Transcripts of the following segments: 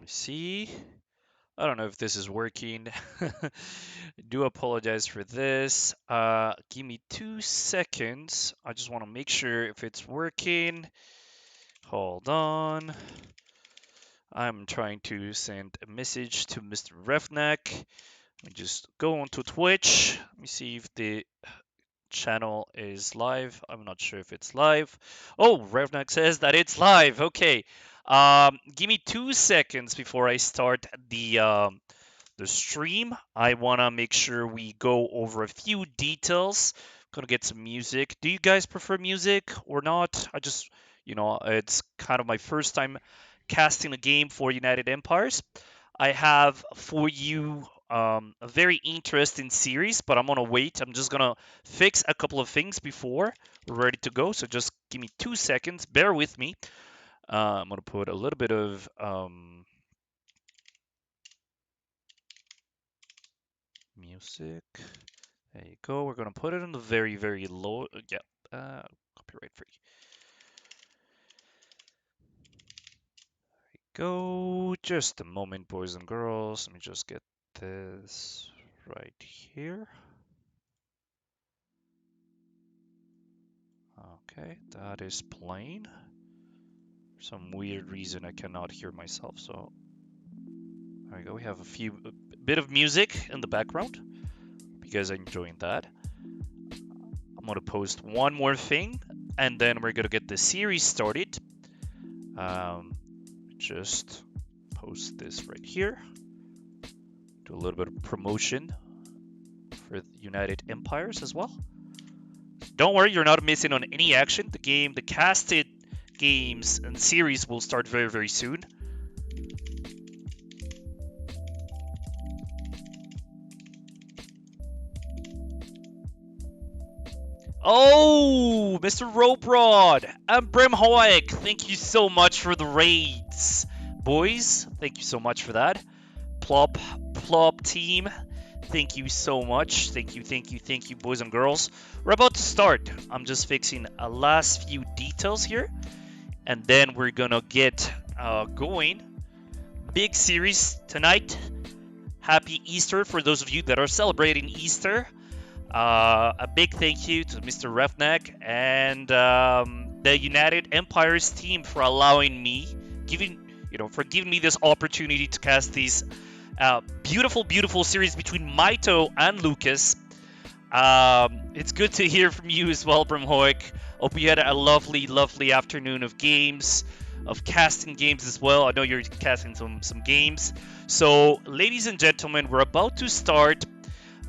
see. I don't know if this is working. Do apologize for this. Give me 2 seconds. I just want to make sure if it's working. Hold on. I'm trying to send a message to Mr. Revnak. Let me just go onto Twitch. Let me see if the channel is live. I'm not sure if it's live. Oh, Revnak says that it's live. Okay. Give me 2 seconds before I start the stream. I want to make sure we go over a few details. Gonna get some music. Do you guys prefer music or not? I just, it's kind of my first time casting a game for United Empires. I have for you a very interesting series, but I'm gonna wait. I'm just gonna fix a couple of things before we're ready to go. So just give me 2 seconds. Bear with me. I'm gonna put a little bit of music. There you go. We're gonna put it on the very, very low. Yeah, copyright free. Go. Just a moment, boys and girls. Let me just get this right here. Okay, that is playing. For some weird reason, I cannot hear myself. So there we go. We have a bit of music in the background. Hope you guys are enjoying that. I'm gonna post one more thing, and then we're gonna get the series started. Just post this right here. Do a little bit of promotion for United Empires as well. Don't worry, you're not missing on any action. The casted games and series will start very, very soon. Oh, Mr. Robrod and Brimhoek, thank you so much for the raids. Boys, thank you so much for that. Plop team, thank you so much. Thank you, boys and girls. We're about to start. I'm just fixing a last few details here, and then we're gonna get going. Big series tonight. Happy Easter for those of you that are celebrating Easter. A big thank you to Mr. Revnak and the United Empires team for allowing me, giving me this opportunity to cast these beautiful series between Mitoe and Lukas. It's good to hear from you as well, Brimhoek. Hope you had a lovely afternoon of games, of casting games as well. I know you're casting some games. So, ladies and gentlemen, we're about to start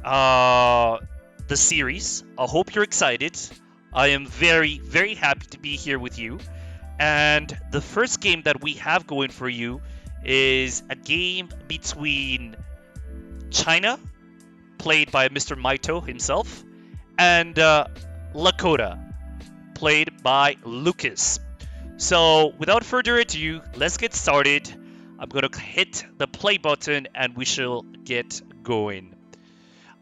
the series. I hope you're excited. I am very happy to be here with you. And the first game that we have going for you is a game between China, played by Mr. Mitoe himself, and Lakota, played by Lukas. So without further ado, let's get started. I'm going to hit the play button and we shall get going.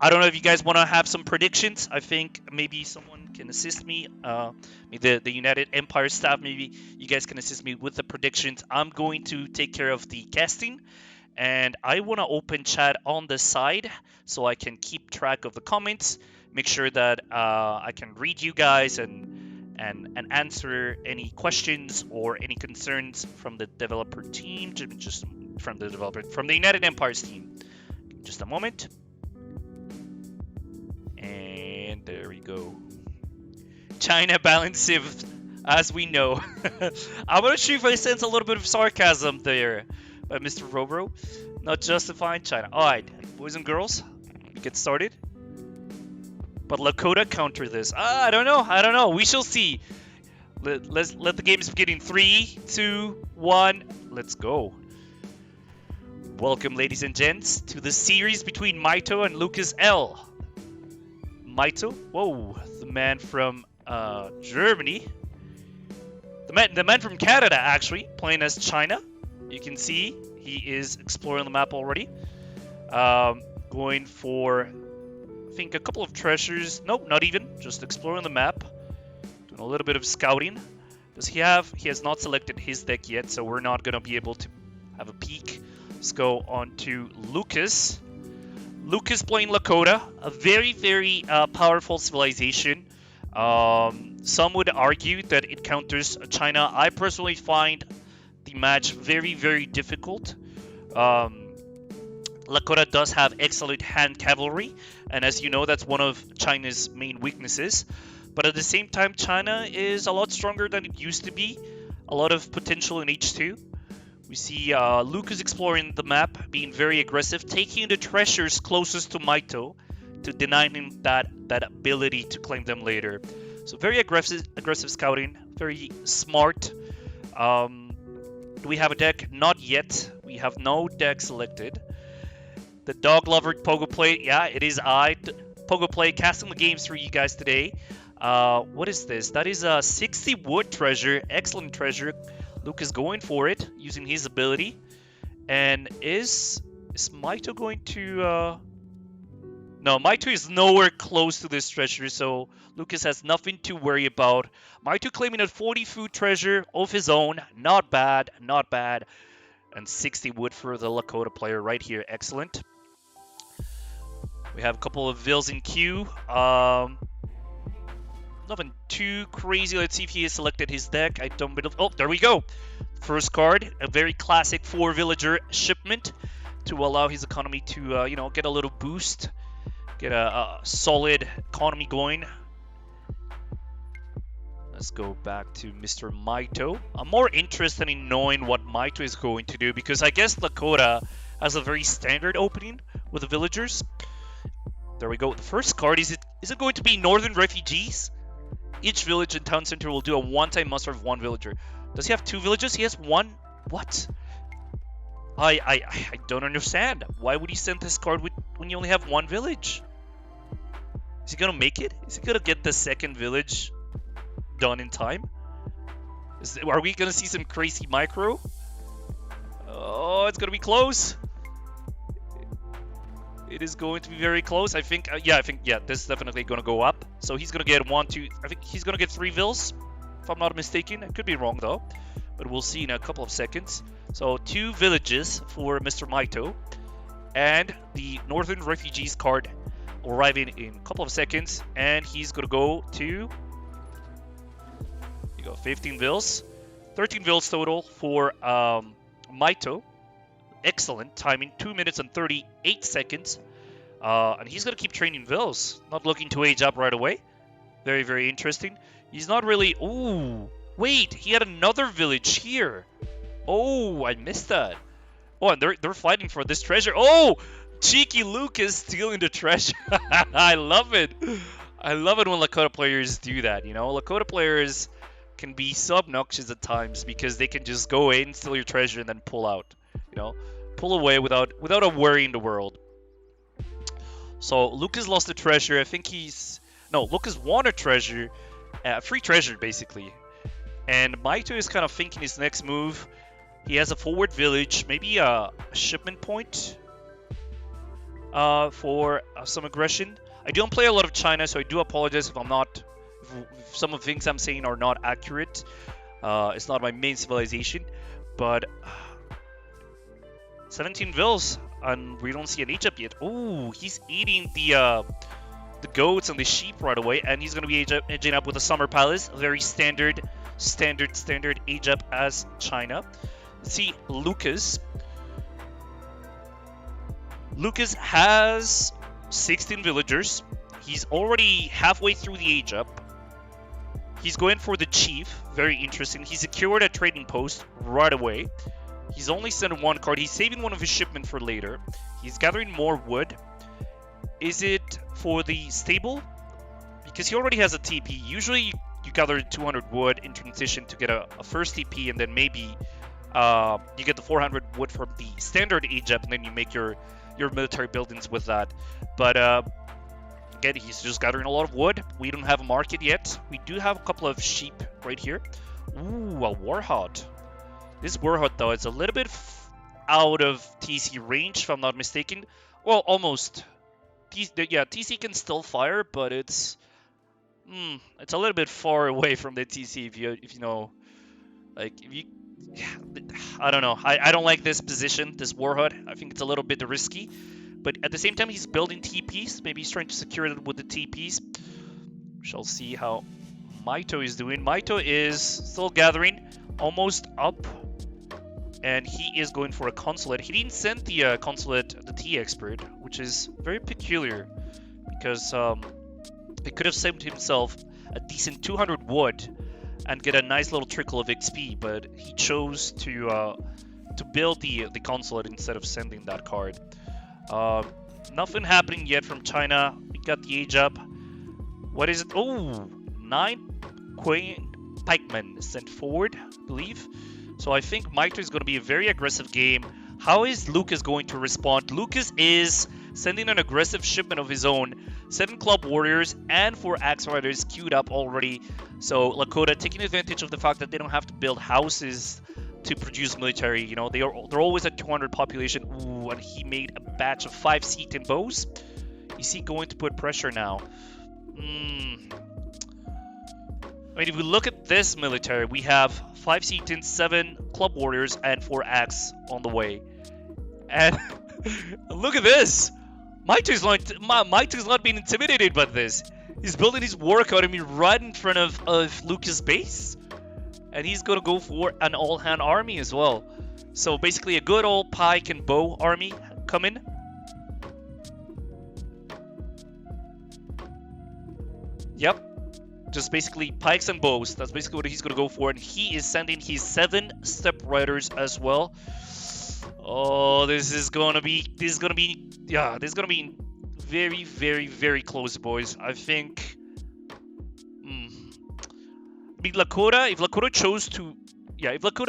I don't know if you guys want to have some predictions. I think maybe someone can assist me. The United Empire staff, maybe you guys can assist me with the predictions. I'm going to take care of the casting, and I want to open chat on the side so I can keep track of the comments, make sure that I can read you guys and answer any questions or any concerns from the developer team, just from the United Empires team. Just a moment. And there we go. China balance shift, as we know. I'm not sure if I sense a little bit of sarcasm there by Mr. Robro. Not justifying China. Alright, boys and girls, get started. But Lakota counter this. I don't know. We shall see. Let the games begin in 3, 2, 1. Let's go. Welcome, ladies and gents, to the series between Mitoe and Lukas L. Mitoe, whoa, the man from Germany, the man from Canada actually, playing as China. You can see he is exploring the map already, going for, I think, a couple of treasures. Nope, not even, just exploring the map, doing a little bit of scouting. He has not selected his deck yet, so we're not going to be able to have a peek. Let's go on to Lukas. Lukas playing Lakota, a very, very powerful civilization. Some would argue that it counters China. I personally find the match very, very difficult. Lakota does have excellent hand cavalry, and as you know, that's one of China's main weaknesses. But at the same time, China is a lot stronger than it used to be. A lot of potential in H2. We see Lukas exploring the map, being very aggressive, taking the treasures closest to Mitoe to deny him that ability to claim them later. So very aggressive scouting, very smart. Do we have a deck? Not yet. We have no deck selected. The dog lover Pogo Play, yeah, it is I. Pogo Play casting the games for you guys today. What is this? That is a 60 wood treasure, excellent treasure. Lukas going for it, using his ability. And is Mitoe going to... No, Mitoe is nowhere close to this treasure, so Lukas has nothing to worry about. Mitoe claiming a 40 food treasure of his own. Not bad, not bad. And 60 wood for the Lakota player right here. Excellent. We have a couple of Vils in queue. Nothing too crazy. Let's see if he has selected his deck. I don't believe... Oh, there we go. First card, a very classic 4-villager shipment to allow his economy to, you know, get a little boost. Get a solid economy going. Let's go back to Mr. Mitoe. I'm more interested in knowing what Mitoe is going to do because I guess Lakota has a very standard opening with the villagers. There we go. The first card, is it going to be Northern Refugees? Each village and town center will do a one-time muster of one villager. Does he have 2 villages? He has 1. What? I don't understand. Why would he send this card when you only have 1 village? Is he gonna make it? Is he gonna get the 2nd village done in time? Are we gonna see some crazy micro? Oh, it's gonna be close. It is going to be very close. I think, yeah, this is definitely going to go up. So he's going to get 1, 2, I think he's going to get 3 Vils, if I'm not mistaken. I could be wrong, though. But we'll see in a couple of seconds. So 2 villages for Mr. Mitoe. And the Northern Refugees card arriving in a couple of seconds. And he's going to go to... You go 15 Vils. 13 Vils total for Mitoe. Excellent timing, 2 minutes and 38 seconds. And he's going to keep training Vils. Not looking to age up right away. Very, very interesting. He's not really... Ooh, wait, he had another village here. Oh, I missed that. Oh, and they're fighting for this treasure. Oh, cheeky Lukas stealing the treasure. I love it. I love it when Lakota players do that, you know? Lakota players can be so obnoxious at times because they can just go in, steal your treasure, and then pull out. You know, pull away without a worry in the world. So Lukas lost the treasure. I think Lukas won a treasure, free treasure basically. And Mitoe is kind of thinking his next move. He has a forward village, maybe a shipment point for some aggression. I don't play a lot of China, so I do apologize if some of the things I'm saying are not accurate. It's not my main civilization, but. 17 Vils, and we don't see an age-up yet. Oh, he's eating the goats and the sheep right away, and he's going to be aging up with a Summer Palace. Very standard age-up as China. Let's see, Lukas. Lukas has 16 villagers. He's already halfway through the age-up. He's going for the chief. Very interesting. He secured a trading post right away. He's only sent 1 card. He's saving one of his shipment for later. He's gathering more wood. Is it for the stable? Because he already has a TP. Usually you gather 200 wood in transition to get a first TP, and then maybe you get the 400 wood from the standard age-up, and then you make your military buildings with that. But again, he's just gathering a lot of wood. We don't have a market yet. We do have a couple of sheep right here. Ooh, a Warhawk. This Warhawk, though, is a little bit out of TC range, if I'm not mistaken. Well, almost. Yeah, TC can still fire, but it's a little bit far away from the TC if you know, like if you I don't know. I don't like this position, this Warhood. I think it's a little bit risky. But at the same time, he's building TPs. Maybe he's trying to secure it with the TPs. Shall see how Mitoe is doing. Mitoe is still gathering, almost up. And he is going for a consulate. He didn't send the consulate, the T expert, which is very peculiar. Because he could have saved himself a decent 200 wood and get a nice little trickle of XP, but he chose to build the consulate instead of sending that card. Nothing happening yet from China. We got the age up. What is it? Oh, 9 Queen Pikemen sent forward, I believe. So I think Mitoe is going to be a very aggressive game. How is Lukas going to respond? Lukas is sending an aggressive shipment of his own. 7 Club Warriors and 4 Axe Riders queued up already. So Lakota taking advantage of the fact that they don't have to build houses to produce military. You know, they're always at 200 population. Ooh, and he made a batch of 5 Seaton bows. Is he going to put pressure now? I mean, if we look at this military, we have 5 Seatons, 7 Club Warriors, and 4 Axe on the way. And look at this! Mitoe's not being intimidated by this. He's building his war academy right in front of Lukas' base. And he's going to go for an all-hand army as well. So basically a good old pike and bow army coming. Yep. Just basically pikes and bows. That's basically what he's going to go for. And he is sending his 7 step riders as well. Oh, this is going to be very, very, very close, boys. I think... I mean, Lakota, if Lakota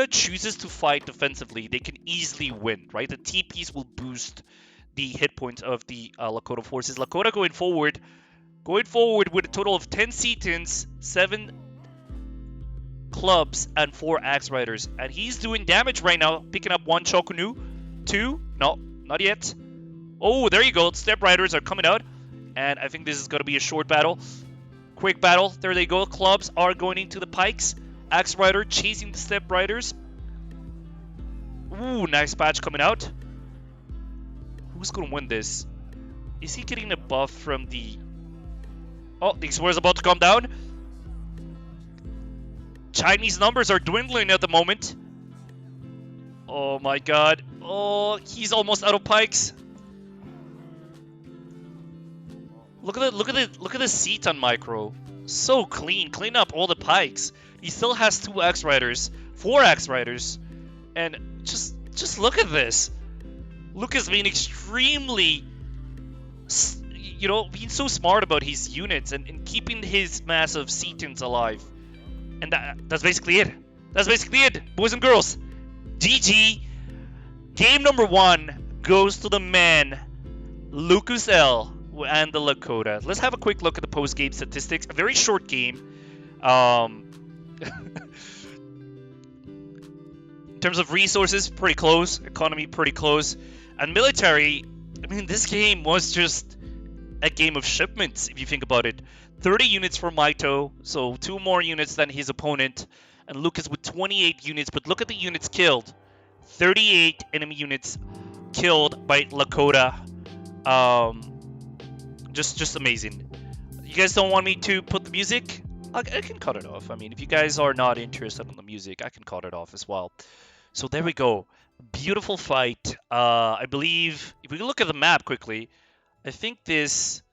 chooses to fight defensively, they can easily win, right? The TPs will boost the hit points of the Lakota forces. Lakota going forward with a total of 10 Seatons, 7 clubs, and 4 Axe Riders. And he's doing damage right now, picking up 1 Chokunu, 2, no, not yet. Oh, there you go, Step Riders are coming out. And I think this is going to be a short battle. Quick battle, there they go, clubs are going into the pikes. Axe Rider chasing the Step Riders. Ooh, nice patch coming out. Who's going to win this? Is he getting a buff from the... Oh, the Explorer is about to come down. Chinese numbers are dwindling at the moment. Oh my god. Oh, he's almost out of pikes. Look at the seat on Micro. So clean. Clean up all the pikes. He still has 2 Axe Riders, 4 Axe Riders, and just look at this. Lukas being extremely, being so smart about his units and keeping his massive Seatons alive. And that's basically it. That's basically it, boys and girls. GG. Game number 1 goes to the man, Lukas L. and the Lakota. Let's have a quick look at the post-game statistics. A very short game. In terms of resources, pretty close. Economy, pretty close. And military, I mean, this game was just a game of shipments, if you think about it. 30 units for Mitoe, so 2 more units than his opponent. And Lukas with 28 units, but look at the units killed. 38 enemy units killed by Lakota. Just amazing. You guys don't want me to put the music? I can cut it off. I mean, if you guys are not interested in the music, I can cut it off as well. So there we go. Beautiful fight. I believe, if we look at the map quickly, I think these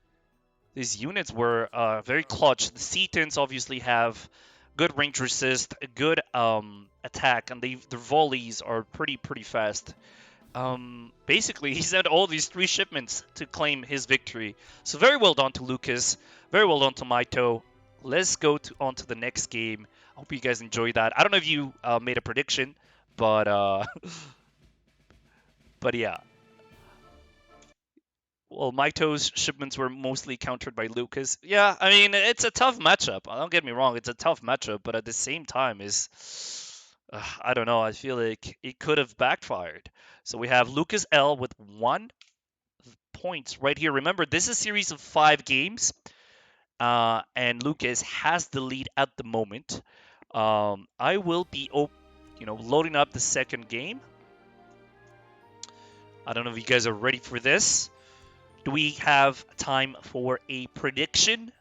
units were very clutch. The Seatons obviously have good range resist, a good attack, and their volleys are pretty fast. Basically, he sent all these 3 shipments to claim his victory. So very well done to Lukas. Very well done to Mitoe. Let's go on to the next game. I hope you guys enjoyed that. I don't know if you made a prediction, but but yeah. Well, Mitoe's shipments were mostly countered by Lukas. Yeah, I mean, it's a tough matchup. Don't get me wrong, it's a tough matchup, but at the same time, I don't know, I feel like it could have backfired. So we have Lukas L with 1 point right here. Remember, this is a series of 5 games, and Lukas has the lead at the moment. I will be loading up the second game. I don't know if you guys are ready for this. Do we have time for a prediction?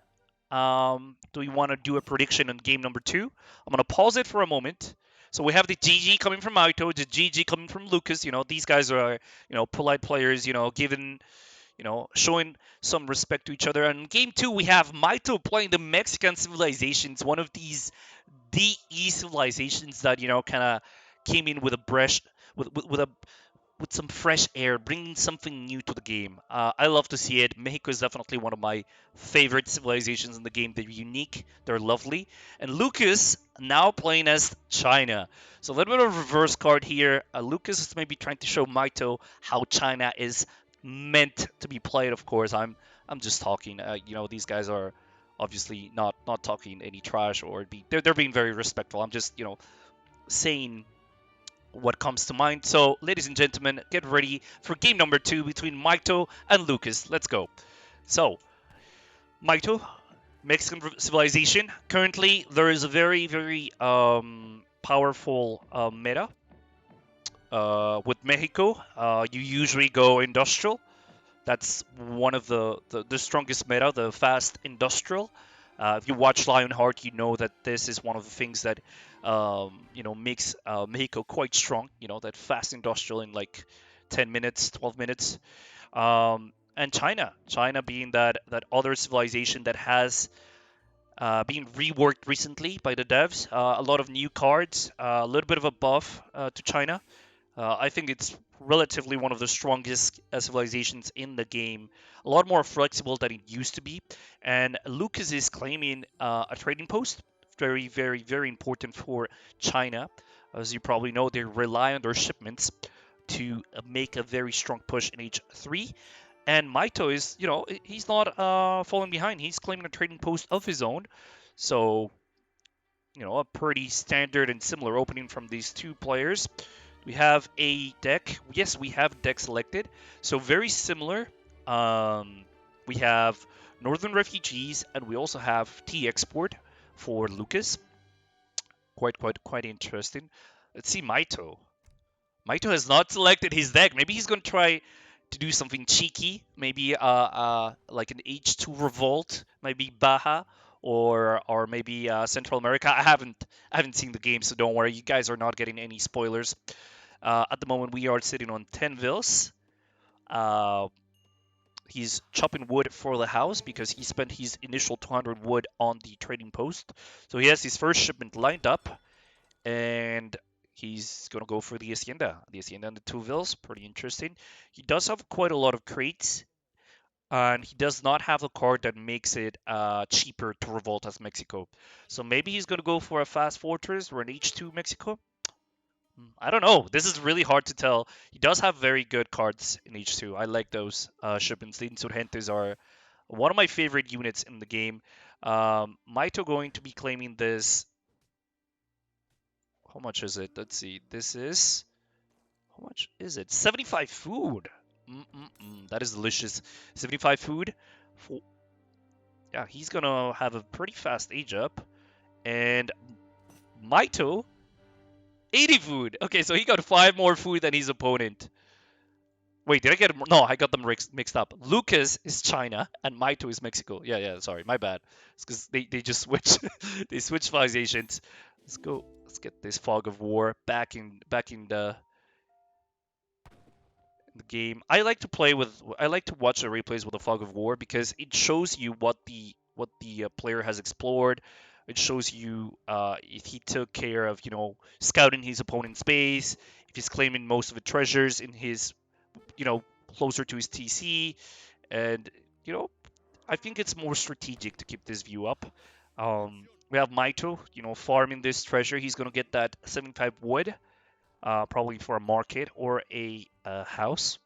Do we want to do a prediction on game number 2? I'm going to pause it for a moment. So we have the GG coming from Mitoe, the GG coming from Lukas. These guys are, polite players, showing some respect to each other. And in game 2, we have Mitoe playing the Mexican civilizations, one of these DE civilizations that, kind of came in with a brush, with some fresh air, bringing something new to the game. I love to see it. Mexico is definitely one of my favorite civilizations in the game. They're unique, they're lovely. And Lukas now playing as China. So a little bit of reverse card here. Lukas is maybe trying to show Mitoe how China is meant to be played. Of course, I'm just talking. These guys are obviously not talking any trash or they're being very respectful. I'm just saying what comes to mind. So, ladies and gentlemen, get ready for game number 2 between Mitoe and Lukas. Let's go. So, Mitoe, Mexican civilization. Currently, there is a very, very powerful meta. With Mexico, you usually go industrial. That's one of the strongest meta, the fast industrial. If you watch Lionheart, you know that this is one of the things that makes Mexico quite strong. That fast industrial in like 10 minutes, 12 minutes. And China being that other civilization that has been reworked recently by the devs. A lot of new cards, a little bit of a buff to China. I think it's relatively one of the strongest civilizations in the game. A lot more flexible than it used to be. And Lukas is claiming a trading post. Very, very, very important for China. As you probably know, they rely on their shipments to make a very strong push in H3. And Mitoe is, he's not falling behind. He's claiming a trading post of his own. So, a pretty standard and similar opening from these two players. We have a deck. Yes, we have deck selected. So very similar. We have Northern Refugees, and we also have Tea Export for Lukas. Quite interesting. Let's see Mitoe. Mitoe has not selected his deck. Maybe he's going to try to do something cheeky. Maybe like an H2 Revolt. Maybe Baja. Or maybe Central America. I haven't seen the game, so don't worry. You guys are not getting any spoilers. At the moment, we are sitting on 10 vils. He's chopping wood for the house because he spent his initial 200 wood on the trading post. So he has his first shipment lined up, and he's going to go for the Hacienda. The Hacienda and the 2 vils, pretty interesting. He does have quite a lot of crates, and he does not have a card that makes it cheaper to revolt as Mexico. So maybe he's going to go for a fast fortress or an H2 Mexico. I don't know. This is really hard to tell. He does have very good cards in H2. I like those shipments. The Insurgentes are one of my favorite units in the game. Mitoe going to be claiming this. How much is it? Let's see. This is... How much is it? 75 food. That is delicious. 75 food. Yeah, he's going to have a pretty fast age up. And Mitoe 80 food. Okay, so he got 5 more food than his opponent. Wait, did I get... No, I got them mixed up. Lukas is China, and Mitoe is Mexico. Yeah, sorry, my bad. It's because they just switch. They switch civilizations. Let's go. Let's get this Fog of War back in the game. I like to watch the replays with the Fog of War because it shows you what the player has explored. It shows you if he took care of, scouting his opponent's base, if he's claiming most of the treasures in his, closer to his TC, and I think it's more strategic to keep this view up. We have Mitoe, farming this treasure. He's gonna get that 75 wood, probably for a market or a house.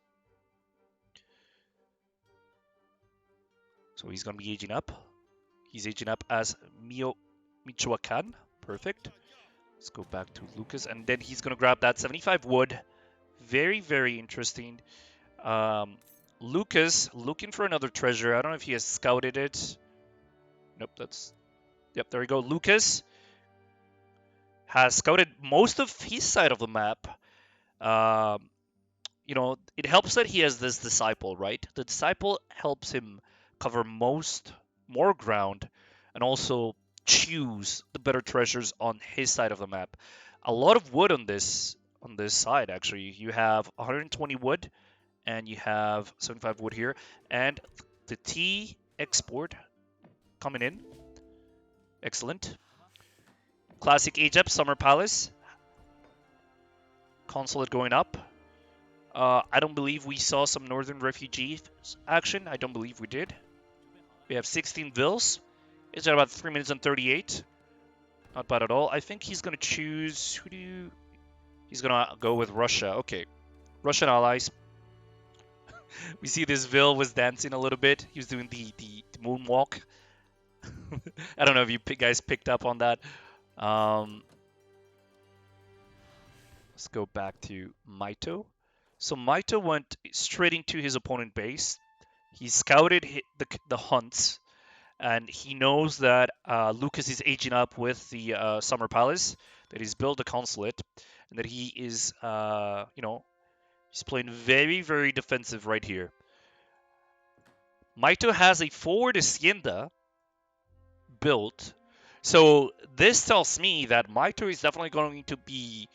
So he's gonna be aging up. He's aging up as Michoacan. Perfect. Let's go back to Lukas, and then he's gonna grab that 75 wood. Very, very interesting. Lukas looking for another treasure. I don't know if he has scouted it. Nope, yep, there we go. Lukas has scouted most of his side of the map. You know, it helps that he has this disciple, right? The disciple helps him cover more ground and also choose the better treasures on his side of the map. A lot of wood on this side actually. You have 120 wood and you have 75 wood here, and the T export coming in. Excellent. Classic Egypt Summer Palace. Consulate going up. I don't believe we saw some northern refugees action. I don't believe we did. We have 16 vills. It's at about 3 minutes and 38. Not bad at all. I think he's going to choose... He's going to go with Russia. Okay. Russian allies. We see this Vil was dancing a little bit. He was doing the moonwalk. I don't know if you guys picked up on that. Let's go back to Mitoe. So Mitoe went straight into his opponent base. He scouted the hunts, and he knows that Lukas is aging up with the Summer Palace, that he's built a consulate, and that he is, you know, he's playing very, very defensive right here. Mitoe has a forward hacienda built, so this tells me that Mitoe is definitely going to be,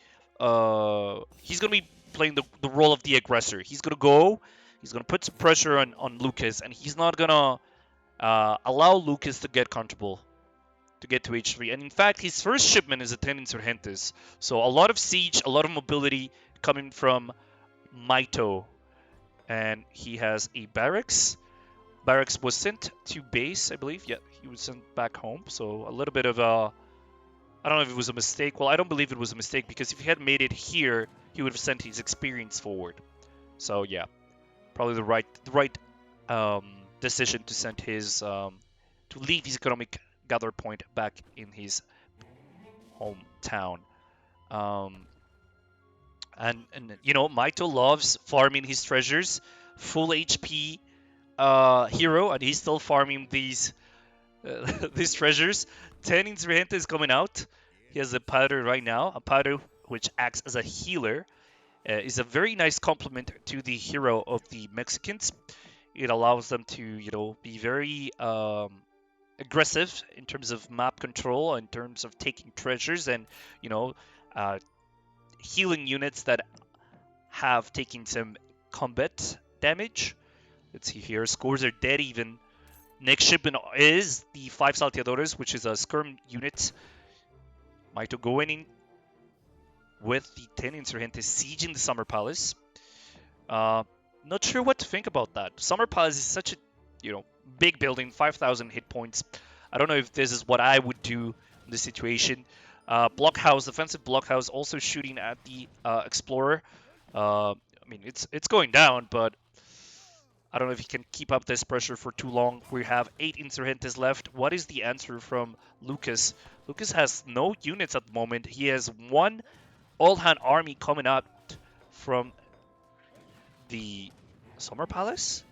he's going to be playing the role of the aggressor. He's going to go, he's going to put some pressure on Lukas, and he's not going to allow Lukas to get comfortable, to get to H3. And in fact, his first shipment is a 10 Insurgentes. So a lot of siege, a lot of mobility coming from Mitoe. And he has a barracks. Barracks was sent to base, I believe. Yeah, he was sent back home. So a little bit of a... I don't know if it was a mistake. Well, I don't believe it was a mistake, because if he had made it here, he would have sent his experience forward. So yeah, probably the right decision to send his to leave his economic gather point back in his hometown. And you know, Mitoe loves farming his treasures, full HP hero, and he's still farming these these treasures. 10 Insurgente is coming out. He has a powder right now, a powder which acts as a healer. Is a very nice complement to the hero of the Mexicans. It allows them to, you know, be very aggressive in terms of map control, in terms of taking treasures, and, you know, healing units that have taken some combat damage. Let's see here. Scores are dead even. Next shipment is the 5 Salteadores, which is a skirm unit. Mitoe going in with the 10 Insurgentes sieging the Summer Palace. Not sure what to think about that. Summer Palace is such a, you know, big building, 5,000 hit points. I don't know if this is what I would do in this situation. Blockhouse, defensive blockhouse, also shooting at the Explorer. I mean, it's going down, but I don't know if he can keep up this pressure for too long. We have 8 Insurgentes left. What is the answer from Lukas? Lukas has no units at the moment. He has one all-hand army coming out from the Summer Palace?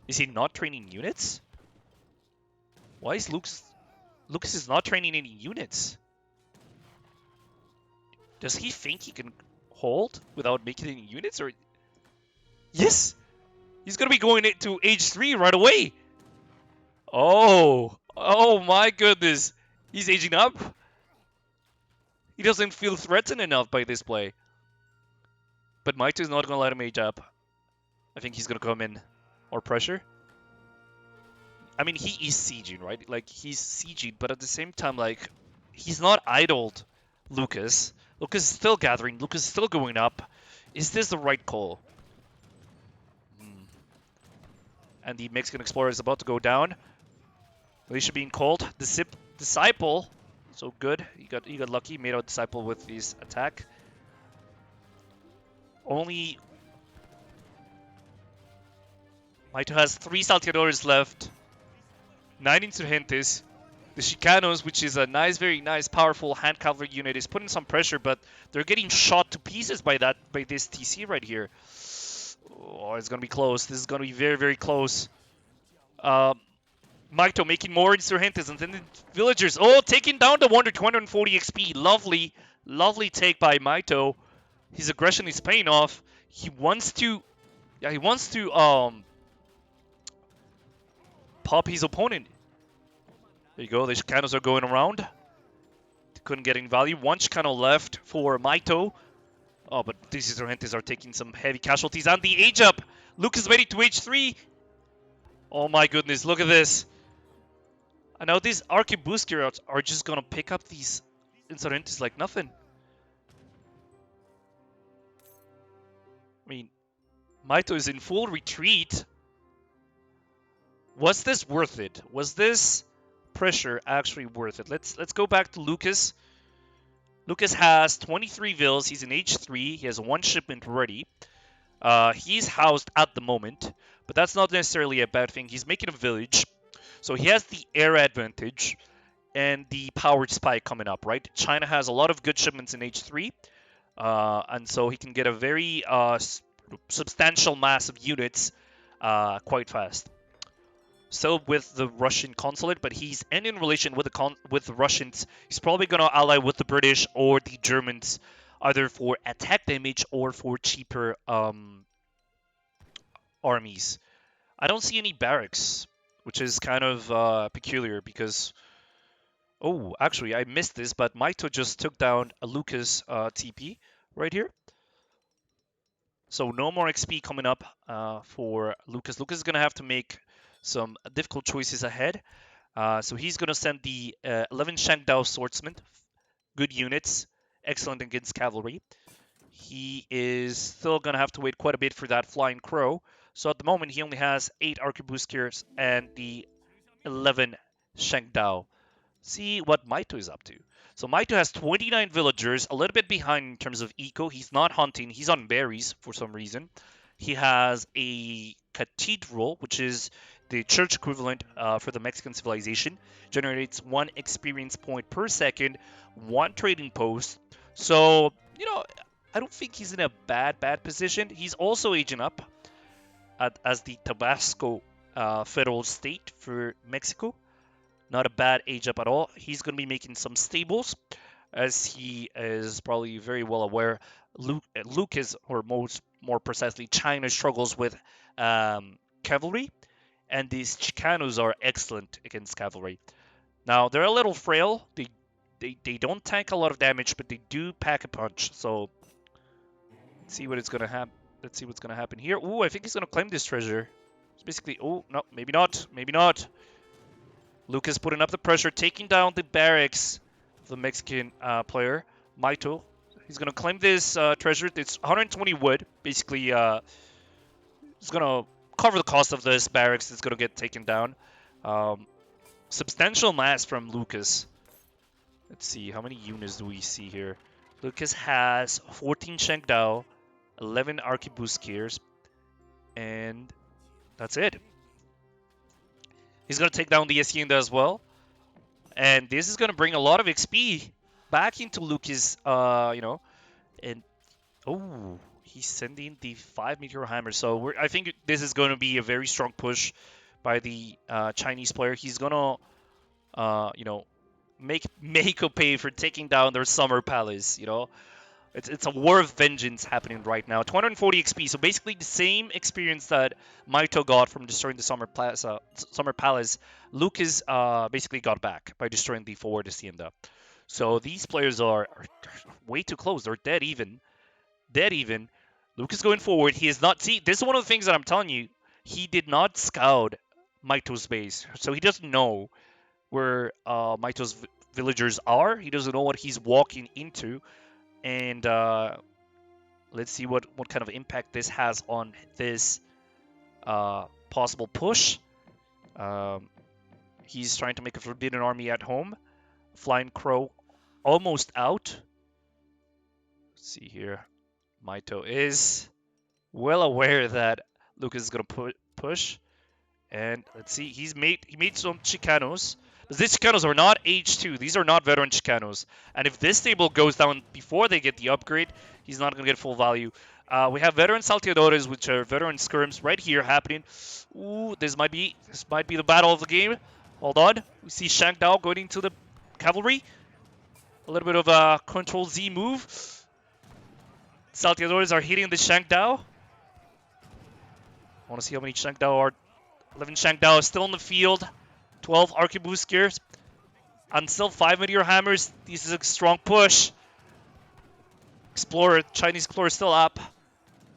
Is he not training units? Why is Lukas is not training any units? Does he think he can hold without making any units? Or yes! He's gonna be going into H3 right away! Oh! Oh my goodness! He's aging up? He doesn't feel threatened enough by this play. But Mitoe is not gonna let him age up. I think he's gonna come in. More pressure. I mean, he is sieging, right? Like, he's sieging, but at the same time, like, he's not idled Lukas. Lukas is still gathering. Lukas is still going up. Is this the right call? And the Mexican Explorer is about to go down. Militia being called. Disciple. So good. He got lucky. Made out Disciple with his attack. Only... Mitoe has 3 Salteadores left. 9 Insurgentes. The Chicanos, which is a nice, very nice, powerful hand cavalry unit, is putting some pressure, but they're getting shot to pieces by this TC right here. Oh, it's gonna be close. This is gonna be very, very close. Mitoe making more Insurgentes, and then the villagers. Oh, taking down the 240 XP. Lovely, Lovely take by Mitoe. His aggression is paying off. He wants to, pop his opponent. There you go. The Chicanos are going around. Couldn't get any value. One Chicano left for Mitoe. Oh, but these Insurgentes are taking some heavy casualties. And the age up. Luke is ready to H3. Oh my goodness, look at this. I know these Arquebusiers are just gonna pick up these Insurgentes like nothing. I mean, Mitoe is in full retreat. Was this worth it? Was this pressure actually worth it? Let's go back to Lukas. Lukas has 23 vills. He's in H3. He has one shipment ready. He's housed at the moment, but that's not necessarily a bad thing. He's making a village, so he has the air advantage and the powered spy coming up, right? China has a lot of good shipments in H3, and so he can get a very substantial mass of units quite fast. Still with the Russian consulate, but he's in relation with the Russians. He's probably going to ally with the British or the Germans, either for attack damage or for cheaper armies. I don't see any barracks, which is kind of peculiar because... Oh, actually, I missed this, but Mitoe just took down a Lukas TP right here. So no more XP coming up for Lukas. Lukas is going to have to make some difficult choices ahead. So he's going to send the 11 Shangdao Swordsman. Good units. Excellent against cavalry. He is still going to have to wait quite a bit for that Flying Crow. So at the moment, he only has 8 Arquebusiers and the 11 Shangdao. See what Mitoe is up to. So Mitoe has 29 villagers, a little bit behind in terms of eco. He's not hunting. He's on berries for some reason. He has a cathedral, which is the church equivalent for the Mexican civilization. Generates 1 experience point per second, 1 trading post. So, you know, I don't think he's in a bad position. He's also aging up as the Tabasco federal state for Mexico. Not a bad age up at all. He's going to be making some stables, as he is probably very well aware. Luke is, or more precisely, China struggles with cavalry, and these Chicanos are excellent against cavalry. Now they're a little frail. They don't tank a lot of damage, but they do pack a punch. So let's see what it's gonna happen. Let's see what's gonna happen here. Ooh, I think he's gonna claim this treasure. It's basically, oh no, maybe not, maybe not. Lukas putting up the pressure, taking down the barracks of the Mexican player, Mitoe. He's going to claim this treasure. It's 120 wood. Basically, he's going to cover the cost of this barracks that's going to get taken down. Substantial mass from Lukas. Let's see, how many units do we see here? Lukas has 14 Shangdao, 11 Arquebusiers, and that's it. He's going to take down the Hacienda as well. And this is going to bring a lot of XP back into Lukas, And, oh, he's sending the 5 Meteor Hammer. So I think this is going to be a very strong push by the Chinese player. He's going to, make Mexico pay for taking down their summer palace, It's a war of vengeance happening right now. 240 XP, so basically the same experience that Mitoe got from destroying the Summer Palace. Lukas basically got back by destroying the forward Hacienda. So these players are way too close. They're dead even. Lukas going forward. He is not... See, this is one of the things that I'm telling you. He did not scout Mitoe's base. So he doesn't know where Mitoe's villagers are. He doesn't know what he's walking into. And let's see what kind of impact this has on this possible push. He's trying to make a Forbidden Army at home. Flying Crow almost out. Let's see here. Mitoe is well aware that Lukas is going to push. And let's see, he made some Chicanos. These Chicanos are not H2. These are not veteran Chicanos. And if this table goes down before they get the upgrade, he's not going to get full value. We have veteran Salteadores, which are veteran skirms right here happening. Ooh, this might be the battle of the game. Hold on. We see Shangdao going into the cavalry. A little bit of a Control Z move. Salteadores are hitting the Shangdao. I want to see how many Shangdao are. 11 Shangdao is still in the field. 12 Arquebus Gears. And still 5 Meteor Hammers. This is a strong push. Explorer, Chinese Explorer still up.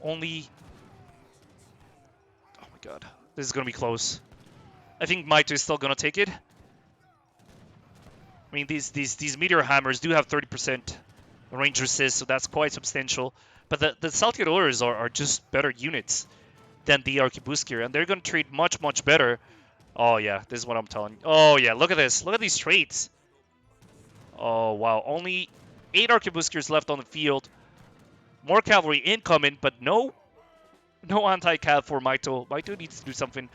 Only... Oh my god. This is going to be close. I think Mitoe is still going to take it. I mean, these Meteor Hammers do have 30% range resist, so that's quite substantial. But the Salteadores are just better units than the Arquebus Gear, and they're going to trade much, much better. Oh yeah, this is what I'm telling you. Oh yeah, look at this. Look at these trades. Oh wow, only 8 Arquebus Gears left on the field. More cavalry incoming, but no anti-cav for Mitoe. Mitoe needs to do something.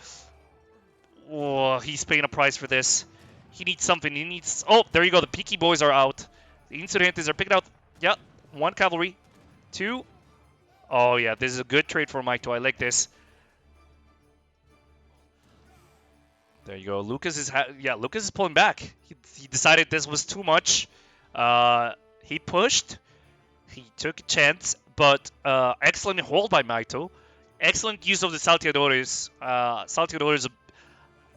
Oh, he's paying a price for this. He needs something. He needs... Oh, there you go. The Peaky Boys are out. The Insurgentes are picking out... Yeah, 1 cavalry. 2. Oh, yeah. This is a good trade for Mitoe. I like this. There you go. Lukas is... Lukas is pulling back. He decided this was too much. He pushed. He took a chance. But excellent hold by Mitoe. Excellent use of the Salteadores. Salteadores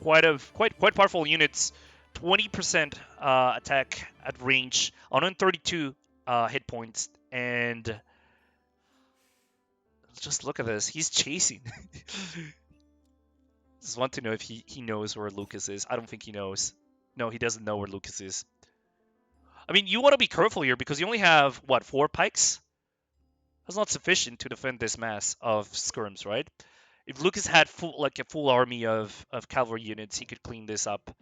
quite powerful units. 20% attack at range, 132 hit points, and just look at this. He's chasing. Just want to know if he knows where Lukas is. I don't think he knows. No, he doesn't know where Lukas is. I mean, you want to be careful here because you only have, what, 4 pikes? That's not sufficient to defend this mass of skirms, right? If Lukas had a full army of cavalry units, he could clean this up.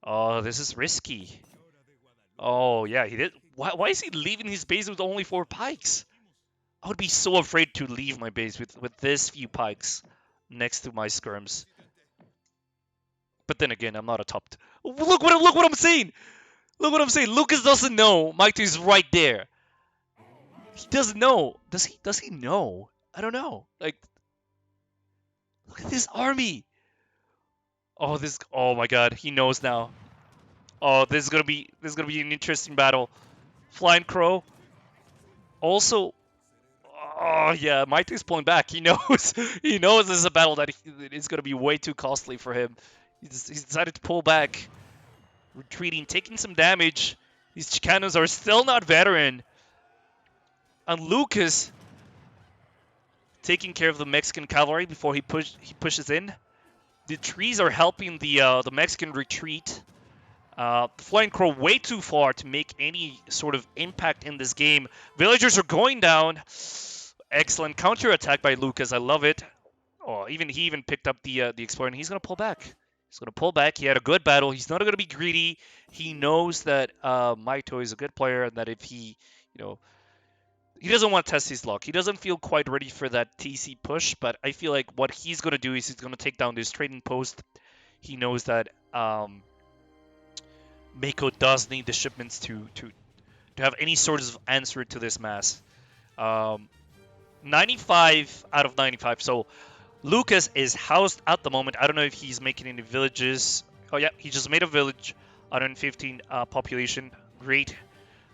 Oh, this is risky. Oh, yeah, he did. Why is he leaving his base with only 4 pikes? I would be so afraid to leave my base with this few pikes next to my skirms. But then again, I'm not a top... Look what I'm saying! Look what I'm saying! Lukas doesn't know Mitoe is right there. He doesn't know. Does he know? I don't know. Like, look at this army! Oh my god, he knows now. Oh, this is gonna be an interesting battle. Flying Crow. Also, oh yeah, Mitoe's pulling back. He knows he knows this is a battle that is gonna be way too costly for him. He's decided to pull back, retreating, taking some damage. These Chicanos are still not veteran, and Lukas taking care of the Mexican cavalry before he pushes in. The trees are helping the Mexican retreat. Flying Crow way too far to make any sort of impact in this game. Villagers are going down. Excellent counterattack by Lukas. I love it. Oh, he even picked up the Explorer, and he's going to pull back. He's going to pull back. He had a good battle. He's not going to be greedy. He knows that Mitoe is a good player, and that if he, he doesn't want to test his luck. He doesn't feel quite ready for that TC push, but I feel like what he's going to do is he's going to take down this trading post. He knows that Mako does need the shipments to have any sort of answer to this mass. 95 out of 95. So Lukas is housed at the moment. I don't know if he's making any villages. Oh yeah, he just made a village. 115 population. Great.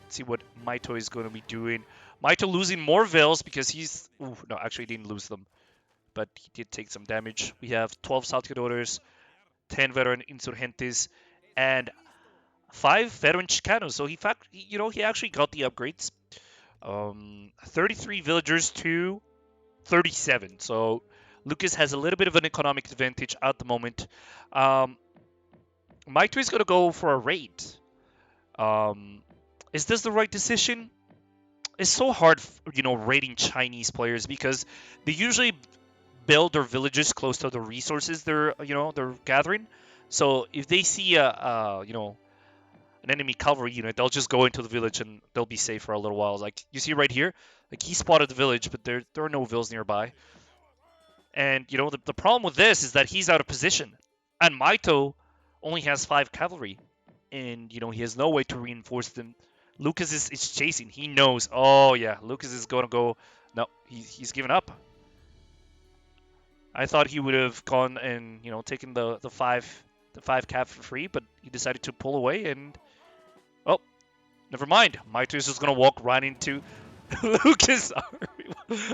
Let's see what Mitoe is going to be doing. Mitoe losing more vills because he's... Ooh, no, actually he didn't lose them. But he did take some damage. We have 12 Salteadores, 10 veteran Insurgentes, and 5 veteran Chicanos. So he actually got the upgrades. 33 villagers to 37. So Lukas has a little bit of an economic advantage at the moment. Mitoe is going to go for a raid. Is this the right decision? It's so hard, raiding Chinese players because they usually build their villages close to the resources they're gathering. So if they see an enemy cavalry unit, they'll just go into the village and they'll be safe for a little while. Like you see right here, like he spotted the village, but there are no vills nearby. And the problem with this is that he's out of position, and Mitoe only has 5 cavalry, and he has no way to reinforce them. Lukas is chasing. He knows. Oh yeah, Lukas is gonna go. No, he's given up. I thought he would have gone and taken the 5 cav for free, but he decided to pull away, and Never mind. Mitoe is just gonna walk right into Lukas.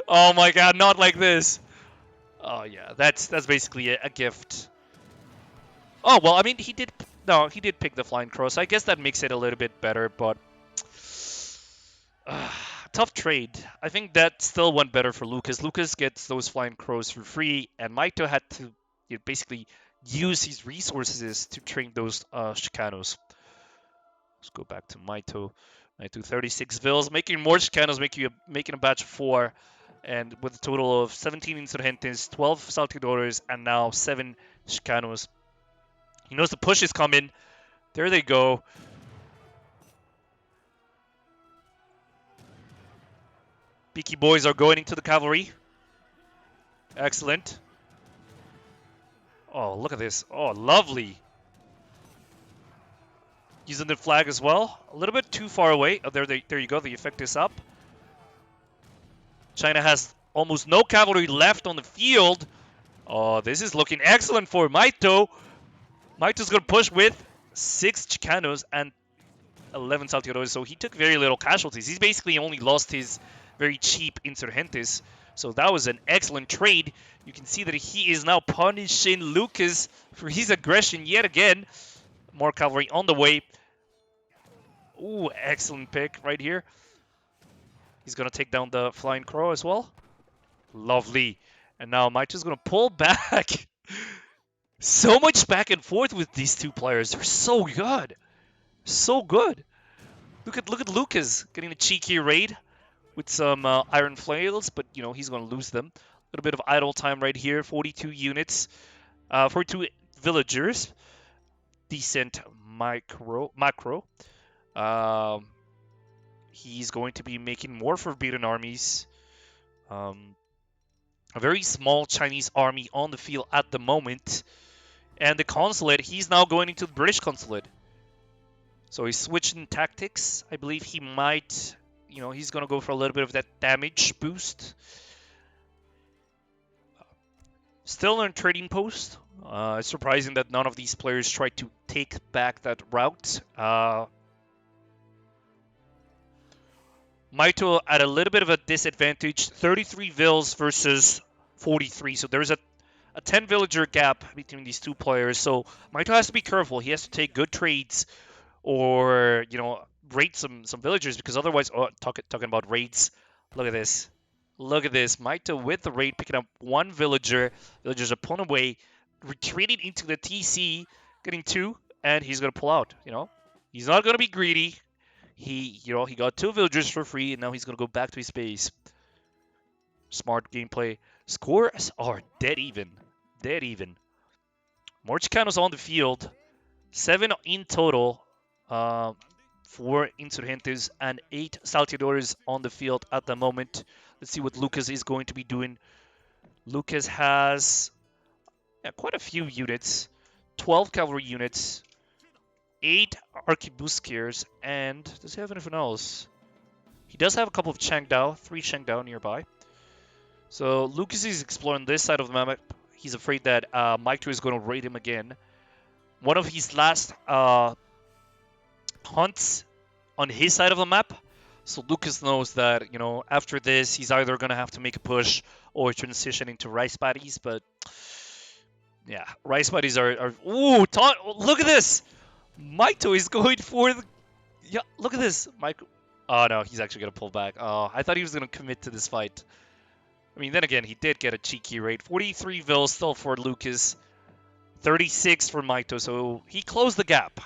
Oh my god, not like this. Oh yeah, that's basically a gift. Oh well, I mean he did. No, he did pick the flying cross. I guess that makes it a little bit better, but uh, tough trade. I think that still went better for Lukas. Lukas gets those flying crows for free, and Mitoe had to basically use his resources to train those Chicanos. Let's go back to Mitoe. Mitoe 36 vills, making more Chicanos, making a batch of 4, and with a total of 17 Insurgentes, 12 Salteadores, and now 7 Chicanos. He knows the push is coming. There they go. Peaky boys are going into the cavalry. Excellent. Oh, look at this. Oh, lovely. Using the flag as well. A little bit too far away. Oh, there you go. The effect is up. China has almost no cavalry left on the field. Oh, this is looking excellent for Mitoe. Mitoe's going to push with 6 Chicanos and 11 Salteadores, so he took very little casualties. He's basically only lost his very cheap Insurgentes. So that was an excellent trade. You can see that he is now punishing Lukas for his aggression yet again. More cavalry on the way. Ooh, excellent pick right here. He's going to take down the Flying Crow as well. Lovely. And now Mitoe's going to pull back. So much back and forth with these two players. They're so good. So good. Look at Lukas getting a cheeky raid with some iron flails, but you know he's going to lose them. A little bit of idle time right here. 42 units, 42 villagers. Decent macro. He's going to be making more forbidden armies. A very small Chinese army on the field at the moment. And the consulate, he's now going into the British consulate. So he's switching tactics. I believe he might, he's going to go for a little bit of that damage boost. Still on trading post. It's surprising that none of these players tried to take back that route. Mitoe at a little bit of a disadvantage. 33 vills versus 43. So there's a 10 villager gap between these two players. So Mitoe has to be careful. He has to take good trades or, raid some villagers, because otherwise, talking about raids, look at this. Look at this. Mitoe with the raid, picking up 1 villager. Villagers are pulling away, retreating into the TC, getting 2, and he's going to pull out, He's not going to be greedy. He got 2 villagers for free, and now he's going to go back to his base. Smart gameplay. Scores are dead even. Dead even. More Chicanos on the field. 7 in total. 4 Insurgentes and 8 Salteadores on the field at the moment. Let's see what Lukas is going to be doing. Lukas has quite a few units. 12 cavalry units. 8 arquebusiers. And does he have anything else? He does have a couple of Changdao. 3 Changdao nearby. So Lukas is exploring this side of the map. He's afraid that Mitoe is going to raid him again. One of his last hunts on his side of the map. So Lukas knows that, after this, he's either going to have to make a push or transition into rice paddies. But, yeah, rice paddies are ooh, look at this! Mitoe is going for the... Yeah, look at this. Oh, no, he's actually going to pull back. Oh, I thought he was going to commit to this fight. I mean, then again, he did get a cheeky raid. 43 vills still for Lukas. 36 for Mitoe, so he closed the gap.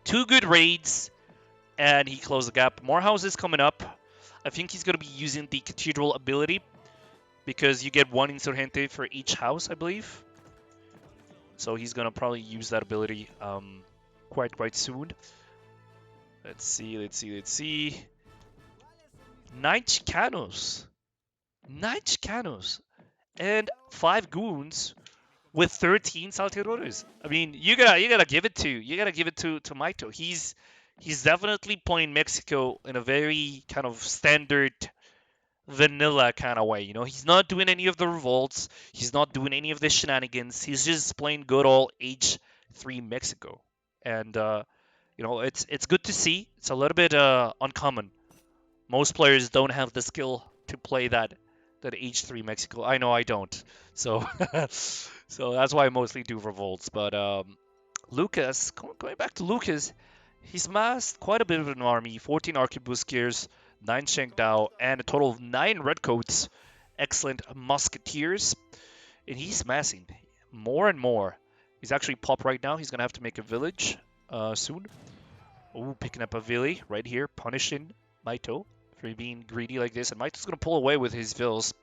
2 good raids, and he closed the gap. More houses coming up. I think he's going to be using the Cathedral ability, because you get 1 Insurgente for each house, I believe. So he's going to probably use that ability quite soon. Let's see. 9 Chicanos. 9 Chicanos. And 5 goons with 13 Salteadores. I mean, you gotta give it to Mitoe. He's definitely playing Mexico in a very kind of standard vanilla kind of way. He's not doing any of the revolts. He's not doing any of the shenanigans. He's just playing good old H3 Mexico. And You know, it's good to see. It's a little bit uncommon. Most players don't have the skill to play that H3 Mexico. I know I don't. So so that's why I mostly do revolts. But Lukas, going back to Lukas, he's massed quite a bit of an army. 14 arquebus gears, 9 Shangdao, and a total of 9 redcoats. Excellent musketeers, and he's massing more and more. He's actually pop right now. He's gonna have to make a village soon. Ooh, picking up a Vili right here, punishing Mitoe for being greedy like this. And Mitoe's going to pull away with his Vils.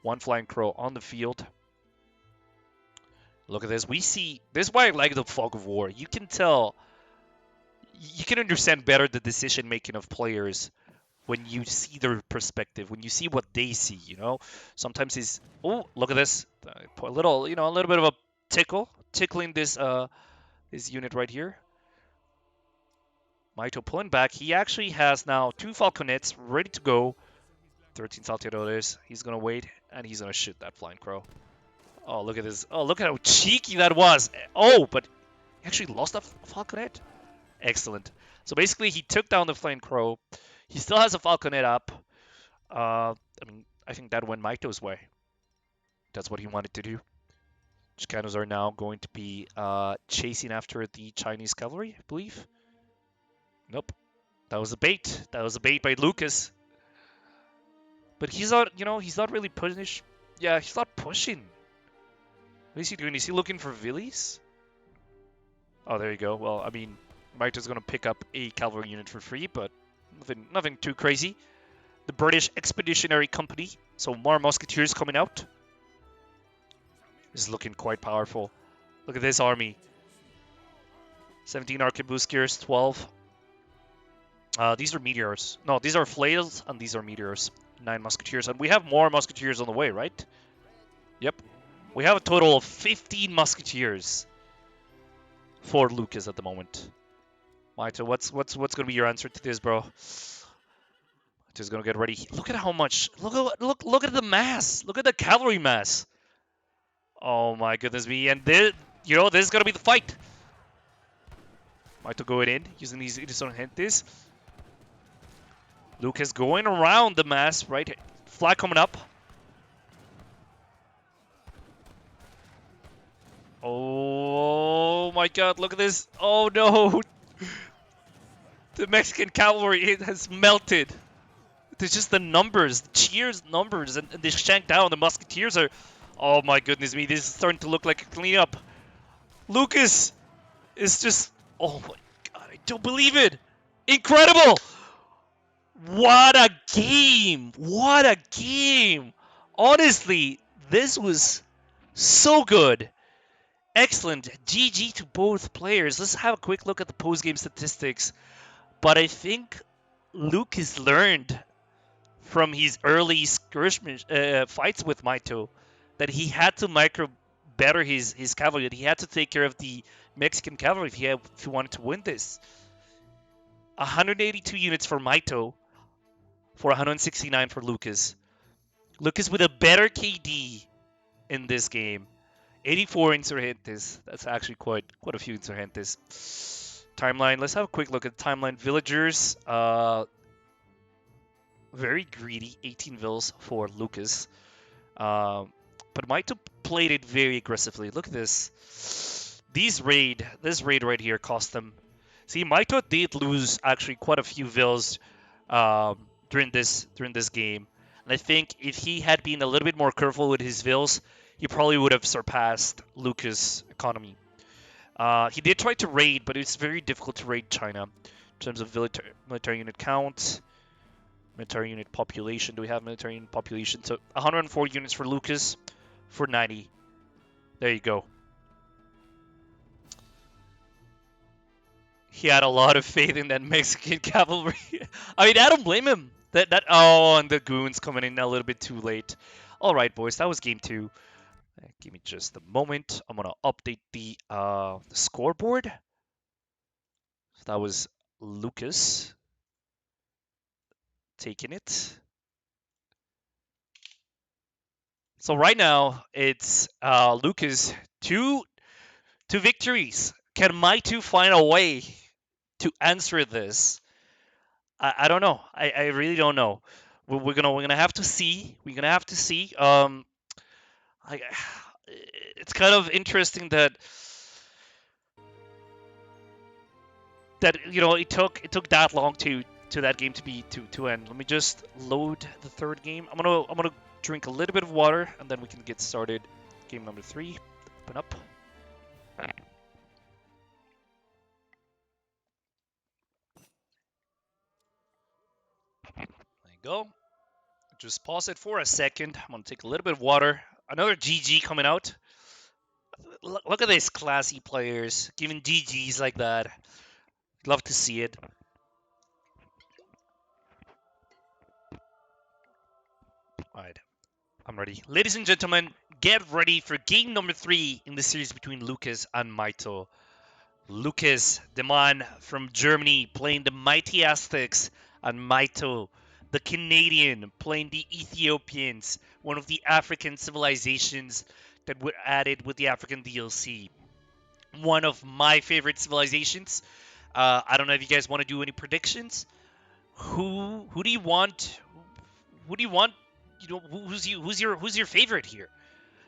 One flying crow on the field. Look at this. We see... This is why I like the Fog of War. You can tell... You can understand better the decision-making of players when you see their perspective, when you see what they see, you know? Sometimes he's... Oh, look at this. A little, you know, a little bit of a tickling this unit right here. Mitoe pulling back. He actually has now 2 Falconets ready to go. 13 Salteadores. He's going to wait, and he's going to shoot that Flying Crow. Oh, look at this. Oh, look at how cheeky that was. Oh, but he actually lost that Falconet. Excellent. So basically, he took down the Flying Crow. He still has a Falconet up. I mean, I think that went Mitoe's way. That's what he wanted to do. Chicanos are now going to be chasing after the Chinese cavalry, I believe. Nope. That was a bait. That was a bait by Lukas. But he's not, you know, he's not really pushing. Yeah, he's not pushing. What is he doing? Is he looking for Villies? Oh, there you go. Well, I mean, Mitoe's going to pick up a cavalry unit for free, but nothing too crazy. The British Expeditionary Company, so more musketeers coming out. This is looking quite powerful. Look at this army. 17 arquebusiers, 12. These are meteors. No, these are flails, and these are meteors. 9 musketeers, and we have more musketeers on the way, right? Yep. We have a total of 15 musketeers for Lukas at the moment. Mitoe, what's going to be your answer to this, bro? Mitoe's going to get ready. Look at how much. Look at the mass. Look at the cavalry mass. Oh my goodness me! And this, you know, this is going to be the fight. Mitoe going in using his Insurgentes. Lukas going around the mass, right? Flag coming up. Oh my god, look at this. Oh no. The Mexican cavalry, it has melted. There's just the numbers, the cheers numbers, and they shanked down. The musketeers are... Oh my goodness me, this is starting to look like a cleanup. Lukas is just... Oh my god, I don't believe it. Incredible! What a game! What a game! Honestly, this was so good. Excellent. GG to both players. Let's have a quick look at the post-game statistics. But I think Lukas learned from his early skirmish fights with Mitoe that he had to better his cavalry. That he had to take care of the Mexican cavalry if he wanted to win this. 182 units for Mitoe for 169 for Lukas. Lukas with a better KD in this game. 84 Insurgentes. That's actually quite a few Insurgentes. Timeline. Let's have a quick look at the timeline. Villagers. Very greedy. 18 vills for Lukas. But Mitoe played it very aggressively. Look at this. This raid right here cost them. See, Mitoe did lose actually quite a few vills during this game. And I think if he had been a little bit more careful with his vills, he probably would have surpassed Lukas' economy. He did try to raid, but it's very difficult to raid China in terms of military unit count, military unit population. Do we have military unit population? So 104 units for Lukas for 90. There you go. He had a lot of faith in that Mexican cavalry. I mean, I don't blame him. Oh, and the goons coming in a little bit too late. All right, boys, that was game 2. Give me just a moment. I'm gonna update the scoreboard. So that was Lukas taking it. So right now it's Lukas two victories. Can Mitoe find a way to answer this. I don't know. I really don't know. We're gonna have to see. We're gonna have to see. I, it's kind of interesting that it took that long to that game to end. Let me just load the third game. I'm gonna drink a little bit of water and then we can get started. Game number 3. Open up. There you go. Just pause it for a second. I'm gonna take a little bit of water. Another GG coming out. Look at these classy players giving GGs like that. Love to see it. All right, I'm ready. Ladies and gentlemen, get ready for game number 3 in the series between Lukas and Mitoe. Lukas, the man from Germany, playing the mighty Aztecs, and Mitoe, the Canadian, playing the Ethiopians, one of the African civilizations that were added with the African DLC. One of my favorite civilizations. I don't know if you guys want to do any predictions. Who do you want? Who do you want? Who's your favorite here?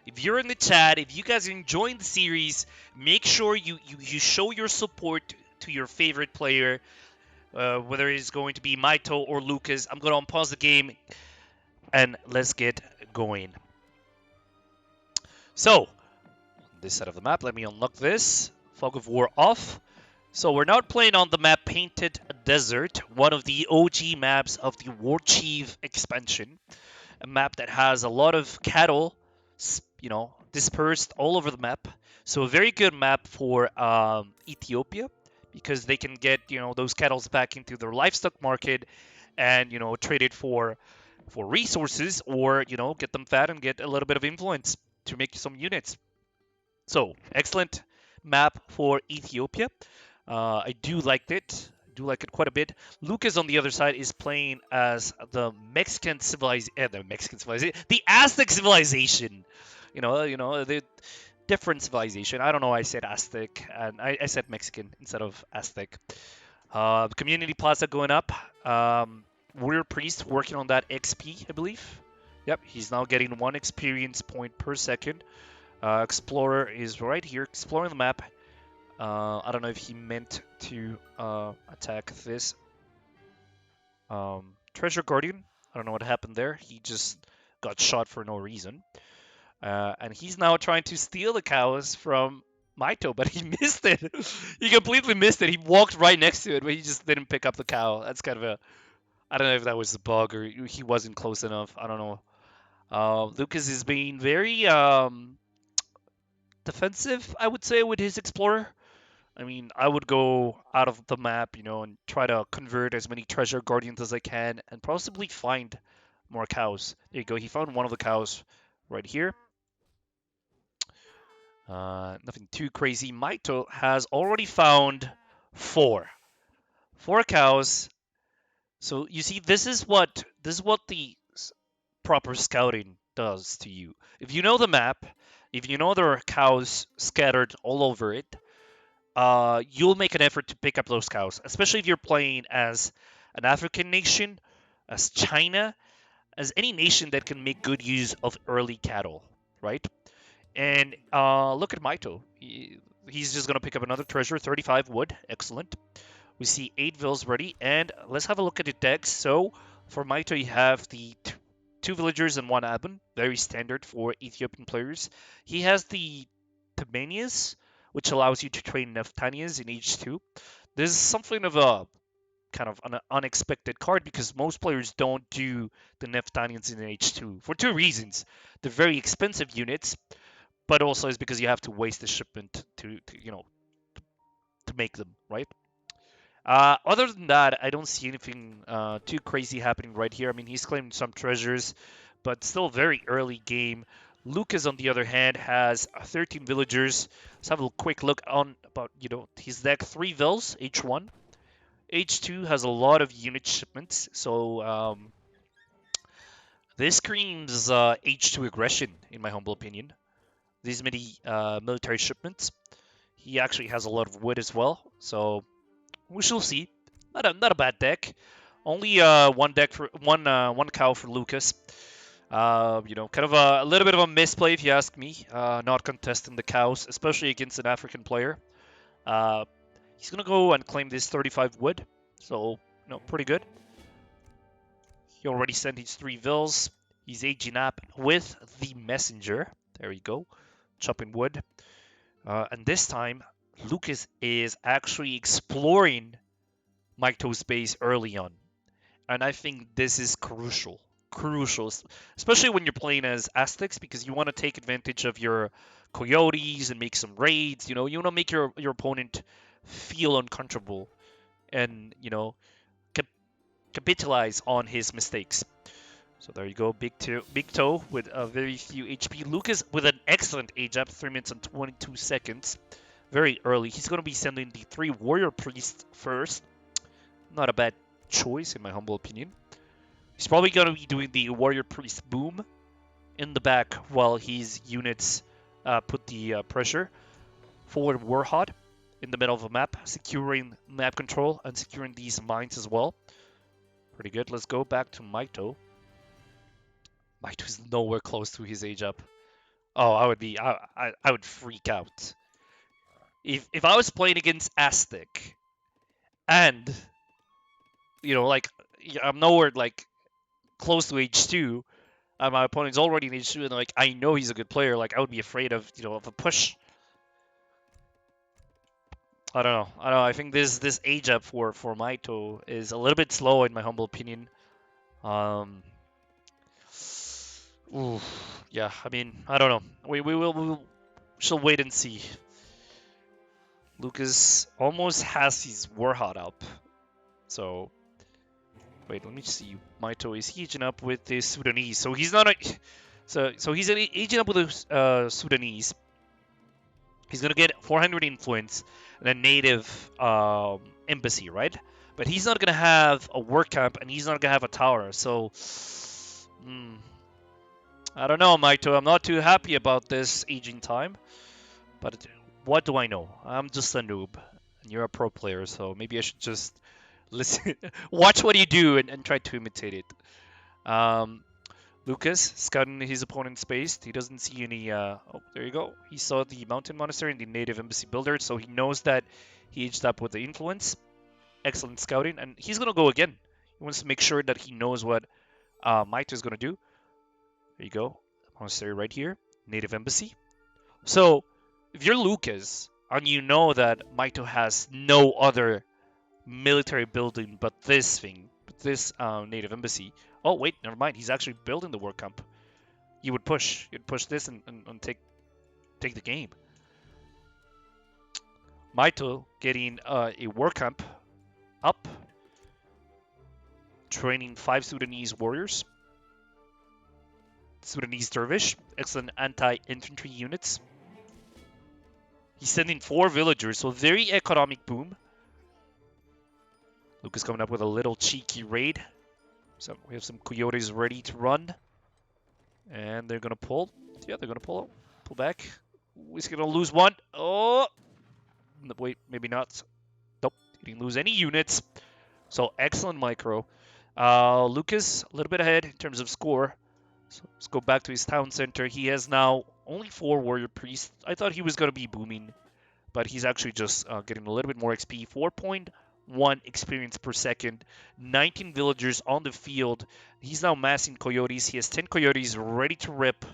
If you're in the chat, if you guys are enjoying the series, make sure you show your support to your favorite player, whether it's going to be Mitoe or Lukas. I'm going to pause the game and let's get going. So, this side of the map, let me unlock this. Fog of War off. So we're now playing on the map Painted Desert, one of the OG maps of the War Chief expansion. A map that has a lot of cattle, dispersed all over the map. So a very good map for Ethiopia, because they can get those cattle back into their livestock market and trade it for resources, or get them fat and get a little bit of influence to make some units. So excellent map for Ethiopia. I do like it. Do like it quite a bit. Lukas on the other side is playing as the the Aztec civilization. The different civilization. I don't know why I said Aztec, and I said Mexican instead of Aztec. Community Plaza going up. Warrior Priest working on that XP, I believe. Yep, he's now getting 1 experience point per second. Explorer is right here, exploring the map. I don't know if he meant to attack this Treasure Guardian. I don't know what happened there. He just got shot for no reason. And he's now trying to steal the cows from Mitoe, but he missed it. He completely missed it. He walked right next to it, but he just didn't pick up the cow. That's kind of a... I don't know if that was a bug or he wasn't close enough. I don't know. Lukas is being very defensive, I would say, with his Explorer. I mean, I would go out of the map, and try to convert as many treasure guardians as I can and possibly find more cows. There you go. He found one of the cows right here. Nothing too crazy. Mitoe has already found 4 cows. So you see, this is what the proper scouting does to you. If you know the map, if you know there are cows scattered all over it, you'll make an effort to pick up those cows, especially if you're playing as an African nation, as China, as any nation that can make good use of early cattle, right? And look at Mitoe. He's just going to pick up another treasure, 35 wood. Excellent. We see 8 vills ready, and let's have a look at the decks. So for Mitoe, you have the 2 villagers and 1 Aben, very standard for Ethiopian players. He has the Tabanias, which allows you to train Neftanias in H2. This is something of a kind of an unexpected card because most players don't do the Neftanians in H2 for 2 reasons. They're very expensive units, but also is because you have to waste the shipment to make them, right? Other than that, I don't see anything too crazy happening right here. I mean, he's claiming some treasures, but still very early game. Lukas, on the other hand, has 13 villagers. Let's have a quick look on about his deck. 3 vills, H1. H2 has a lot of unit shipments, so this screams H2 aggression, in my humble opinion. These many military shipments. He actually has a lot of wood as well, so We shall see. Not a bad deck. Only one deck for one cow for Lukas. You know, kind of a little bit of a misplay if you ask me. Not contesting the cows, especially against an African player. Uh, he's gonna go and claim this 35 wood, so you know, pretty good. He already sent his 3 vills. He's aging up with the messenger. There you go, chopping wood. And this time, Lukas is actually exploring Mitoe's base early on. And I think this is crucial. Crucial, especially when you're playing as Aztecs, because you want to take advantage of your coyotes and make some raids. You know, you want to make your opponent feel uncomfortable and, you know, capitalize on his mistakes. So there you go, big toe with a very few HP. Lukas with an excellent age up, 3 minutes and 22 seconds. Very early. He's going to be sending the 3 warrior priests first. Not a bad choice, in my humble opinion. He's probably going to be doing the warrior priest boom in the back while his units put the pressure. Forward warhod in the middle of the map, securing map control and securing these mines as well. Pretty good. Let's go back to Mitoe. Mitoe's nowhere close to his age up. Oh, I would freak out. If I was playing against Aztec and you know, like, I'm nowhere like close to age 2, my opponent's already in age 2, and like I know he's a good player, like I would be afraid of, you know, of a push. I don't know. I think this age up for Mitoe is a little bit slow in my humble opinion. Ooh, yeah. I mean, I don't know. We shall wait and see. Lukas almost has his Warhawk up, so wait. Let me see. Mitoe is he aging up with the Sudanese, so he's not a. So he's aging up with the Sudanese. He's gonna get 400 influence and a native embassy, right? But he's not gonna have a work camp and he's not gonna have a tower. So, I don't know, Mitoe. I'm not too happy about this aging time. But what do I know? I'm just a noob, and you're a pro player, so maybe I should just listen, watch what you do, and try to imitate it. Lukas scouting his opponent's base. He doesn't see any. Oh, there you go. He saw the mountain monastery and the native embassy builder, so he knows that he aged up with the influence. Excellent scouting, and he's gonna go again. He wants to make sure that he knows what Mitoe is gonna do. There you go. Monastery right here. Native embassy. So if you're Lukas and you know that Mitoe has no other military building but this thing, but this native embassy. Oh wait, never mind. He's actually building the war camp. You would push. You'd push this and take the game. Mitoe getting a war camp up, training 5 Sudanese warriors. Sudanese dervish, excellent anti-infantry units. He's sending 4 villagers, so very economic boom. Lukas coming up with a little cheeky raid. So we have some coyotes ready to run. And they're going to pull. Yeah, they're going to pull back. He's going to lose one. Oh! Wait, maybe not. Nope, he didn't lose any units. So excellent micro. Lukas, a little bit ahead in terms of score. So let's go back to his town center. He has now only 4 warrior priests. I thought he was going to be booming, but he's actually just getting a little bit more XP. 4.1 experience per second. 19 villagers on the field. He's now massing coyotes. He has 10 coyotes ready to rip.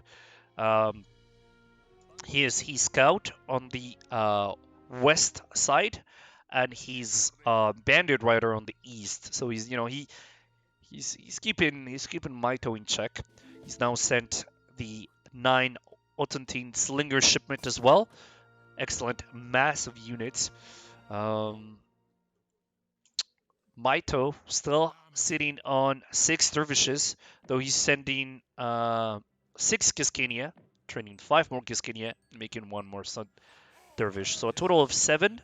He's scout on the west side, and he's bandit rider on the east. So he's, you know, he's keeping Mitoe in check. He's now sent the 9 Otantine Slinger shipment as well. Excellent, massive units. Mitoe still sitting on 6 dervishes, though he's sending 6 Giscania, training 5 more Giscania, making 1 more Sun dervish. So a total of 7,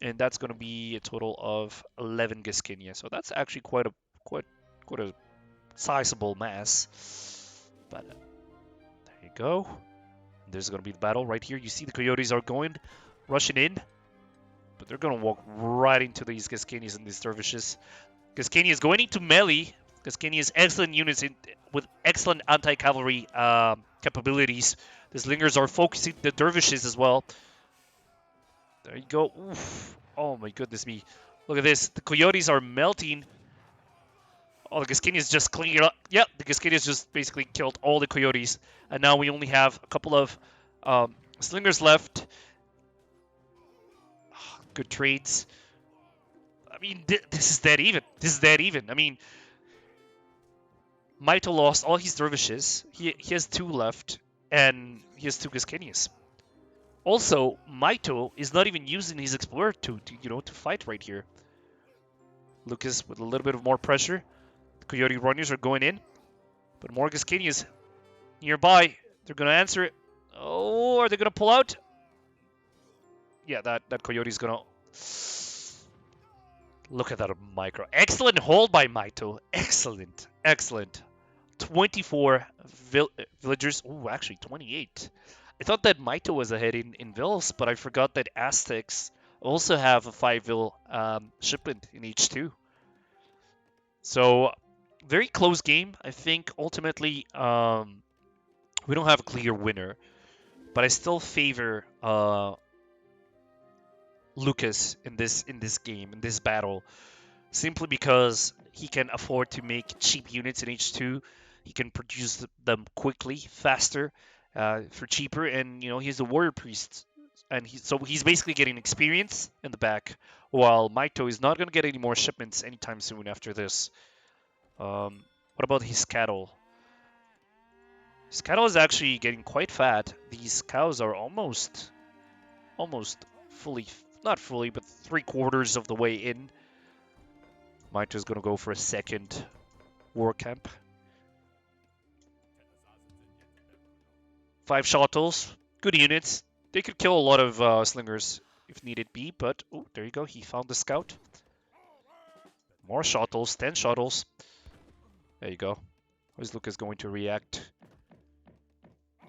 and that's going to be a total of 11 Giscania. So that's actually quite a sizable mass. But there you go. There's going to be the battle right here. You see the coyotes are rushing in. but they're going to walk right into these Kynies and these dervishes. Kynie is going into melee. Kynie is excellent units with excellent anti-cavalry capabilities. The slingers are focusing the dervishes as well. There you go. Oof. Oh my goodness me. Look at this. The coyotes are melting. Oh, the Kynie is just cleaning it up. Yep, the Kynie has just basically killed all the coyotes. And now we only have a couple of slingers left. Good trades. I mean, this is dead even. This is dead even. I mean, Mitoe lost all his dervishes. He has 2 left, and he has 2 Kynies. Also, Mitoe is not even using his explorer to fight right here. Lukas with a little bit of more pressure. The coyote runners are going in, but more Kynies nearby. They're gonna answer it. Oh, are they gonna pull out? Yeah, that coyote's gonna. Look at that micro. Excellent hold by Mitoe. Excellent. Excellent. 24 villagers. Oh, actually 28. I thought that Mitoe was ahead in vills, but I forgot that Aztecs also have a 5 vill shipment in H2. So, very close game. I think ultimately we don't have a clear winner, but I still favor Lukas in this game, in this battle, simply because he can afford to make cheap units in H2. He can produce them quickly, faster, for cheaper, and he's a warrior priest, and he's basically getting experience in the back, while Mitoe is not going to get any more shipments anytime soon after this. What about his cattle? His cattle is actually getting quite fat. These cows are almost fully, not fully, but 3/4 of the way in. Mitoe's going to go for a second war camp. 5 shuttles, good units. They could kill a lot of slingers if needed be, but oh, there you go. He found the scout. More shuttles, 10 shuttles. There you go. How is Lukas going to react?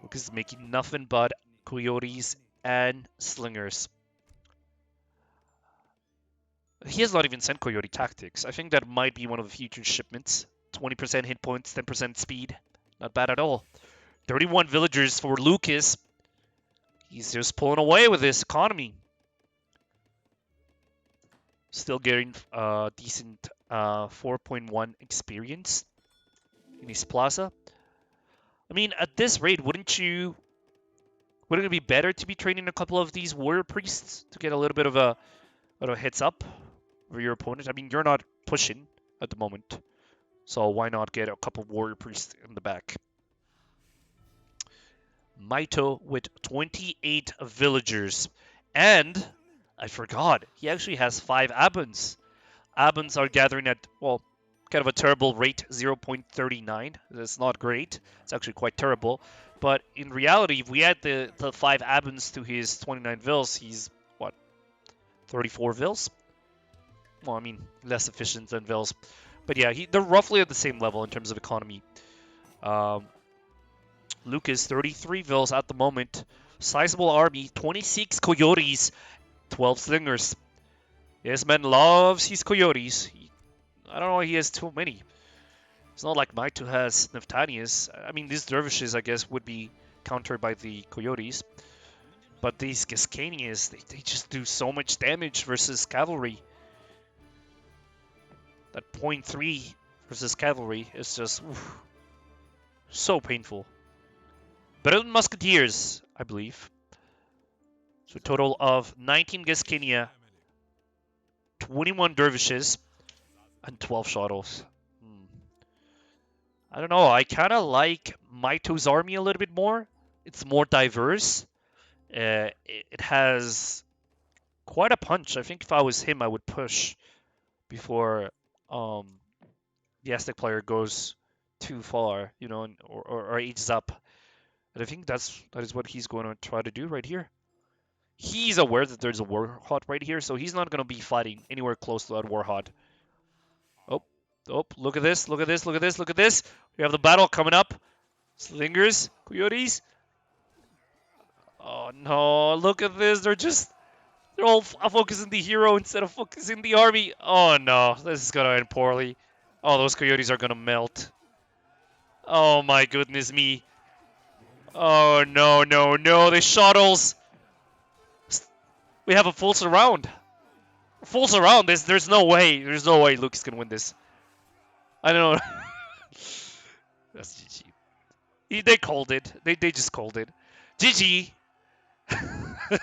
Lukas is making nothing but coyotes and slingers. He has not even sent coyote tactics. I think that might be one of the future shipments. 20% hit points, 10% speed. Not bad at all. 31 villagers for Lukas. He's just pulling away with this economy. Still getting decent 4.1 experience in his plaza. I mean, at this rate, wouldn't it be better to be training a couple of these warrior priests to get a little bit of a heads up over your opponent? I mean, you're not pushing at the moment, so why not get a couple of warrior priests in the back? Mitoe with 28 villagers, and I forgot, he actually has 5 Abans. Abans are gathering at, well, kind of a terrible rate, 0.39. That's not great. It's actually quite terrible. But in reality, if we add the 5 Abans to his 29 vills, he's, what, 34 vills? Well, I mean, less efficient than vills. But yeah, they're roughly at the same level in terms of economy. Lukas, 33 vills at the moment. Sizable army, 26 coyotes, 12 slingers. This man loves his coyotes. I don't know why he has too many. It's not like Mitoe has Neftanius. I mean, these dervishes, I guess, would be countered by the coyotes. But these Kynies, they just do so much damage versus cavalry. That 0.3 versus cavalry is just so painful. Better than musketeers, I believe. So a total of 19 Kynia, 21 dervishes, and 12 shuttles. I don't know. I kind of like Mitoe's army a little bit more. It's more diverse. It has quite a punch. I think if I was him, I would push before the Aztec player goes too far, or ages up. And I think that is what he's going to try to do right here. He's aware that there's a Warhawk right here, so he's not going to be fighting anywhere close to that Warhawk. Oh, look at this, look at this, look at this, look at this. We have the battle coming up. Slingers, coyotes. Oh no, look at this. They're all focusing the hero instead of focusing the army. Oh no, this is gonna end poorly. Oh, those coyotes are gonna melt. Oh my goodness me. Oh no, no, no, the shuttles. We have a full surround. Full surround. There's no way. There's no way Lucas can win this. I don't know. That's GG. They called it. They just called it. GG.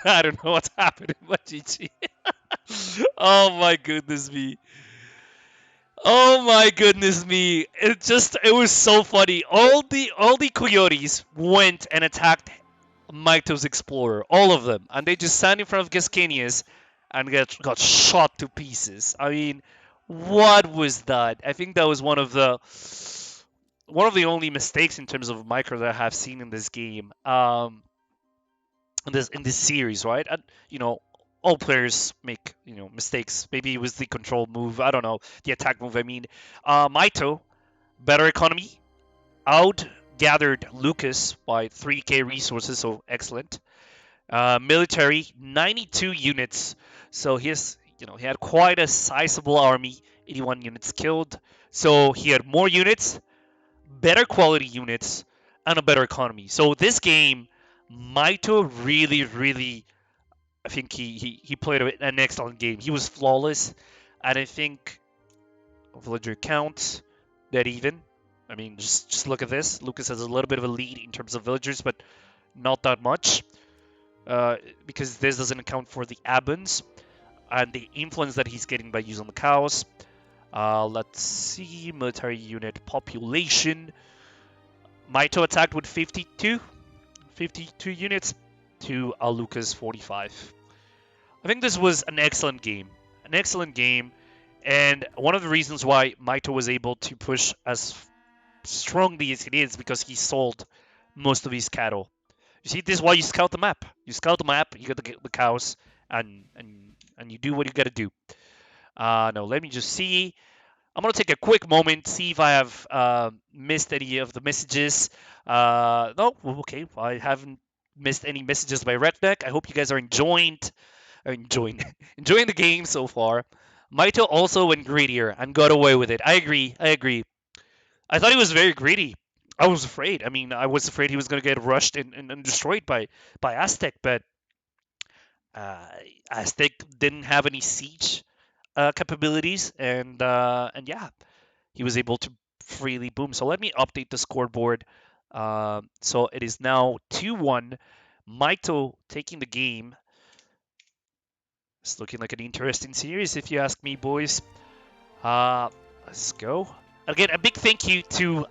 I don't know what's happening, but GG. Oh my goodness me. Oh my goodness me. It was so funny. All the coyotes went and attacked Mito's Explorer. All of them. And they just stand in front of Gascanius and got shot to pieces. I mean, what was that? I think that was one of the only mistakes in terms of micro that I have seen in this game. In this series, right? And all players make mistakes. Maybe it was the control move. I don't know, the attack move. I mean, Mito, better economy, out gathered Lukas by 3k resources, so excellent. Military, 92 units, so he had quite a sizable army, 81 units killed. So he had more units, better quality units, and a better economy. So this game, Mito really, really, I think he played an excellent game. He was flawless, and I think villager count dead even. I mean, just look at this. Lucas has a little bit of a lead in terms of villagers, but not that much, because this doesn't account for the Abans and the influence that he's getting by using the cows. Let's see, military unit population. Mito attacked with 52 units to Lucas 45. I think this was an excellent game. An excellent game. And one of the reasons why Mito was able to push as strongly as it is because he sold most of his cattle. You see, this is why you scout the map. You scout the map, you get the cows, and you do what you got to do. No, let me just see. I'm gonna take a quick moment, see if I have missed any of the messages. No, okay, I haven't missed any messages by Revnak. I hope you guys are enjoying enjoying the game so far. Mito also went greedier and got away with it. I agree. I agree. I thought he was very greedy. I was afraid. I mean, I was afraid he was going to get rushed and destroyed by Aztec, but uh, Aztec didn't have any siege capabilities, and yeah, he was able to freely boom. So let me update the scoreboard. So it is now 2-1. Mito taking the game. It's looking like an interesting series, if you ask me, boys. Let's go. Again, a big thank you to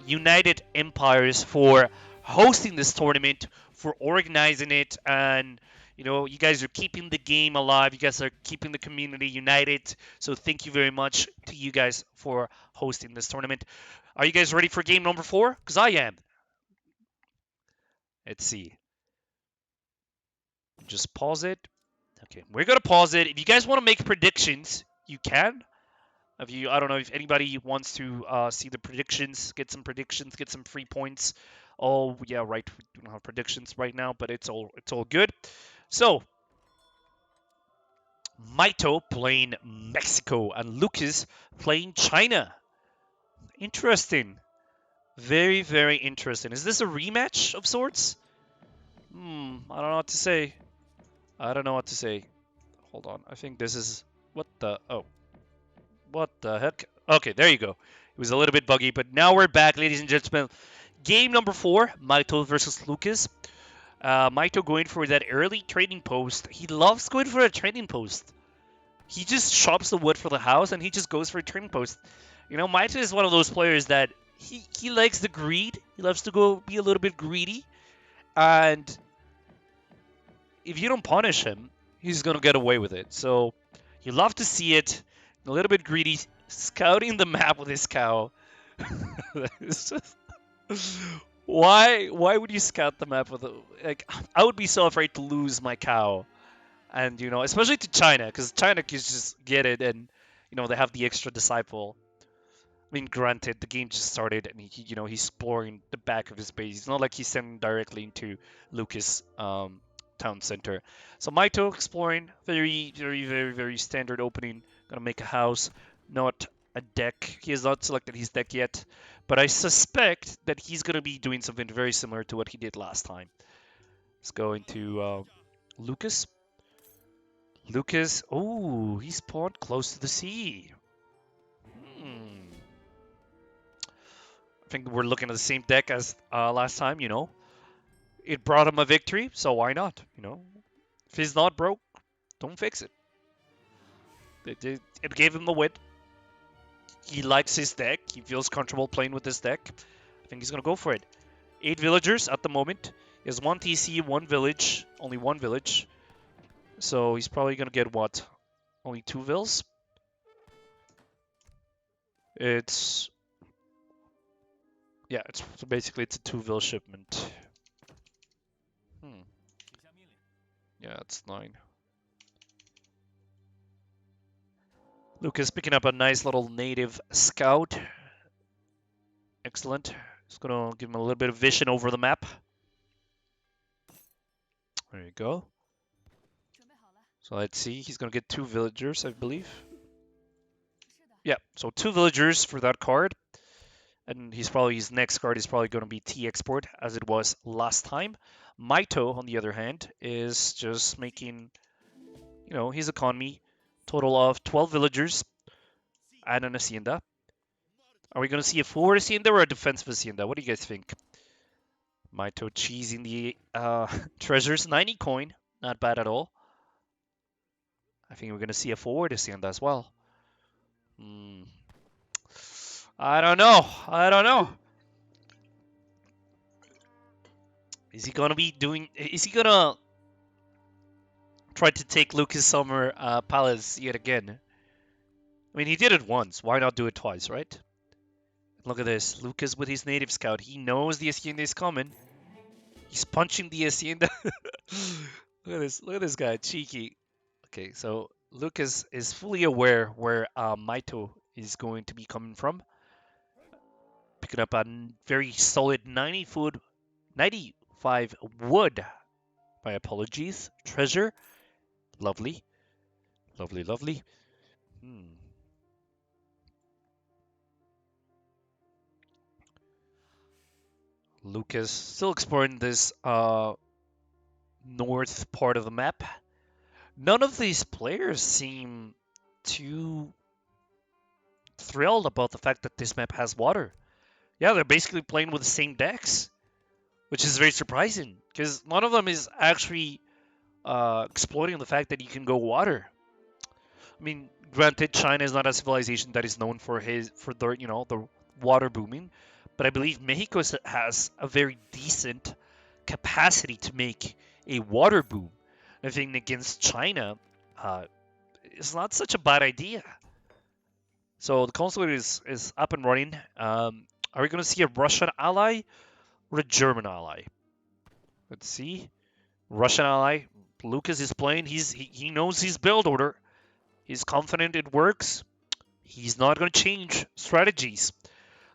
United Empires for hosting this tournament, for organizing it, and you guys are keeping the game alive. You guys are keeping the community united. So thank you very much to you guys for hosting this tournament. Are you guys ready for game number 4? Because I am. Let's see. Just pause it. Okay, we're gonna pause it. If you guys want to make predictions, you can. I don't know if anybody wants to see the predictions, get some predictions, get some free points. Oh yeah, right. We don't have predictions right now, but it's all good. So Mito playing Mexico and Lucas playing China. Interesting. Very, very interesting. Is this a rematch of sorts? I don't know what to say. I don't know what to say. Hold on. I think this is what the heck? Okay, there you go. It was a little bit buggy, but now we're back, ladies and gentlemen. Game number 4, Mito versus Lucas. Mito going for that early trading post. He loves going for a trading post. He just chops the wood for the house and he just goes for a trading post. Mito is one of those players that he likes the greed. He loves to go be a little bit greedy. And if you don't punish him, he's going to get away with it. So you love to see it. A little bit greedy, scouting the map with his cow. It's just, why would you scout the map with I would be so afraid to lose my cow, and especially to China, because China can just get it, and they have the extra disciple. I mean, granted, the game just started, and he's exploring the back of his base. It's not like he's sending directly into Lucas town center. So Mitoe exploring, very standard opening. Gonna make a house, not a deck. He has not selected his deck yet, but I suspect that he's gonna be doing something very similar to what he did last time. Let's go into Lukas. Lukas, oh, he spawned close to the sea. I think we're looking at the same deck as last time, you know. It brought him a victory, so why not, you know? If he's not broke, don't fix it. It gave him the win. He likes his deck. He feels comfortable playing with this deck. I think he's going to go for it. 8 villagers at the moment. He has 1 TC, 1 village. Only 1 village. So he's probably going to get what? Only 2 vills? It's... Yeah, so basically it's a 2 vill shipment. Yeah, it's 9. Lukas picking up a nice little native scout. Excellent. Just gonna give him a little bit of vision over the map. There you go. So let's see. He's gonna get 2 villagers, I believe. Yeah, so 2 villagers for that card. And his next card is probably going to be T-Export, as it was last time. Mitoe, on the other hand, is just making, you know, his economy. Total of 12 villagers and an Hacienda. Are we going to see a forward Hacienda or a defensive Hacienda? What do you guys think? Mitoe cheesing the treasures. 90 coin. Not bad at all. I think we're going to see a forward Hacienda as well. I don't know. Is he gonna be doing? Is he gonna try to take Lukas Summer Palace yet again? I mean, he did it once. Why not do it twice, right? Look at this. Lukas with his native scout. He knows the Hacienda is coming. He's punching the Hacienda. Look at this. Look at this guy. Cheeky. Okay, so Lukas is fully aware where Mitoe is going to be coming from. Picking up a very solid 95 wood. My apologies. Treasure. Lovely. Lovely. Lukas still exploring this north part of the map. None of these players seem too thrilled about the fact that this map has water. Yeah, they're basically playing with the same decks, which is very surprising because none of them is actually exploiting the fact that you can go water. I mean, granted, China is not a civilization that is known for the water booming, but I believe Mexico has a very decent capacity to make a water boom. I think against China, it's not such a bad idea. So the consulate is up and running. Are we going to see a Russian ally or a German ally? Let's see. Russian ally. Lukas is playing. He knows his build order. He's confident it works. He's not going to change strategies.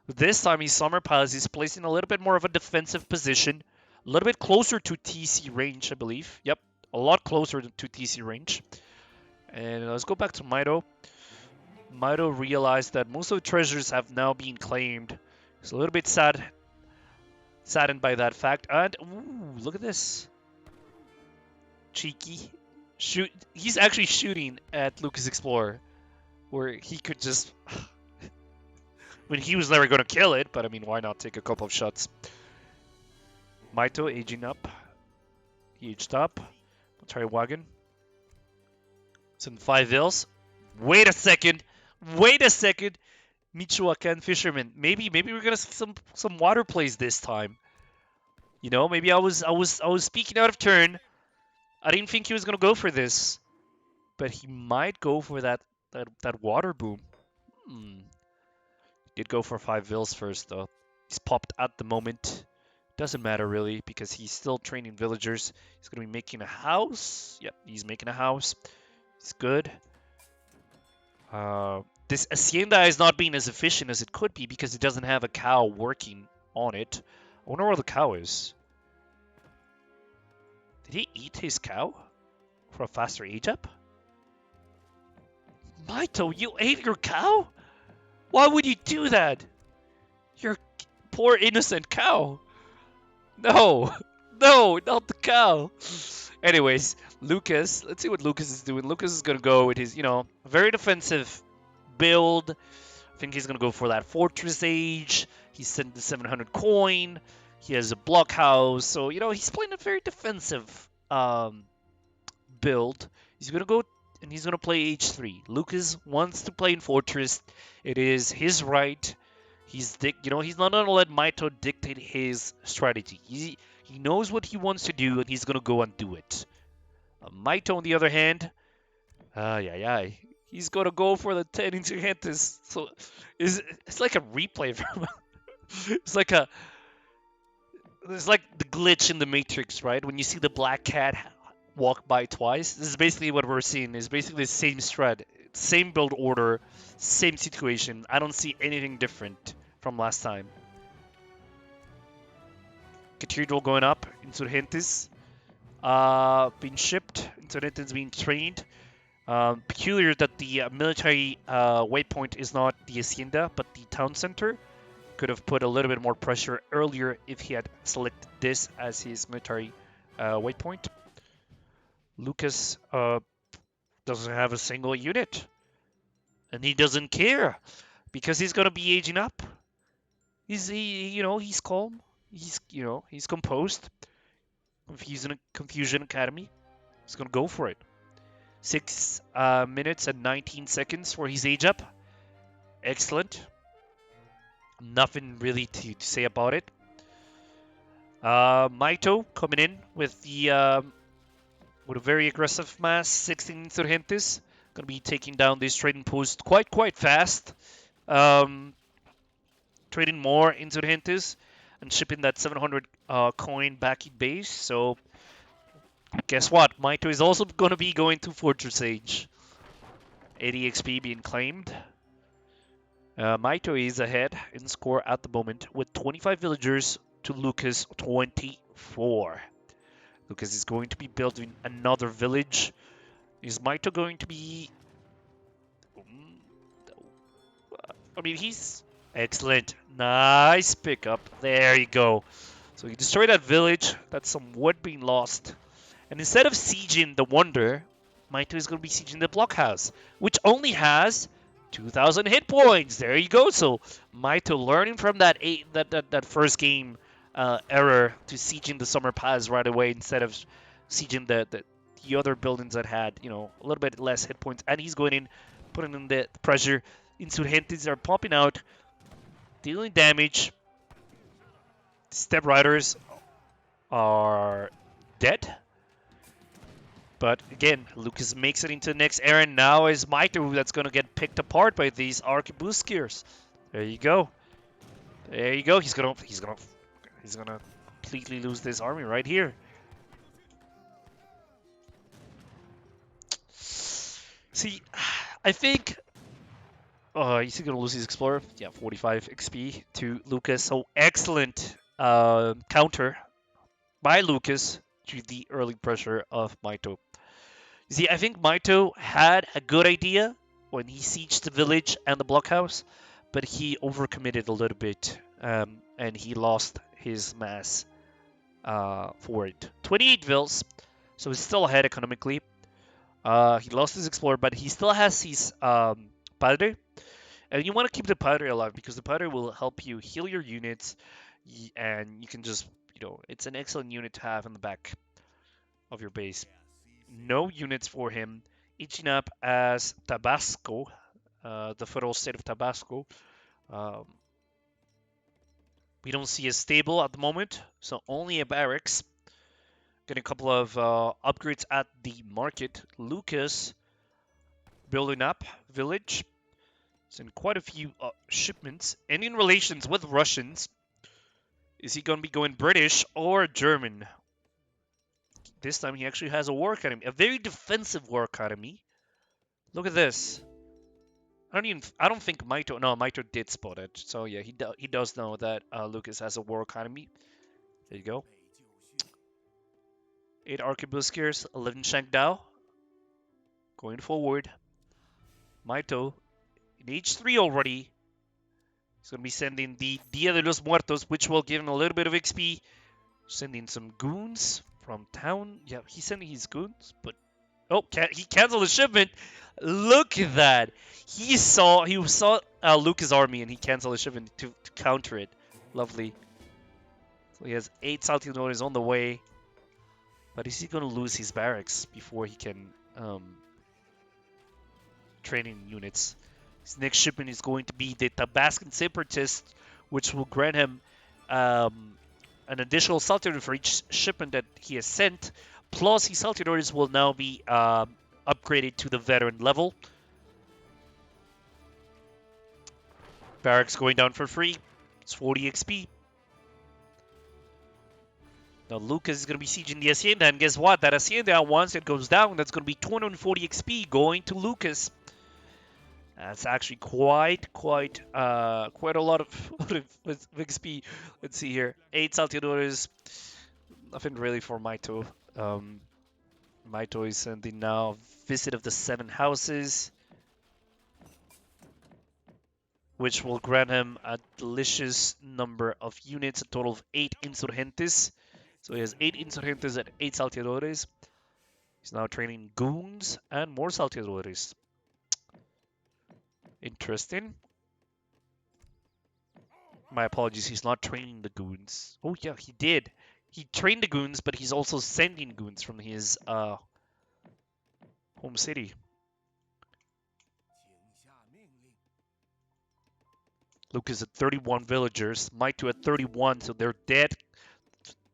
This time, his Summer Palace is placed in a little bit more of a defensive position. A little bit closer to TC range, I believe. Yep, a lot closer to TC range. And let's go back to Mitoe. Mitoe realized that most of the treasures have now been claimed. He's a little bit saddened by that fact. And, ooh, look at this. Cheeky. He's actually shooting at Lukas Explorer, where he could just... I mean, he was never going to kill it, but I mean, why not take a couple of shots? Mitoe aging up. He aged up. I'll try wagon. Some 5 vills. Wait a second. Michoacan fisherman. Maybe we're gonna see some water plays this time. You know, maybe I was speaking out of turn. I didn't think he was gonna go for this, but he might go for that water boom. Did go for 5 vills first though. He's popped at the moment. Doesn't matter really because he's still training villagers. He's gonna be making a house. Yep, he's making a house. It's good. This Hacienda is not being as efficient as it could be because it doesn't have a cow working on it. I wonder where the cow is. Did he eat his cow for a faster age up? Mito, you ate your cow? Why would you do that? Your poor innocent cow. No, no, not the cow. Anyways, Lukas, let's see what Lukas is doing. Lukas is going to go with his, very defensive build. I think he's going to go for that Fortress Age. He's sent the 700 coin. He has a blockhouse. So, he's playing a very defensive build. He's going to go and he's going to play H3. Lukas wants to play in Fortress. It is his right. He's not going to let Mito dictate his strategy. He knows what he wants to do, and he's going to go and do it. Mito, on the other hand, he's going to go for the 10 Insurgentes. So it's like a replay from it's like the glitch in the Matrix, right? When you see the black cat walk by twice. This is basically what we're seeing. It's basically the same thread, same build order, same situation. I don't see anything different from last time. Cathedral going up, Insurgentes being shipped, Insurgentes being trained. Peculiar that the military waypoint is not the Hacienda, but the town center. Could have put a little bit more pressure earlier if he had selected this as his military waypoint. Lukas doesn't have a single unit, and he doesn't care because he's gonna be aging up. He's calm. He's composed. Confusion Academy. He's gonna go for it. 6 minutes and 19 seconds for his age up. Excellent. Nothing really to say about it. Mito coming in with a very aggressive mass, 16 Insurgentes. Gonna be taking down this trading post quite fast. Trading more Insurgentes and shipping that 700 coin back in base. So guess what? Mito is also gonna be going to Fortress Age. 80 XP being claimed. Mito is ahead in score at the moment with 25 villagers to Lukas 24. Lukas is going to be building another village. Is Mito going to be... he's... Excellent. Nice pickup. There you go. So you destroy that village. That's some wood being lost. And instead of sieging the Wonder, Mito is going to be sieging the Blockhouse, which only has 2,000 hit points. There you go. So Mito learning from that first game error to sieging the Summer Pass right away instead of sieging the other buildings that had a little bit less hit points. And he's going in, putting in the pressure. Insurgentes are popping out, dealing damage. Step Riders are dead. But again, Lukas makes it into the next era. Now is Mito that's going to get picked apart by these Arquebusiers. There you go. There you go. He's gonna completely lose this army right here. See, I think is he gonna lose his Explorer? Yeah, 45 XP to Lukas. So excellent counter by Lukas to the early pressure of Mito. You see, I think Mito had a good idea when he sieged the village and the blockhouse, but he overcommitted a little bit, and he lost his mass for it. 28 vills, so he's still ahead economically. He lost his Explorer, but he still has his Padre. And you want to keep the Padre alive because the Padre will help you heal your units, and you can just, it's an excellent unit to have in the back of your base. No units for him. Itching up as Tabasco, the federal state of Tabasco. We don't see a stable at the moment, so only a barracks. Getting a couple of upgrades at the market. Lukas building up village. Send quite a few shipments. And in relations with Russians, is he going to be going British or German? This time he actually has a war academy, a very defensive war academy. Look at this. I don't think Mito. No, Mito did spot it. So yeah, he does know that Lukas has a war academy. There you go. 8 Arquebusiers, 11 Shangdao. Going forward. Mitoe in H3 already. He's going to be sending the Dia de los Muertos, which will give him a little bit of XP. Sending some goons from town. Yeah, he's sending his goons, but oh, he canceled the shipment. Look at that. He saw Lukas' army and he canceled the shipment to counter it. Lovely. So he has 8 Salteadores on the way. But is he going to lose his barracks before he can train in units? His next shipment is going to be the Tabascan Separatist, which will grant him an additional Salteador for each shipment that he has sent. Plus, his Salteadores will now be upgraded to the veteran level. Barracks going down for free. It's 40 XP. Now Lukas is going to be sieging the Hacienda, and guess what? That Hacienda, once it goes down, that's going to be 240 XP going to Lukas. That's actually quite a lot of XP. Let's see here. 8 Salteadores. Nothing really for Mitoe. Mitoe is sending now Visit of the 7 Houses, which will grant him a delicious number of units, a total of 8 Insurgentes. So he has 8 Insurgentes and 8 Salteadores. He's now training goons and more Salteadores. Interesting. My apologies, he's not training the goons. Oh yeah, he did. He trained the goons, but he's also sending goons from his home city. Lukas at 31 villagers, Mitoe at 31, so they're dead.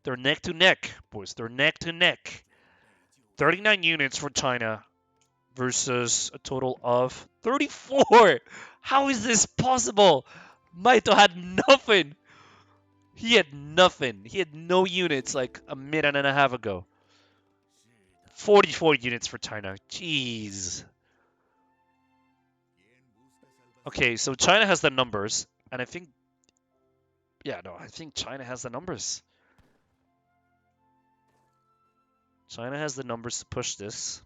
They're neck to neck, boys. They're neck to neck. 39 units for China versus a total of 34. How is this possible? Mitoe had nothing. He had nothing. He had no units like a minute and a half ago. 44 units for China. Jeez. Okay, so China has the numbers, and I think... Yeah, no, I think China has the numbers. China has the numbers to push this.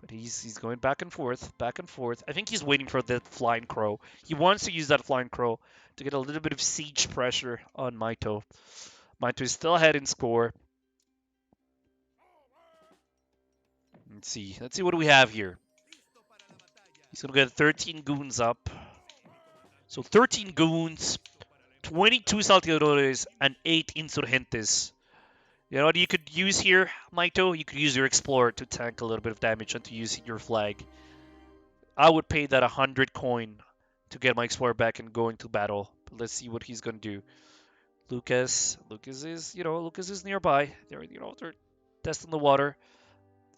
But he's going back and forth, back and forth. I think he's waiting for the Flying Crow. He wants to use that Flying Crow to get a little bit of siege pressure on Mitoe. Mitoe is still ahead in score. Let's see what do we have here. He's going to get 13 goons up. So 13 goons, 22 Salteadores, and 8 Insurgentes. You know what you could use here, Mitoe? You could use your Explorer to tank a little bit of damage and to use your flag. I would pay that 100 coin to get my Explorer back and go into battle. But let's see what he's going to do. Lukas is nearby. They're testing the water.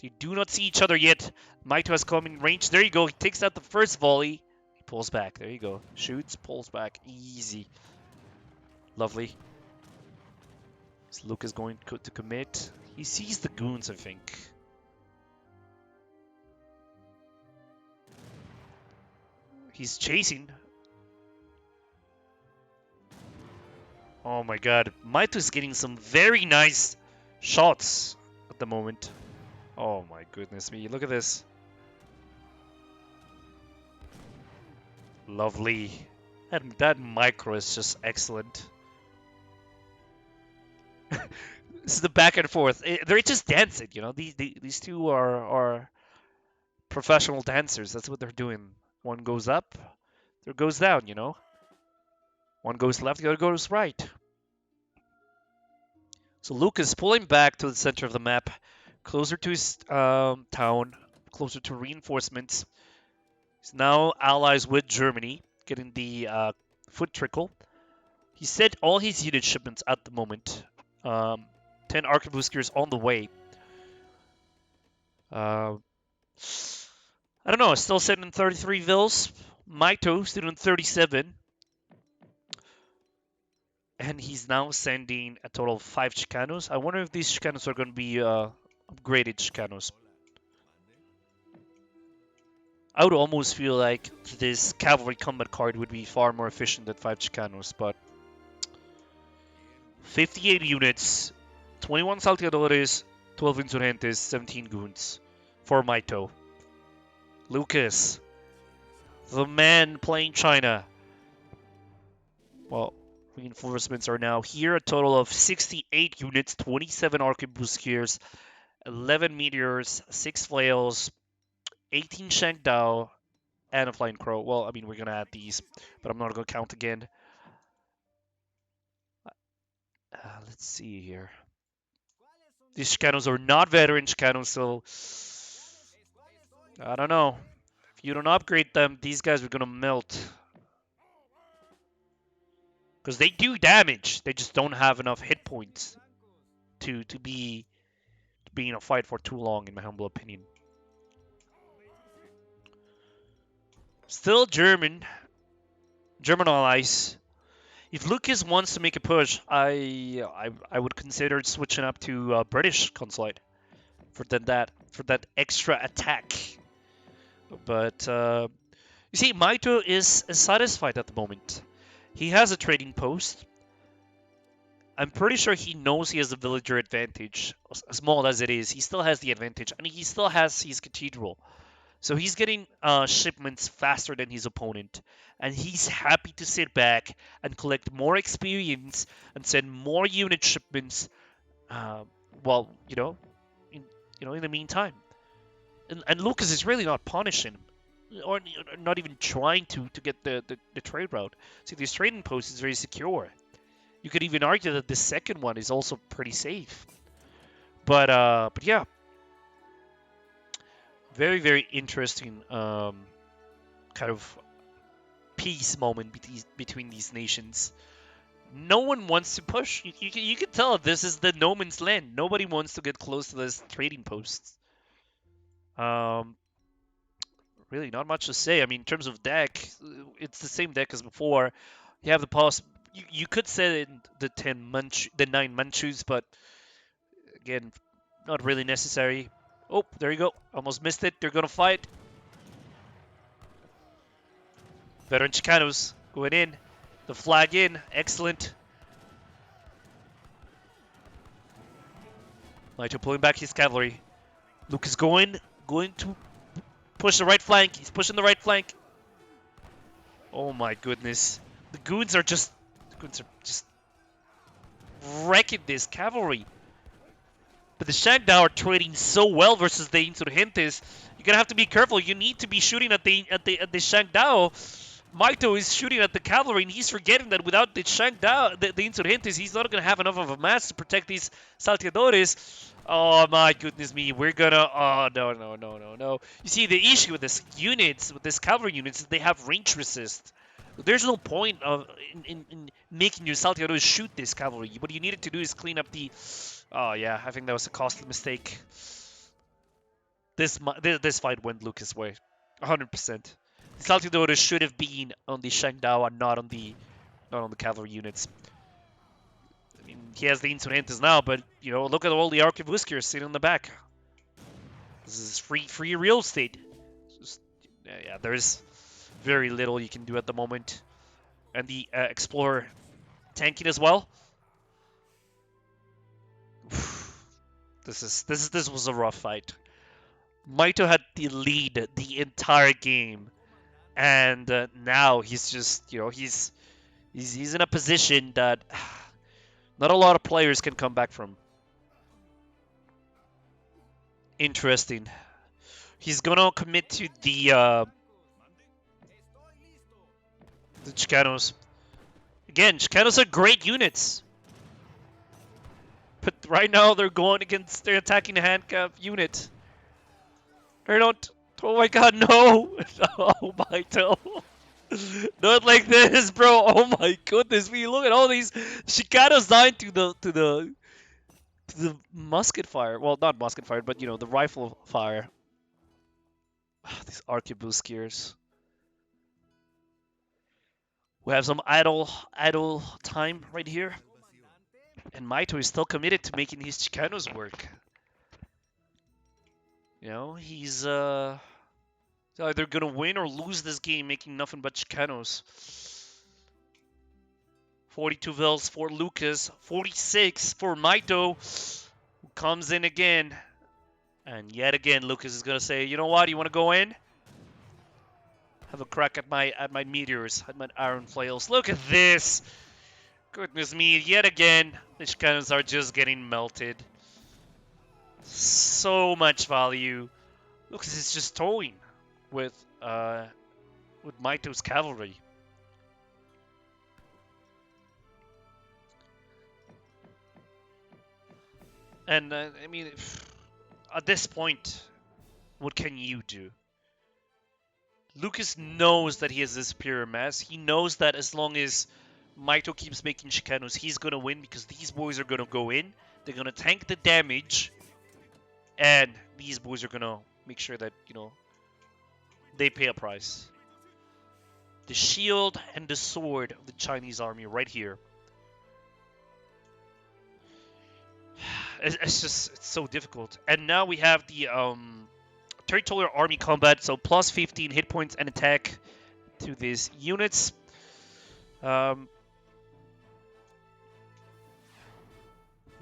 They do not see each other yet. Mitoe has come in range. There you go. He takes out the first volley. He pulls back. There you go. Shoots, pulls back. Easy. Lovely. Is Lukas going to commit? He sees the goons, I think. He's chasing. Oh my god. Mitoe's getting some very nice shots at the moment. Oh my goodness me. Look at this. Lovely. That micro is just excellent. This is the back and forth. They're just dancing, you know. These two are professional dancers. That's what they're doing. One goes up, the other goes down, you know. One goes left, the other goes right. So Lukas pulling back to the center of the map, closer to his town, closer to reinforcements. He's now allies with Germany, getting the foot trickle. He sent all his unit shipments at the moment. 10 Arquebusiers on the way. I don't know, still sitting in 33 vills. Mitoe still in 37. And he's now sending a total of 5 Chicanos. I wonder if these Chicanos are going to be upgraded Chicanos. I would almost feel like this cavalry combat card would be far more efficient than 5 Chicanos, but 58 units, 21 Salteadores, 12 Insurgentes, 17 Goons for Mitoe. Lukas, the man playing China. Well, reinforcements are now here. A total of 68 units, 27 arquebusiers, 11 meteors, 6 flails, 18 Shangdao, and a flying crow. Well, I mean, we're going to add these, but I'm not going to count again. Let's see here. These Chicanos are not veteran Chicanos, so I don't know. If you don't upgrade them, these guys are going to melt. Because they do damage. They just don't have enough hit points to be in a fight for too long, in my humble opinion. Still German allies. If Lukas wants to make a push, I would consider switching up to British consulate for that extra attack. But you see, Mitoe is satisfied at the moment. He has a trading post. I'm pretty sure he knows he has a villager advantage, small as it is. He still has the advantage, and he still has his cathedral. So he's getting shipments faster than his opponent, and he's happy to sit back and collect more experience and send more unit shipments. Well, in the meantime, and Lukas is really not punishing him, or not even trying to get the trade route. See, this trading post is very secure. You could even argue that the second one is also pretty safe. But yeah. Very, very interesting kind of peace moment between these nations. No one wants to push. You can tell this is the no man's land. Nobody wants to get close to this trading posts. Really, not much to say. I mean, in terms of deck, it's the same deck as before. You have the you could say the 9 Manchus, but again, not really necessary. Oh, there you go. Almost missed it. They're gonna fight. Veteran Chicanos going in. The flag in. Excellent. Mitoe pulling back his cavalry. Lukas going to push the right flank. He's pushing the right flank. Oh my goodness. The goons are just wrecking this cavalry. But the Shangdao are trading so well versus the Insurgentes. You're gonna have to be careful. You need to be shooting at the Shangdao. Mitoe is shooting at the cavalry, and he's forgetting that without the Shangdao, the Insurgentes, he's not going to have enough of a mass to protect these Salteadores. Oh my goodness me, we're gonna... Oh, no. You see, the issue with this cavalry units, is they have range resist. There's no point of in making your Salteadores shoot this cavalry. What you needed to do is clean up the... Oh yeah, I think that was a costly mistake. This fight went Lukas' way, 100%. The Salteadores should have been on the Shangdao and not on the cavalry units. I mean, he has the Insurgentes now, but look at all the arquebusiers sitting in the back. This is free real estate. Yeah, there's very little you can do at the moment, and the Explorer tanking as well. This was a rough fight. Mitoe had the lead the entire game. And now he's just, he's in a position that not a lot of players can come back from. Interesting. He's gonna commit to the Chicanos. Again, Chicanos are great units. But right now they're attacking the handcuff unit. They're not... Oh my god, no! Oh, Mitoe. Not like this, bro. Oh my goodness me. Look at all these Chicanos dying to the musket fire. Well, not musket fire, but the rifle fire. These arquebusiers. We have some idle time right here. And Mitoe is still committed to making his Chicanos work. He's either gonna win or lose this game making nothing but Chicanos. 42 vills for Lukas, 46 for Mitoe, who comes in again. And yet again, Lukas is going to say, you know what? You want to go in? Have a crack at my meteors, at my iron flails. Look at this! Goodness me, yet again, the cannons are just getting melted. So much value. Lukas is just towing with Mitoe's cavalry. And I mean, at this point, what can you do? Lukas knows that he has the superior mass. He knows that as long as Mitoe keeps making chicanos, he's gonna win because these boys are gonna go in. They're gonna tank the damage, and these boys are gonna make sure that they pay a price. The shield and the sword of the Chinese army right here. It's so difficult. And now we have the territorial army combat, so plus 15 hit points and attack to these units.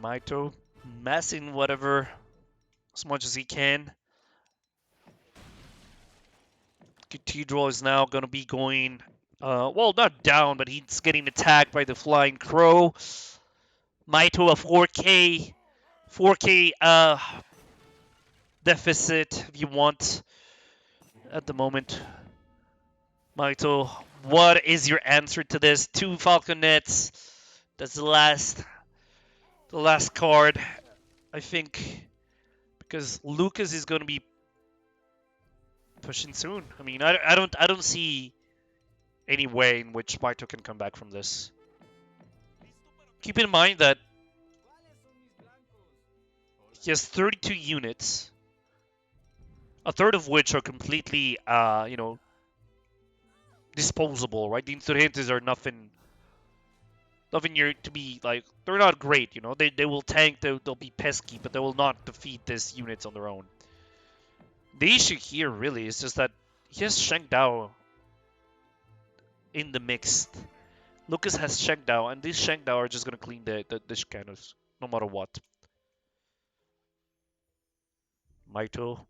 Mitoe massing whatever as much as he can. Cathedral is now going to be going, well, not down, but he's getting attacked by the Flying Crow. Mitoe a 4K deficit, if you want, at the moment. Mitoe, what is your answer to this? 2 Falconets. That's the last card, I think, because Lukas is going to be pushing soon. I mean, I don't see any way in which Mitoe can come back from this. Keep in mind that he has 32 units, a third of which are completely, disposable, right? The insurgentes are nothing here to be, like, they're not great, They will tank, they'll be pesky, but they will not defeat these units on their own. The issue here, really, is just that he has Shang Dao in the mix. Lukas has Shang Dao, and these Shang Dao are just going to clean the chicanos, no matter what. Mitoe.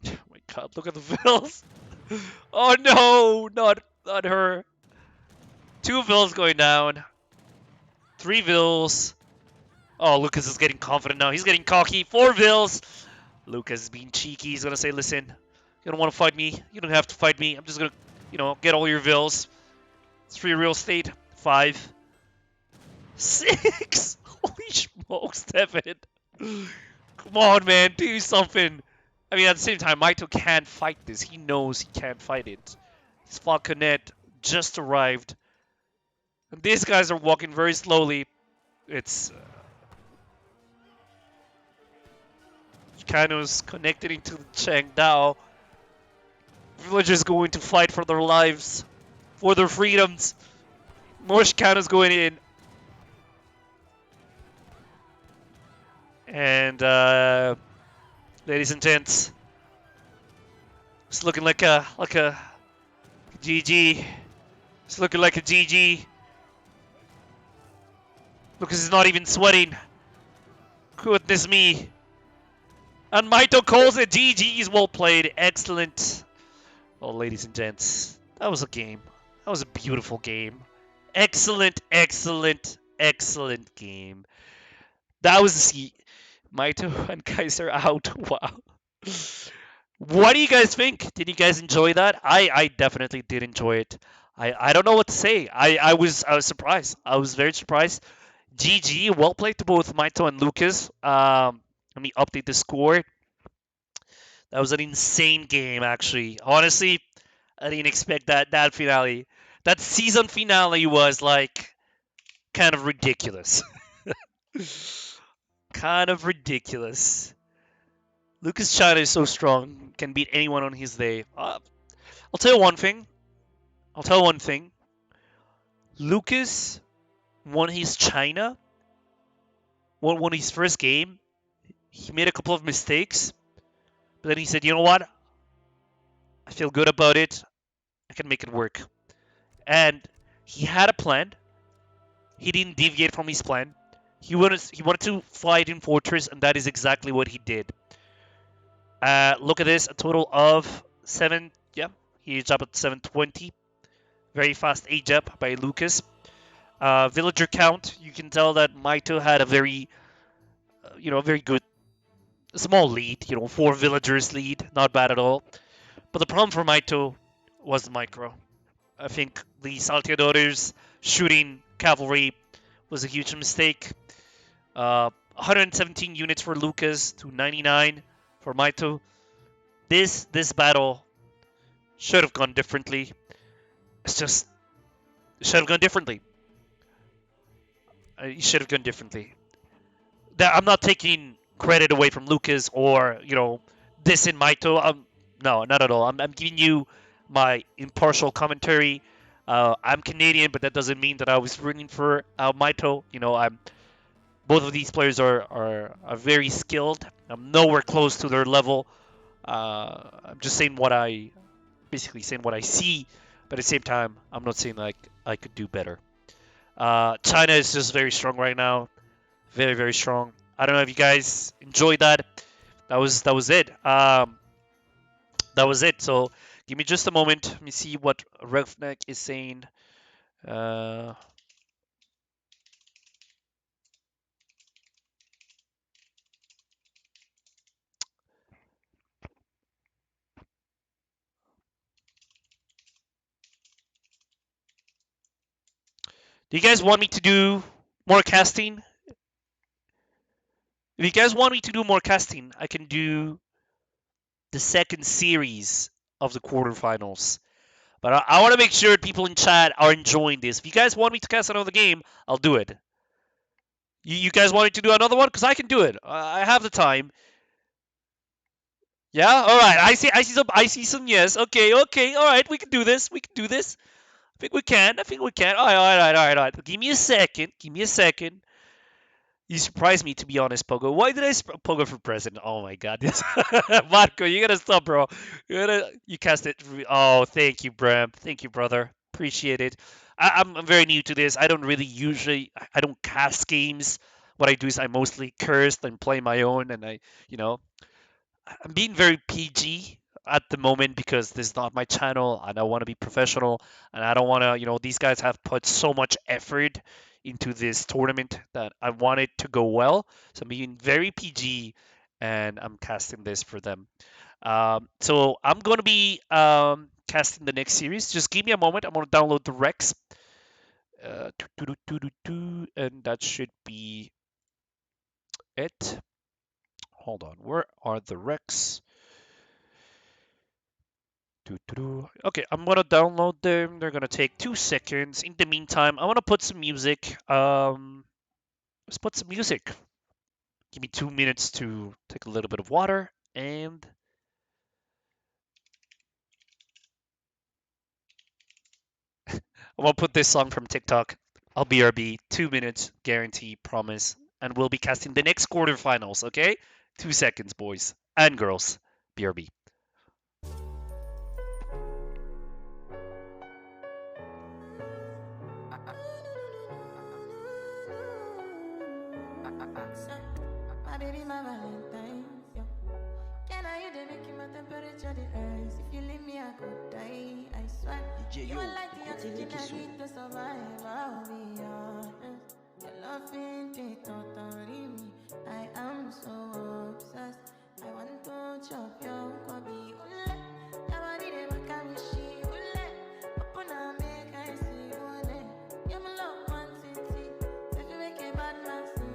Oh my god, look at the vills! Oh no! Not her. 2 vills going down. 3 vills. Oh, Lukas is getting confident now. He's getting cocky. 4 vills. Lukas is being cheeky. He's going to say, listen, you don't want to fight me? You don't have to fight me. I'm just going to, get all your vills. It's free real estate. 5. 6. Holy smokes, Devin. Come on, man. Do something. I mean, at the same time, Mitoe can't fight this. He knows he can't fight it. His Falconet just arrived. And these guys are walking very slowly. It's Chicanos connected into the Chang Dao. Villagers going to fight for their lives, for their freedoms. More Chicanos going in. And, ladies and gents, it's looking like a GG. It's looking like a GG. Lucas is not even sweating. Goodness me. And Mitoe calls it GG's. Well played. Excellent. Well, ladies and gents, that was a game. That was a beautiful game. Excellent, excellent, excellent game. That was Mitoe and Kaiser out. Wow. What do you guys think? Did you guys enjoy that? I definitely did enjoy it. I don't know what to say. I was surprised. I was very surprised. GG, well played to both Mitoe and Lukas. Let me update the score. That was an insane game, actually. Honestly, I didn't expect that finale. That season finale was like kind of ridiculous. Kind of ridiculous. Lukas China is so strong, can beat anyone on his day. I'll tell you one thing. Lukas won his China. Won his first game. He made a couple of mistakes. But then he said, you know what? I feel good about it. I can make it work. And he had a plan. He didn't deviate from his plan. He wanted to fight in Fortress, and that is exactly what he did. Look at this, a total of 7. Yeah, he aged up at 720. Very fast age up by Lukas. Villager count, you can tell that Mitoe had a very good small lead. 4 villagers lead, not bad at all. But the problem for Mitoe was the micro. I think the Salteadores shooting cavalry was a huge mistake. 117 units for Lukas to 99 for Mitoe. This battle should have gone differently. It's just it should have gone differently. It should have gone differently. I'm not taking credit away from Lukas or this in Mitoe. No, not at all. I'm giving you my impartial commentary. I'm Canadian, but that doesn't mean that I was rooting for Mitoe. Both of these players are very skilled. I'm nowhere close to their level. I'm just saying basically saying what I see, but at the same time, I'm not saying like I could do better. China is just very strong right now, very very strong. I don't know if you guys enjoyed that. That was it. That was it. So give me just a moment. Let me see what Revnak is saying. Uh, do you guys want me to do more casting? If you guys want me to do more casting, I can do the second series of the quarterfinals. But I want to make sure people in chat are enjoying this. If you guys want me to cast another game, I'll do it. You guys want me to do another one? Because I can do it. I have the time. Yeah. All right. I see. I see some. I see some. Yes. Okay. Okay. All right. We can do this. We can do this. I think we can. I think we can. All right. All right. All right. All right. Give me a second. Give me a second. You surprised me, to be honest, Pogo. Why did I Pogo for president? Oh my god, yes. Marco, you gotta stop, bro. You cast it. Oh, thank you, Bram. Thank you, brother. Appreciate it. I'm very new to this. I don't really usually. I don't cast games. What I do is I mostly curse and play my own, and you know, I'm being very PG at the moment because this is not my channel and I want to be professional and I don't want to, these guys have put so much effort into this tournament that I want it to go well. So I'm being very PG and I'm casting this for them. So I'm going to be casting the next series. Just give me a moment. I'm going to download the Rex. And that should be it. Hold on. Where are the Rex? Okay, I'm gonna download them. They're gonna take 2 seconds. In the meantime, I wanna put some music. Let's put some music. Give me 2 minutes to take a little bit of water, and I'm gonna put this song from TikTok. I'll BRB. 2 minutes, guarantee, promise, and we'll be casting the next quarterfinals. Okay, 2 seconds, boys and girls. BRB. My baby, my Valentine. Yo. Can I you make my temperature the rise? If you leave me, I could die. I swear. You are like the oxygen I need to survive. I'll be honest. Your love ain't it totally me. I am so obsessed. I want to chop your kwabi. Ule. Your body they make me she. Ule. Open up, make I see. Ule. You're my love quantity. If you make a bad man sing,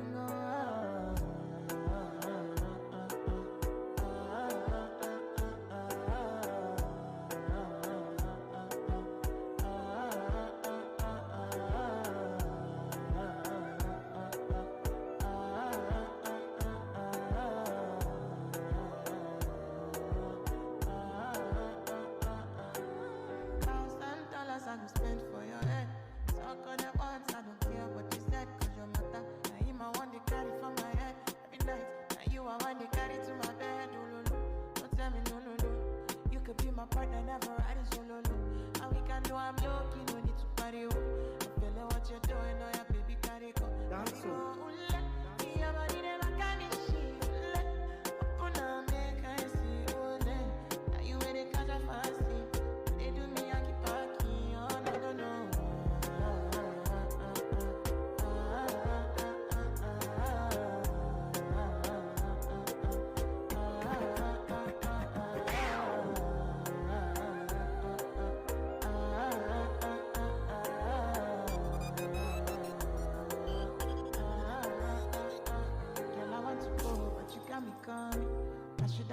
I go spend for your head. Talk on the once, I don't care what you said, cause your matter. Now him I want to carry for my head every night. Now you I want to carry to my bed. Oh, no, no. Don't tell me no, no, no. You could be my partner, never riding solo, no. And we can do I'm low-key, no need to party, oh. I feel like what you're doing, oh yeah, baby, carry go. Dance,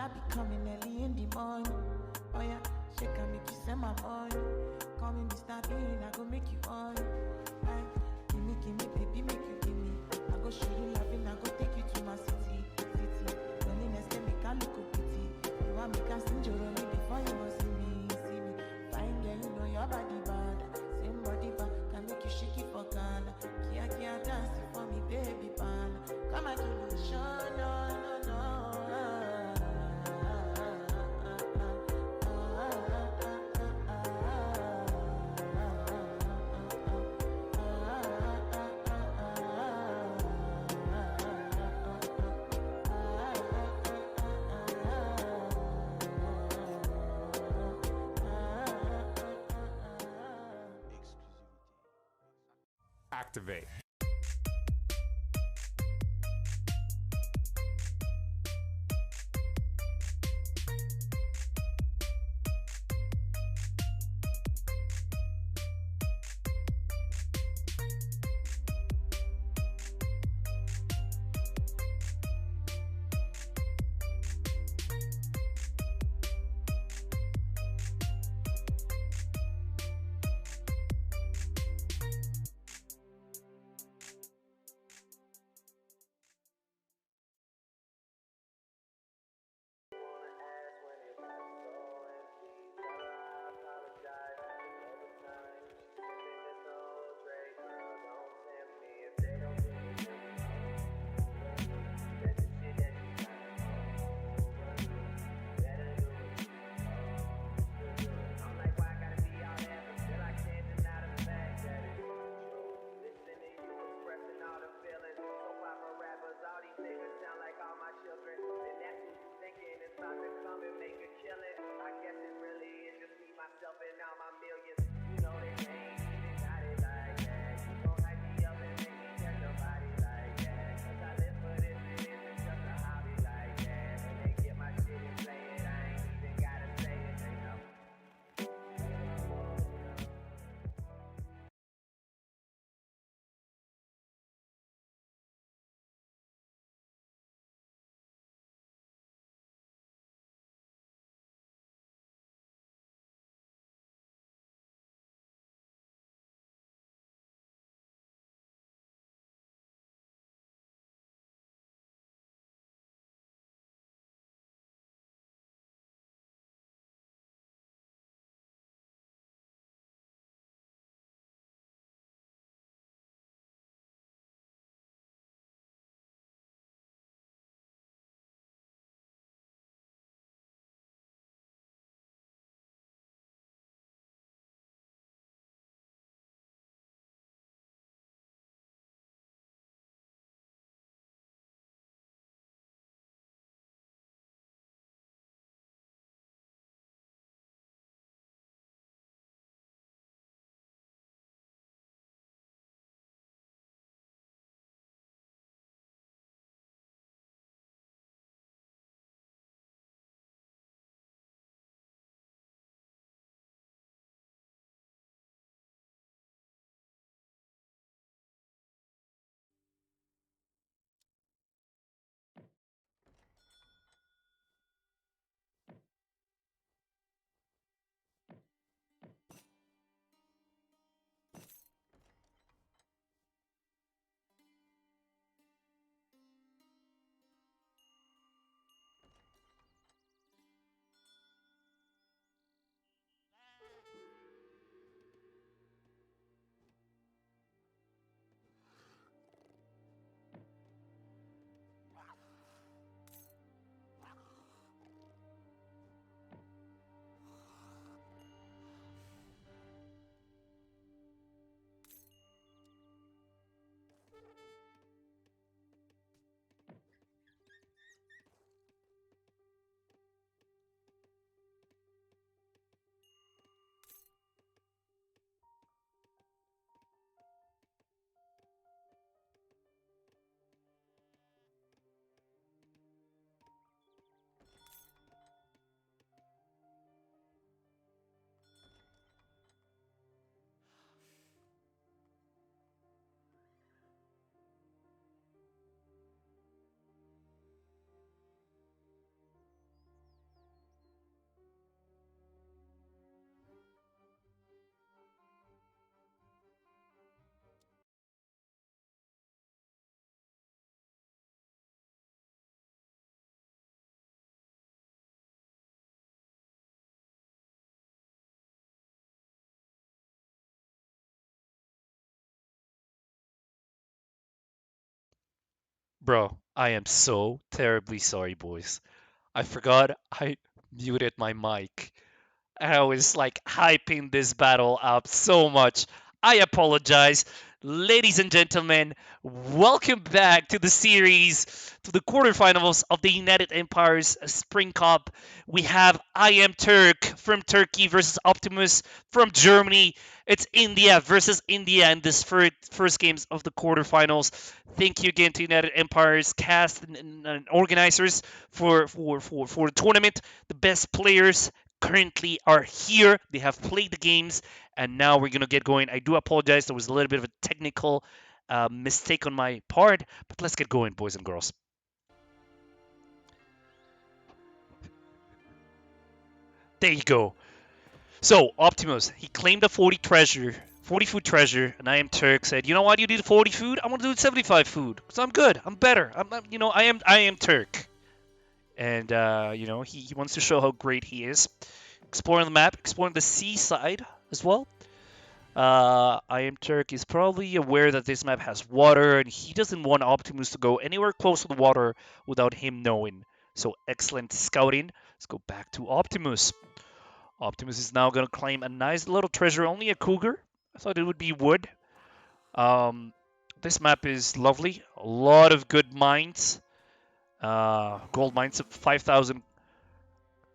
I be coming early in the morning. Oh yeah, shake and make you send my money. Call me Mr. Bean, I go make you on. Give me, baby, make you give me. I go show you loving, I go take you to my city. Loneliness can make I look pretty. You want me to sing your me before you go see me. Fine girl, you know your body bad. Same body bad, can make you shake it for Ghana. Kia dance for me, baby pan. Come and give me a show, no. Activate. Bro, I am so terribly sorry, boys. I forgot I muted my mic. I was like hyping this battle up so much. I apologize. Ladies and gentlemen, welcome back to the series, to the quarterfinals of the United Empires Spring Cup. We have Iamturk from Turkey versus Optimus from Germany. It's India versus India in this first games of the quarterfinals. Thank you again to United Empires cast and organizers for the tournament. The best players currently are here. They have played the games, and now we're gonna get going. I do apologize. There was a little bit of a technical mistake on my part, but let's get going, boys and girls. There you go. So Optimus, he claimed a 40 food treasure, and Iamturk said, "You know what? You do the 40 food. I want to do 75 food, so I'm good. I'm better. I am Turk." And he wants to show how great he is. Exploring the map, exploring the seaside as well. Iamturk is probably aware that this map has water, and he doesn't want Optimus to go anywhere close to the water without him knowing. So excellent scouting. Let's go back to Optimus. Optimus is now going to claim a nice little treasure, only a cougar. I thought it would be wood. This map is lovely. A lot of good mines. Gold mines, 5,000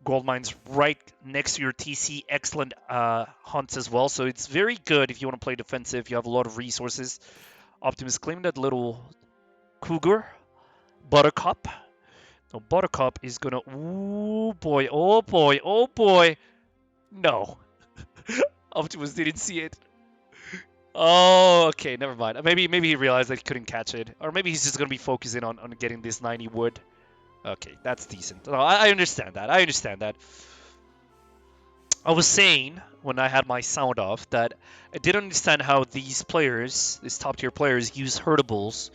gold mines right next to your TC. Excellent hunts as well. So it's very good if you want to play defensive. You have a lot of resources. Optimus claimed that little cougar. Buttercup. Now Buttercup is gonna. Ooh boy! Oh boy! Oh boy! No. Optimus didn't see it. Oh, okay, never mind. Maybe he realized that he couldn't catch it, or maybe he's just gonna be focusing on getting this 90 wood. Okay, that's decent. No, I understand that. I understand that. I was saying when I had my sound off that I didn't understand how these players, these top tier players, use herdables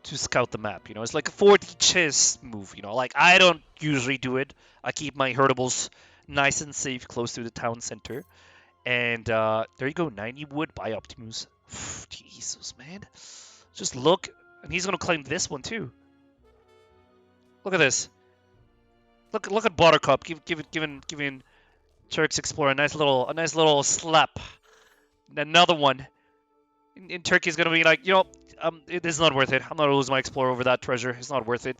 to scout the map. It's like a 4D chess move. Like I don't usually do it. I keep my herdables nice and safe close to the town center. And there you go, 90 wood by Optimus. Jesus, man. Just look, and he's gonna claim this one too. Look at this. Look at Buttercup giving Turks Explorer a nice little slap. Another one. In Turkey is gonna be like, it is not worth it. I'm not gonna lose my Explorer over that treasure. It's not worth it.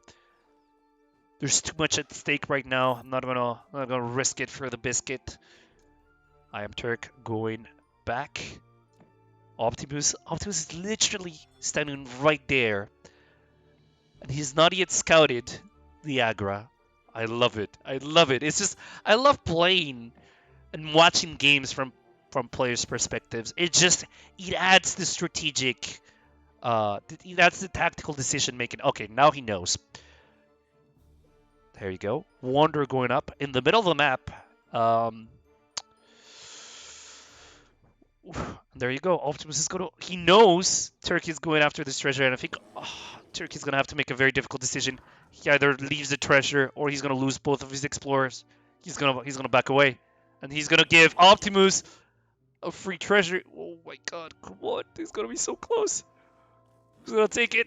There's too much at stake right now. I'm not gonna risk it for the biscuit. Iamturk going back. Optimus is literally standing right there, and he's not yet scouted the Agra. I love it. I love it. It's just I love playing and watching games from players' perspectives. It adds the strategic, it adds the tactical decision making. Okay, now he knows. There you go. Wander going up in the middle of the map. There you go. Optimus is going to. He knows Turkey is going after this treasure, and I think Turkey's going to have to make a very difficult decision. He either leaves the treasure or he's going to lose both of his explorers. He's gonna back away, and he's gonna give Optimus a free treasure. Oh my God! Come on, he's gonna be so close. Who's gonna take it?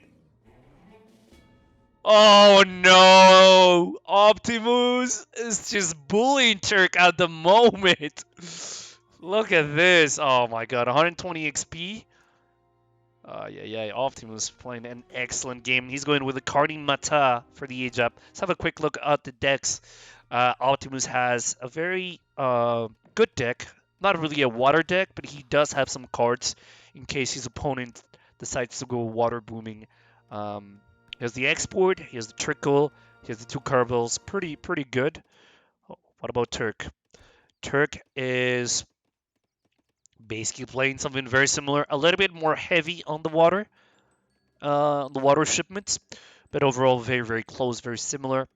Oh no! Optimus is just bullying Turk at the moment. Look at this. Oh my God, 120 XP. Yeah. Optimus playing an excellent game. He's going with the Karting Mata for the age up. Let's have a quick look at the decks. Optimus has a very good deck. Not really a water deck, but he does have some cards in case his opponent decides to go water booming. He has the export, he has the trickle, he has the two caravels. Pretty good. What about Turk? Turk is basically playing something very similar, a little bit more heavy on the water shipments, but overall very close, very similar.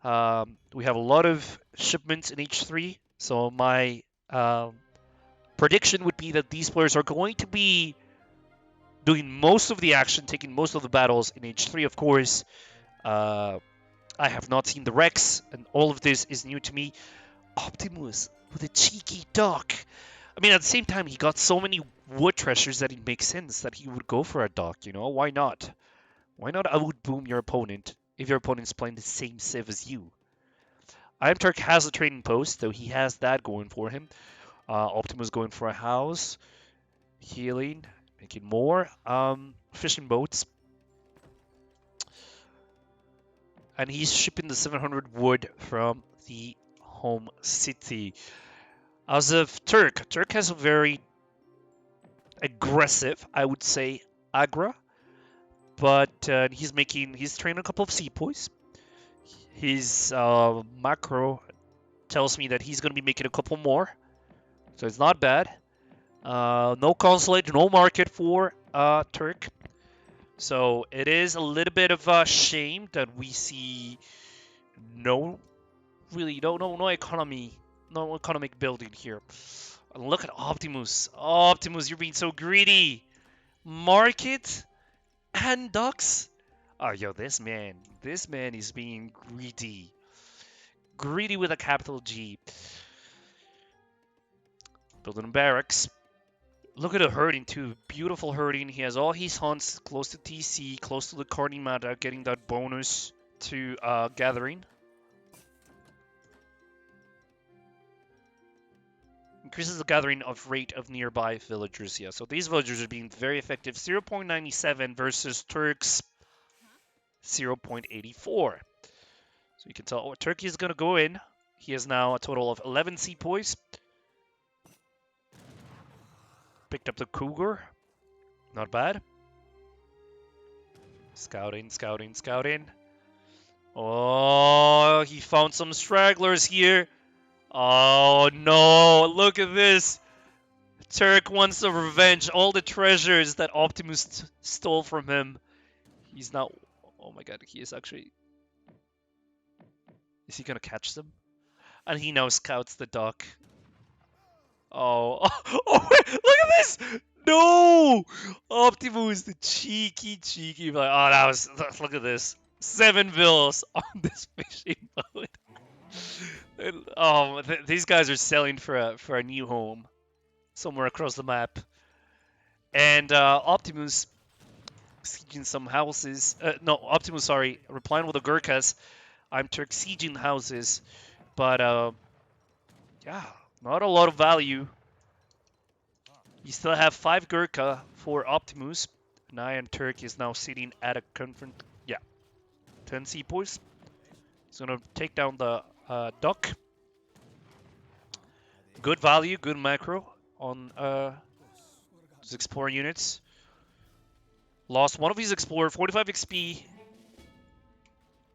We have a lot of shipments in H3, so my prediction would be that these players are going to be doing most of the action, taking most of the battles in H3, of course. I have not seen the Rex, and all of this is new to me. Optimus with a cheeky dock. I mean, at the same time, he got so many wood treasures that it makes sense that he would go for a dock, Why not? Why not outboom your opponent if your opponent's playing the same civ as you? Iamturk has a trading post, so he has that going for him. Optimus going for a house, healing, making more. Fishing boats, and he's shipping the 700 wood from the home city. As of Turk has a very aggressive, I would say, agra, but he's training a couple of sepoys. His macro tells me that he's going to be making a couple more, so it's not bad. No consulate, no market for Turk. So it is a little bit of a shame that we see no economy, no economic building here. Look at Optimus. Optimus, you're being so greedy. Market and ducks. Oh, yo, this man is being greedy. Greedy with a capital G. Building barracks. Look at the herding too. Beautiful herding. He has all his hunts close to TC, close to the carding meta, getting that bonus to gathering. Increases the gathering of rate of nearby villagers. Yeah, so these villagers are being very effective. 0.97 versus Turk's 0.84. So you can tell Turkey is going to go in. He has now a total of 11 sepoys. Picked up the Cougar. Not bad. Scouting, scouting, scouting. Oh, he found some stragglers here. Oh no, look at this. Turk wants to revenge all the treasures that Optimus stole from him. He's now... Oh my god, he is actually... Is he gonna catch them? And he now scouts the dock. Oh, oh, wait, look at this! No! Optimus, the cheeky. Like, oh, look at this. 7 vills on this fishing boat. Oh, these guys are selling for a new home somewhere across the map. And Optimus sieging some houses. No, Optimus, sorry, replying with the Gurkhas. Iamturk sieging houses, but yeah, not a lot of value. You still have 5 Gurkha for Optimus. And Iamturk is now sitting at a confront. Yeah, 10 sepoys. He's gonna take down the duck. Good value, good macro on his explorer units. Lost one of his explorer, 45 XP.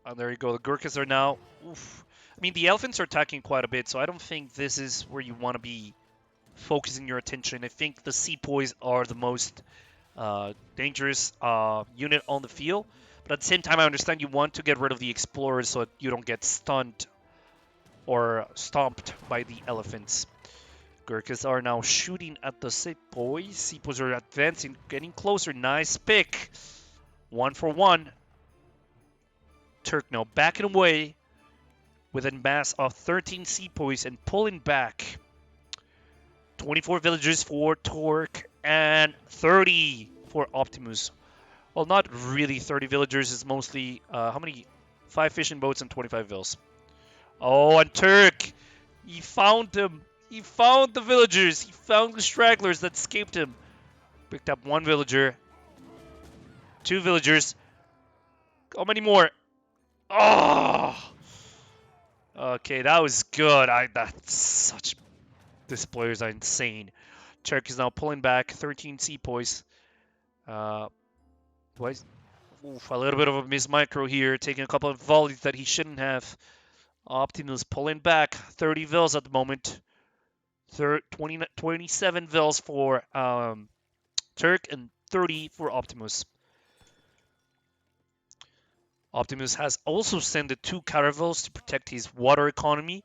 Oh, there you go. The Gurkhas are now... Oof. I mean, the elephants are attacking quite a bit, so I don't think this is where you want to be focusing your attention. I think the sepoys are the most dangerous unit on the field. But at the same time, I understand you want to get rid of the explorers so that you don't get stunned or stomped by the elephants. Gurkhas are now shooting at the sepoys. Sepoys are advancing, getting closer. Nice pick. 1 for 1. Turk now backing away with a mass of 13 sepoys and pulling back. 24 villagers for Turk and 30 for Optimus. Well, not really 30 villagers. It's mostly, how many? 5 fishing boats and 25 vills. Oh, and Turk! He found them. He found the villagers. He found the stragglers that escaped him. Picked up 1 villager. 2 villagers. How many more? Oh! Okay, that was good. That's such... These players are insane. Turk is now pulling back. 13 sepoys. A little bit of a miss micro here. Taking a couple of volleys that he shouldn't have. Optimus pulling back. 30 vills at the moment. 27 vills for Turk and 30 for Optimus. Optimus has also sent the 2 caravels to protect his water economy.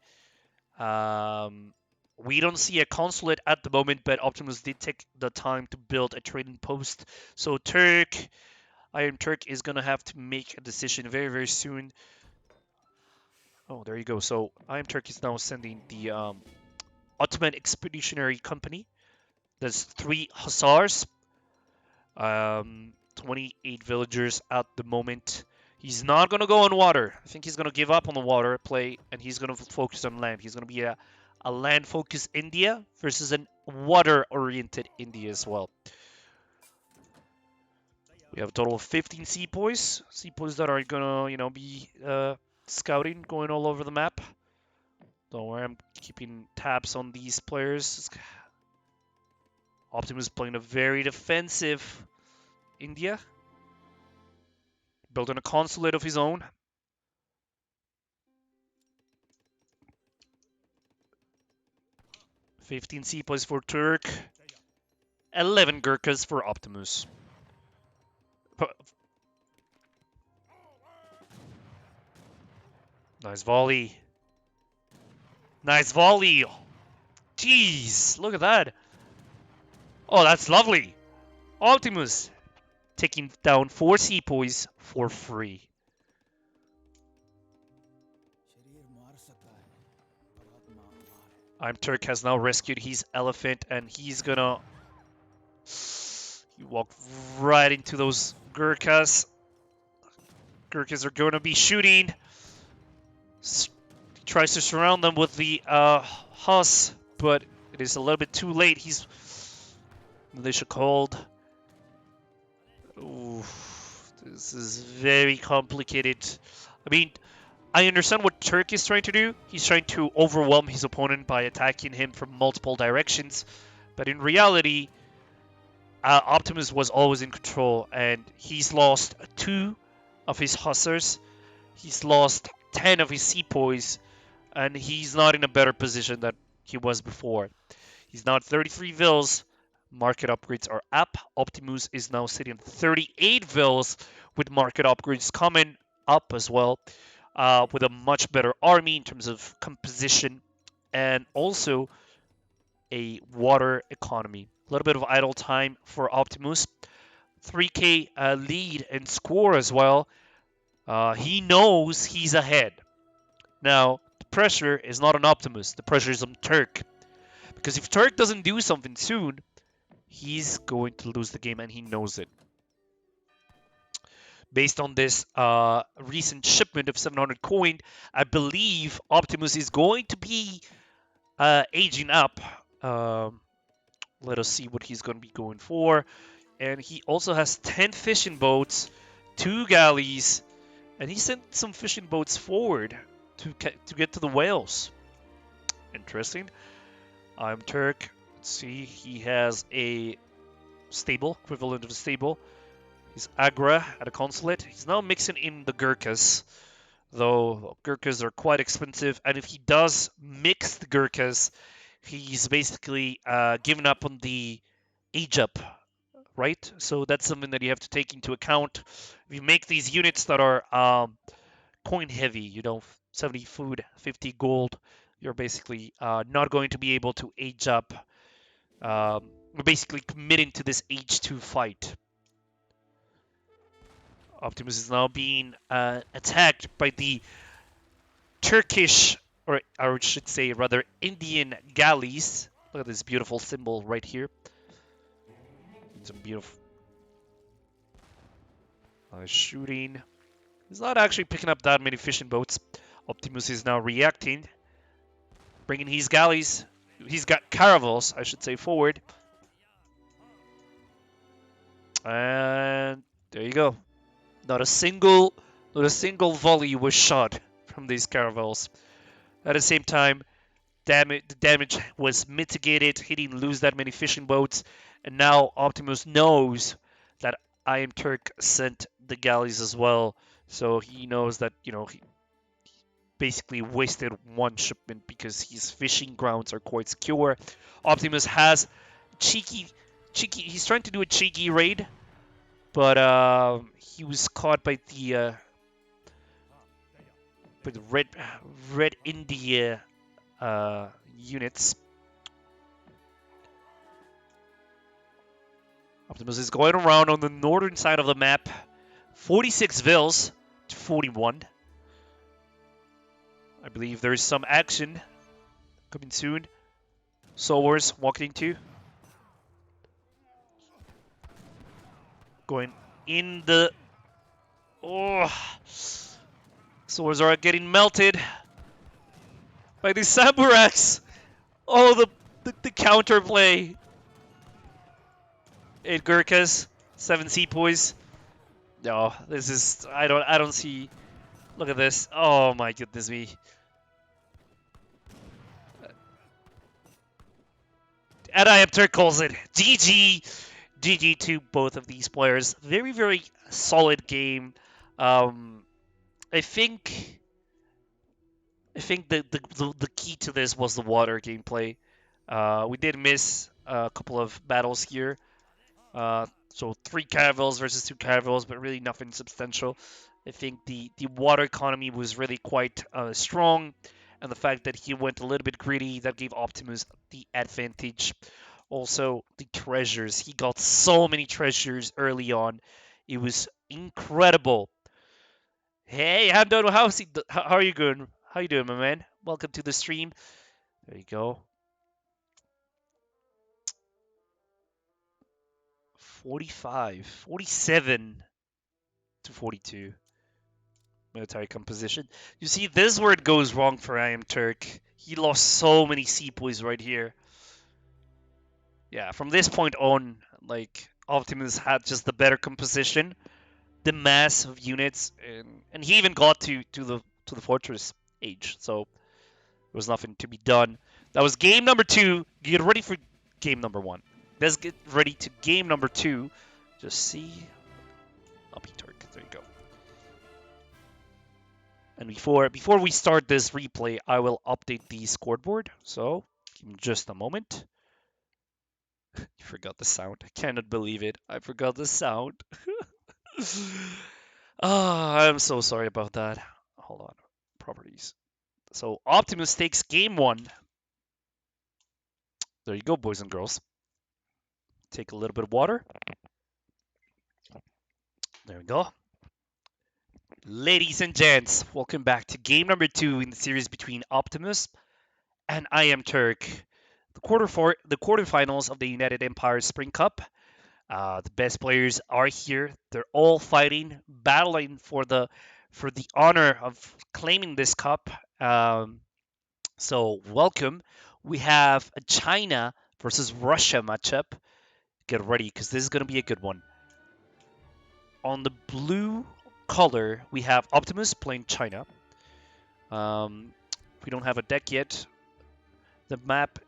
We don't see a consulate at the moment, but Optimus did take the time to build a trading post. So Iamturk is going to have to make a decision very, very soon. Oh, there you go. So Iamturk is now sending the Ottoman Expeditionary Company. There's 3 hussars. 28 villagers at the moment. He's not going to go on water. I think he's going to give up on the water play, and he's going to focus on land. He's going to be a land-focused India versus an water-oriented India as well. We have a total of 15 sepoys. Sepoys that are going to, be scouting, going all over the map. Don't worry, I'm keeping tabs on these players. Optimus playing a very defensive India. Building a consulate of his own. 15 sepoys for Turk. 11 Gurkhas for Optimus. Nice volley. Nice volley. Jeez, look at that. Oh, that's lovely. Optimus taking down 4 sepoys for free. Iamturk has now rescued his elephant, and he's gonna... He walked right into those Gurkhas. Gurkhas are gonna be shooting. He tries to surround them with the Huss, but it is a little bit too late. He's militia called. Ooh, this is very complicated. I mean, I understand what Turk is trying to do. He's trying to overwhelm his opponent by attacking him from multiple directions. But in reality, Optimus was always in control, and he's lost 2 of his Hussars. He's lost 10 of his sepoys, and he's not in a better position than he was before. He's now at 33 vills. Market upgrades are up. Optimus is now sitting at 38 vills, with market upgrades coming up as well, with a much better army in terms of composition and also a water economy. A little bit of idle time for Optimus. 3k lead and score as well. He knows he's ahead. Now, the pressure is not on Optimus. The pressure is on Turk. Because if Turk doesn't do something soon, he's going to lose the game, and he knows it. Based on this recent shipment of 700 coin, I believe Optimus is going to be aging up. Let us see what he's going to be going for. And he also has 10 fishing boats, 2 galleys, and he sent some fishing boats forward to get to the whales. Interesting. Iamturk. Let's see. He has a stable, equivalent of a stable. He's Agra at a consulate. He's now mixing in the Gurkhas, though Gurkhas are quite expensive. And if he does mix the Gurkhas, he's basically given up on the age up, right? So that's something that you have to take into account. If you make these units that are coin heavy, 70 food, 50 gold, you're basically not going to be able to age up. We're basically committing to this age 2 fight. Optimus is now being attacked by the Turkish, or I should say rather Indian galleys. Look at this beautiful symbol right here. Some beautiful shooting. He's not actually picking up that many fishing boats. Optimus is now reacting, bringing his galleys. He's got caravels, I should say, forward. And there you go. Not a single volley was shot from these caravels. At the same time, the damage was mitigated. He didn't lose that many fishing boats, and now Optimus knows that Iamturk sent the galleys as well. So he knows that he basically wasted one shipment because his fishing grounds are quite secure. Optimus has cheeky. He's trying to do a cheeky raid, but he was caught by the Red India units. Optimus is going around on the northern side of the map. 46 vills to 41. I believe there is some action coming soon. Sowers walking to. Going in the... Oh, swords are getting melted by these Samburaks. Oh, the counterplay. 8 Gurkhas, 7 Sepoys. No, this is... I don't see... Look at this. Oh my goodness me. And Iamturk calls it. GG. GG to both of these players. Very, very solid game. Um, I think the key to this was the water gameplay. We did miss a couple of battles here. So 3 caravels versus 2 caravels, but really nothing substantial. I think the water economy was really quite strong, and the fact that he went a little bit greedy, that gave Optimus the advantage. Also, the treasures. He got so many treasures early on. It was incredible. Hey, Hamdon, how are you going? How you doing, my man? Welcome to the stream. There you go. 45, 47 to 42. Military composition. You see, this is where it goes wrong for Iamturk. He lost so many sepoys right here. Yeah, from this point on, like, Optimus had just the better composition, the mass of units, and he even got to the fortress age. So there was nothing to be done. That was game number 2. Get ready for game number 1. Let's get ready to game number 2. Just see Iamturk. There you go. And before we start this replay, I will update the scoreboard. So give me just a moment. You forgot the sound. I cannot believe it. I forgot the sound. I'm so sorry about that. Hold on. Properties. So Optimus takes game 1. There you go, boys and girls. Take a little bit of water. There we go. Ladies and gents, welcome back to game number 2 in the series between Optimus and Iamturk. The quarterfinals of the United Empire Spring Cup. The best players are here. They're all fighting, battling for the honor of claiming this cup. So welcome. We have a China versus Russia matchup. Get ready, because this is going to be a good one. On the blue color, we have Optimus playing China. We don't have a deck yet. The map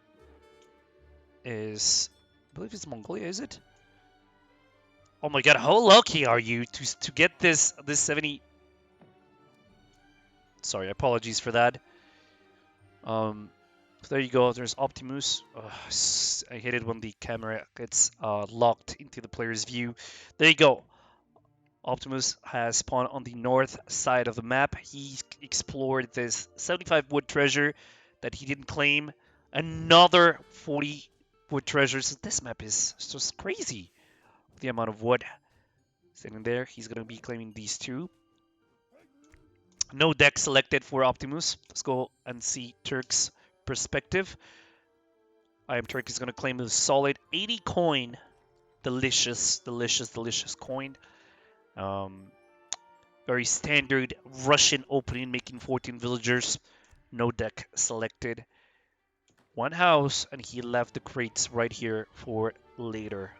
is, I believe it's Mongolia, is it? Oh my god, how lucky are you to get this 70? Sorry, apologies for that. There you go. There's Optimus. I hate it when the camera gets locked into the player's view. There you go. Optimus has spawned on the north side of the map. He explored this 75 wood treasure that he didn't claim. Another 40 wood treasures. This map is just crazy. The amount of wood sitting there. He's going to be claiming these 2. No deck selected for Optimus. Let's go and see Turk's perspective. Iamturk is going to claim a solid 80 coin. Delicious, delicious, delicious coin. Very standard Russian opening, making 14 villagers. No deck selected. 1 house, and he left the crates right here for later.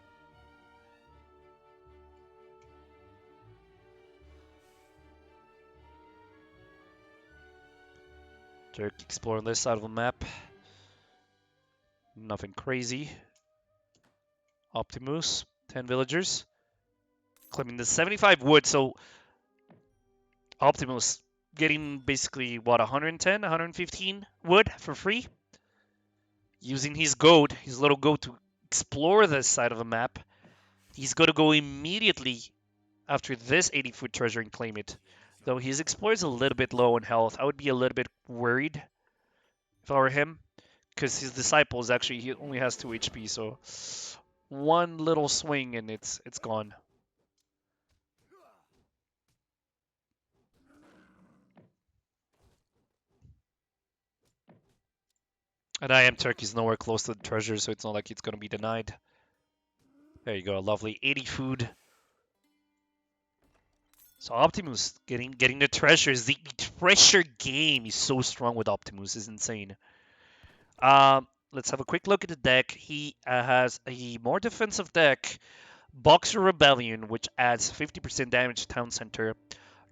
Turk exploring this side of the map. Nothing crazy. Optimus, 10 villagers. Claiming the 75 wood, so Optimus getting basically, what, 110, 115 wood for free? Using his goat, his little goat, to explore this side of the map. He's going to go immediately after this 80-foot treasure and claim it. Though his explorer is a little bit low in health. I would be a little bit worried if I were him, because his disciple is actually, he only has 2 HP, so one little swing and it's gone. And Iamturk is nowhere close to the treasure, so it's not like it's going to be denied. There you go, lovely 80 food. So Optimus getting the treasures. The treasure game is so strong with Optimus. It's insane. Let's have a quick look at the deck. He has a more defensive deck. Boxer Rebellion, which adds 50% damage to town center.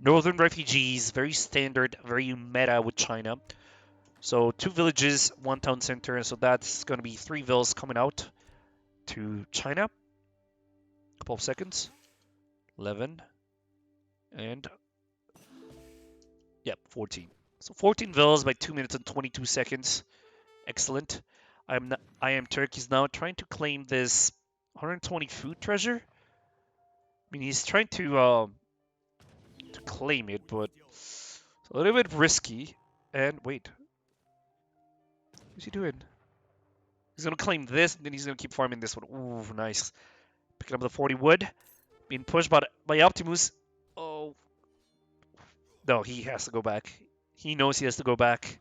Northern Refugees, very standard, very meta with China. So 2 villages, 1 town center. So that's going to be 3 vills coming out to China. Couple of seconds. 11. And, yep, 14. So 14 vills by 2 minutes and 22 seconds. Excellent. Iamturk is now trying to claim this 120 food treasure. I mean, he's trying to claim it, but it's a little bit risky. And wait, what's he doing? He's gonna claim this, and then he's gonna keep farming this one. Ooh, nice. Picking up the 40 wood. Being pushed by Optimus. Oh, no, he has to go back. He knows he has to go back.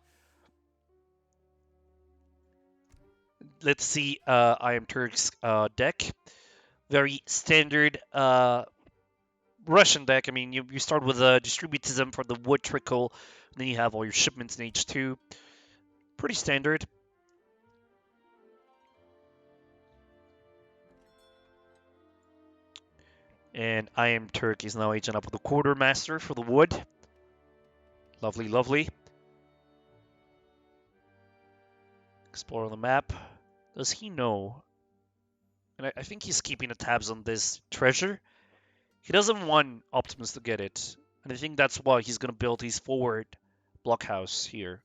Let's see Iamturk's deck. Very standard Russian deck. I mean, you start with a distributism for the wood trickle, then you have all your shipments in H2. Pretty standard. And Iamturk is now aging up with a quartermaster for the wood. Lovely, lovely. Explore the map. Does he know? And I think he's keeping the tabs on this treasure. He doesn't want Optimus to get it. And I think that's why he's going to build his forward blockhouse here.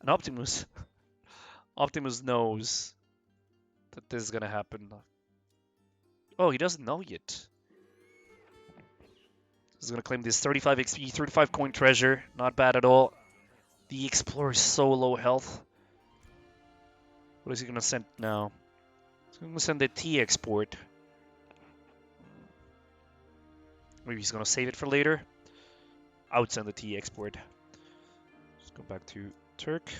And Optimus knows that this is going to happen. Oh, he doesn't know yet. He's going to claim this 35 XP, 35 coin treasure. Not bad at all. The Explorer is so low health. What is he going to send now? He's going to send the T export. Maybe he's going to save it for later. I would send the T export. Let's go back to Turk.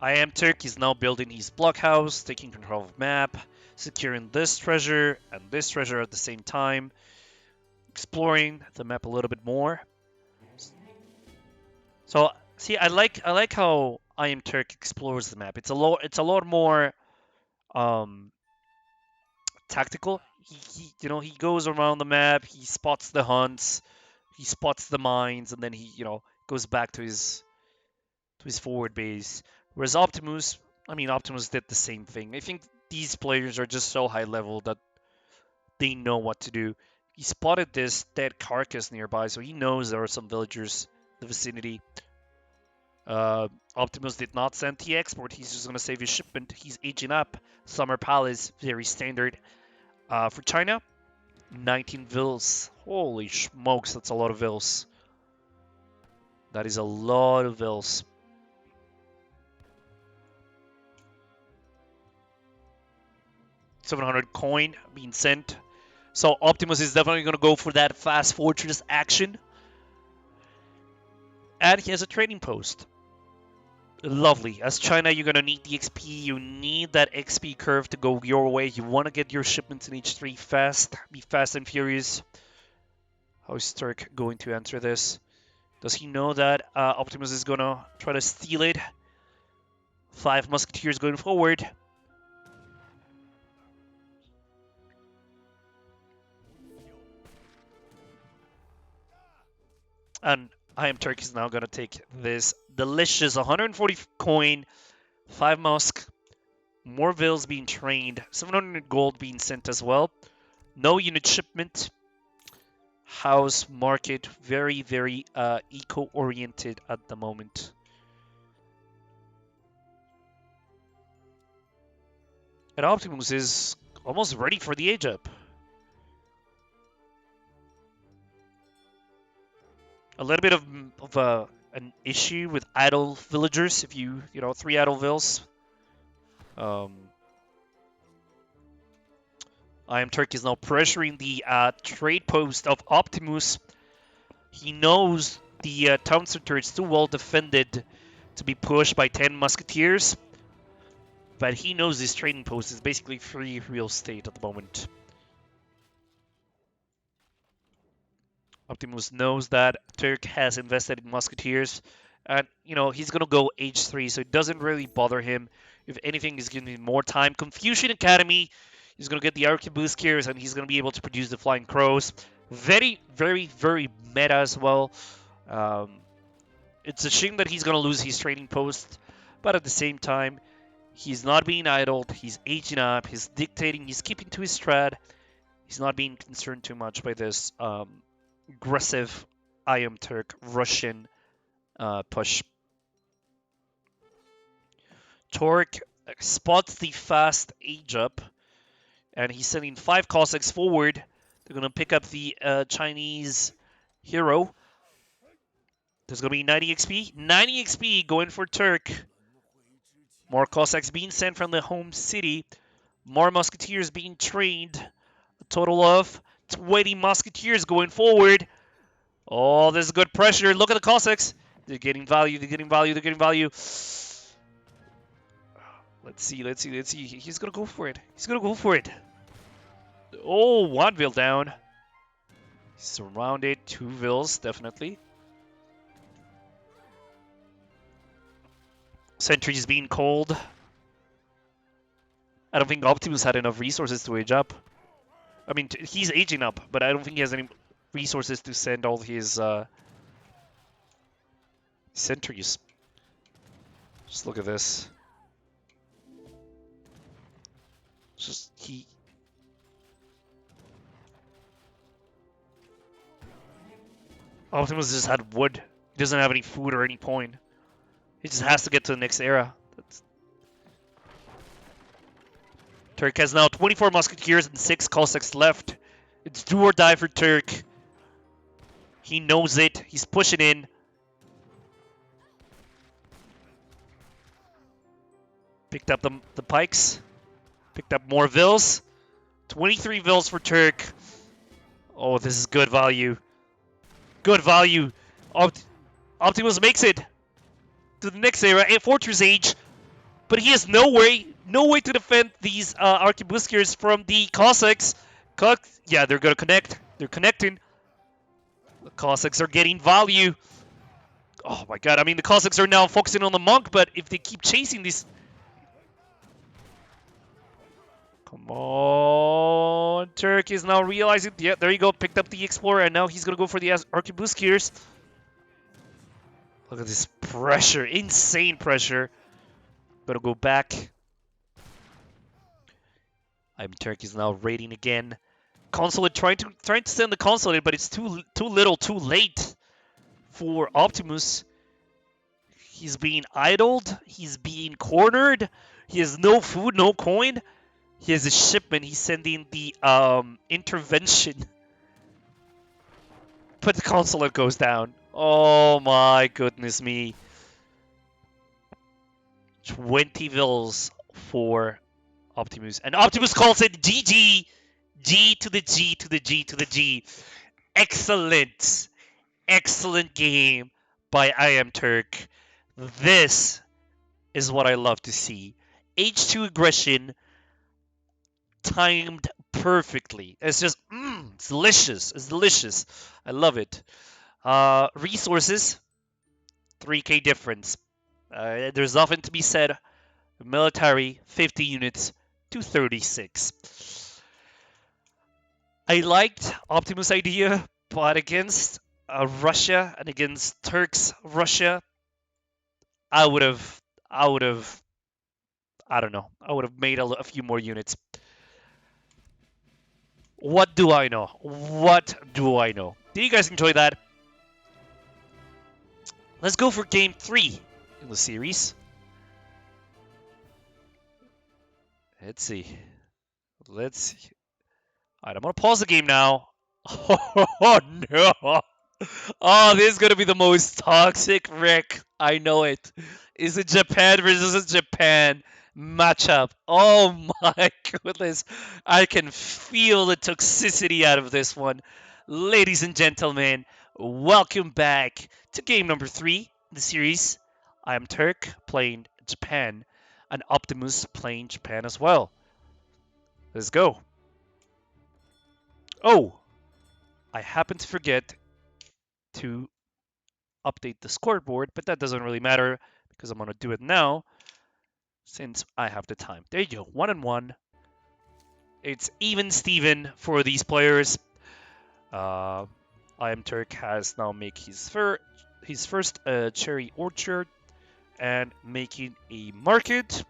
Iamturk is now building his blockhouse, taking control of the map, securing this treasure and this treasure at the same time, exploring the map a little bit more. So, see, I like how Iamturk explores the map. It's a lot more tactical. He goes around the map, he spots the hunts, he spots the mines, and then he goes back to his forward base. Whereas Optimus did the same thing. I think these players are just so high level that they know what to do. He spotted this dead carcass nearby, so he knows there are some villagers in the vicinity. Optimus did not send T export. He's just gonna save his shipment. He's aging up. Summer Palace, very standard. For China, 19 vills. Holy smokes, that's a lot of vills. That is a lot of vills. $700 coin being sent. So Optimus is definitely going to go for that fast fortress action. And he has a trading post. Lovely. As China, you're going to need the XP. You need that XP curve to go your way. You want to get your shipments in H3 fast. Be fast and furious. How is Turk going to answer this? Does he know that Optimus is going to try to steal it? 5 musketeers going forward. And Iamturk is now going to take this delicious 140 coin, 5 musk, more vills being trained, 700 gold being sent as well. No unit shipment. House market, very, very eco-oriented at the moment. And Optimus is almost ready for the age up. A little bit of an issue with idle villagers. If you 3 idle vills. Iamturk is now pressuring the trade post of Optimus. He knows the town center is too well defended to be pushed by 10 musketeers. But he knows his trading post is basically free real estate at the moment. Optimus knows that Turk has invested in Musketeers, and he's gonna go H3, so it doesn't really bother him. If anything, he's giving him more time. Confusion Academy, he's gonna get the Arquebusiers, and he's gonna be able to produce the Flying Crows. Very, very, very meta as well. It's a shame that he's gonna lose his trading post, but at the same time, he's not being idled. He's aging up. He's dictating. He's keeping to his strat. He's not being concerned too much by this aggressive Iamturk Russian push. Torque spots the fast age up, and he's sending 5 Cossacks forward. They're going to pick up the Chinese hero. There's going to be 90 XP. 90 XP going for Turk. More Cossacks being sent from the home city. More Musketeers being trained. A total of 20 Musketeers going forward. Oh, there's good pressure. Look at the Cossacks. They're getting value. They're getting value. They're getting value. Let's see. Let's see. Let's see. He's going to go for it. He's going to go for it. Oh, one Vil down. Surrounded. 2 Vils, definitely. Sentries being cold. I don't think Optimus had enough resources to age up. I mean, he's aging up, but I don't think he has any resources to send all his sentries. Just look at this. Just Optimus just had wood. He doesn't have any food or any point. He just has to get to the next era. Turk has now 24 Musketeers and 6 Cossacks left. It's do or die for Turk. He knows it. He's pushing in. Picked up the pikes. Picked up more Vils. 23 Vils for Turk. Oh, this is good value. Good value. Optimus makes it to the next era, Fortress Age. But he has no way to defend these Arquebusiers from the Cossacks. Yeah, they're going to connect. They're connecting. The Cossacks are getting value. Oh my god, I mean, the Cossacks are now focusing on the monk, but if they keep chasing these... Come on, Turk is now realizing... Yeah, there you go, picked up the Explorer, and now he's going to go for the Arquebusiers. Look at this pressure, insane pressure. Gonna go back. Iamturk is now raiding again. Consulate trying to send the consulate, but it's too little, too late for Optimus. He's being idled. He's being cornered. He has no food, no coin. He has a shipment. He's sending the intervention, but the consulate goes down. Oh my goodness me. 20 Vils for Optimus. And Optimus calls it GG. G to the G to the G to the G. Excellent. Excellent game by Iamturk. This is what I love to see. H2 aggression timed perfectly. It's just, it's delicious. It's delicious. I love it. Resources, 3k difference. There's nothing to be said. Military, 50 units to 36. I liked Optimus' idea, but against Russia and against Turks Russia, I don't know. I would have made a few more units. What do I know? What do I know? Did you guys enjoy that? Let's go for game 3 in the series. Let's see. Alright, I'm gonna pause the game now. Oh no! Oh, this is gonna be the most toxic wreck. I know it. Is it Japan versus Japan matchup? Oh my goodness. I can feel the toxicity out of this one. Ladies and gentlemen, welcome back to game number 3 in the series. Iamturk playing Japan. and Optimus playing Japan as well. Let's go. Oh, I happened to forget to update the scoreboard, but that doesn't really matter because I'm going to do it now since I have the time. There you go, 1-1. It's even Steven for these players. Iamturk has now made his first cherry orchard and making a market.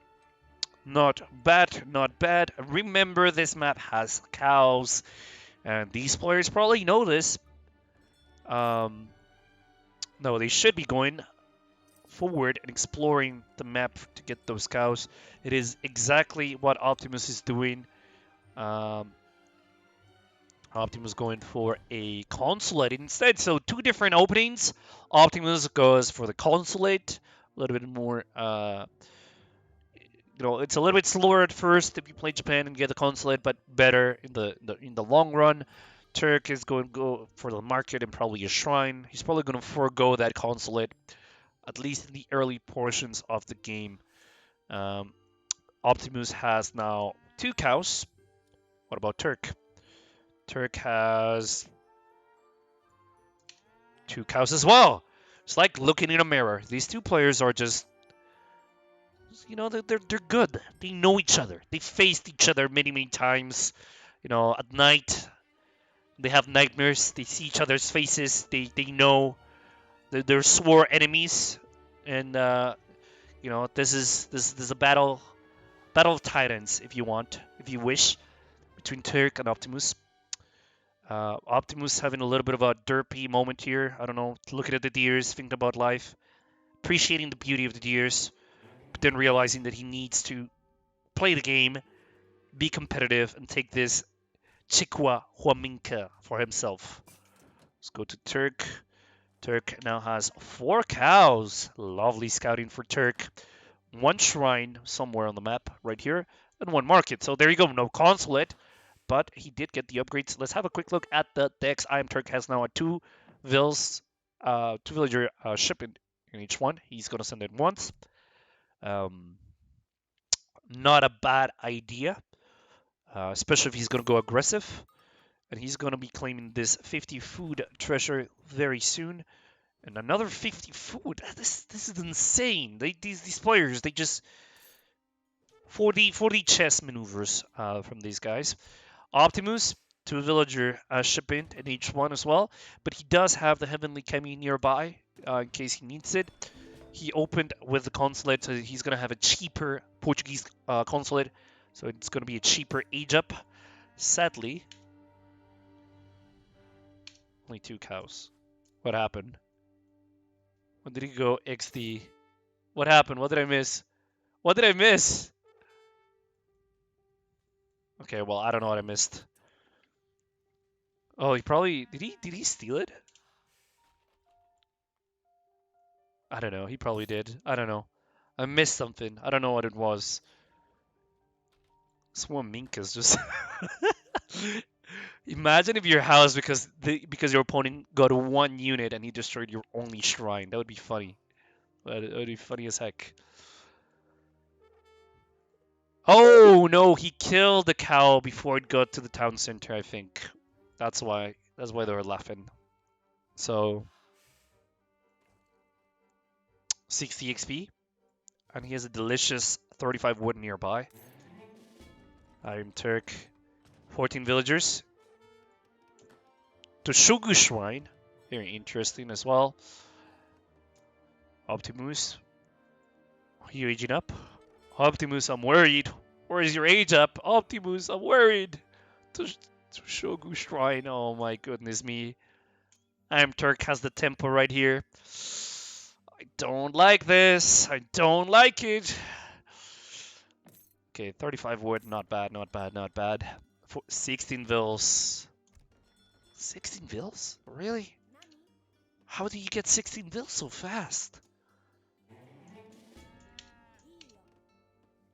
Not bad, not bad. Remember, this map has cows, and these players probably know this. No, they should be going forward and exploring the map to get those cows. It is exactly what Optimus is doing. Optimus going for a consulate instead. So two different openings. Optimus goes for the consulate. A little bit more, it's a little bit slower at first if you play Japan and get the consulate, but better in the long run. Turk is going to go for the market and probably a shrine. He's probably going to forego that consulate, at least in the early portions of the game. Optimus has now 2 cows. What about Turk? Turk has 2 cows as well. It's like looking in a mirror. These two players are just, they're good. They know each other. They faced each other many, many times. At night, they have nightmares. They see each other's faces. They know they're swore enemies. And, this is a battle of titans, if you wish, between Turk and Optimus. Optimus having a little bit of a derpy moment here. I don't know, looking at the deers, thinking about life, appreciating the beauty of the deers, but then realizing that he needs to play the game, be competitive, and take this Chikwa Huaminka for himself. Let's go to Turk. Turk now has 4 cows. Lovely scouting for Turk. 1 shrine somewhere on the map, right here, and 1 market. So there you go, no consulate, but he did get the upgrades. Let's have a quick look at the decks. Iamturk has now a 2 villager ship in each one. He's going to send it once. Not a bad idea, especially if he's going to go aggressive. And he's going to be claiming this 50 food treasure very soon. And another 50 food. This is insane. These players, they just 40 chess maneuvers from these guys. Optimus, 2 villager shipment in each one as well, but he does have the Heavenly Kemi nearby in case he needs it. He opened with the consulate, so he's going to have a cheaper Portuguese consulate, so it's going to be a cheaper age up. Sadly, only 2 cows. What happened? When did he go XD? What happened? What did I miss? What did I miss? Okay, well, I don't know what I missed. Oh, he probably did he steal it? I don't know. He probably did. I don't know. I missed something. I don't know what it was. Swarm Minkas just imagine if your house because your opponent got 1 unit and he destroyed your only shrine. That would be funny. That would be funny as heck. Oh no, he killed the cow before it got to the town center, I think. That's why they were laughing. So 60 XP. And he has a delicious 35 wood nearby. Iamturk, 14 villagers. Toshogu Shrine, very interesting as well. Optimus, are you aging up? Optimus, I'm worried. Where is your age up? Optimus, I'm worried. Toshogu Shrine, oh my goodness me. Iamturk has the tempo right here. I don't like this. I don't like it. Okay, 35 wood, not bad, not bad, not bad. 16 vills. 16 vills? Really? How do you get 16 vills so fast?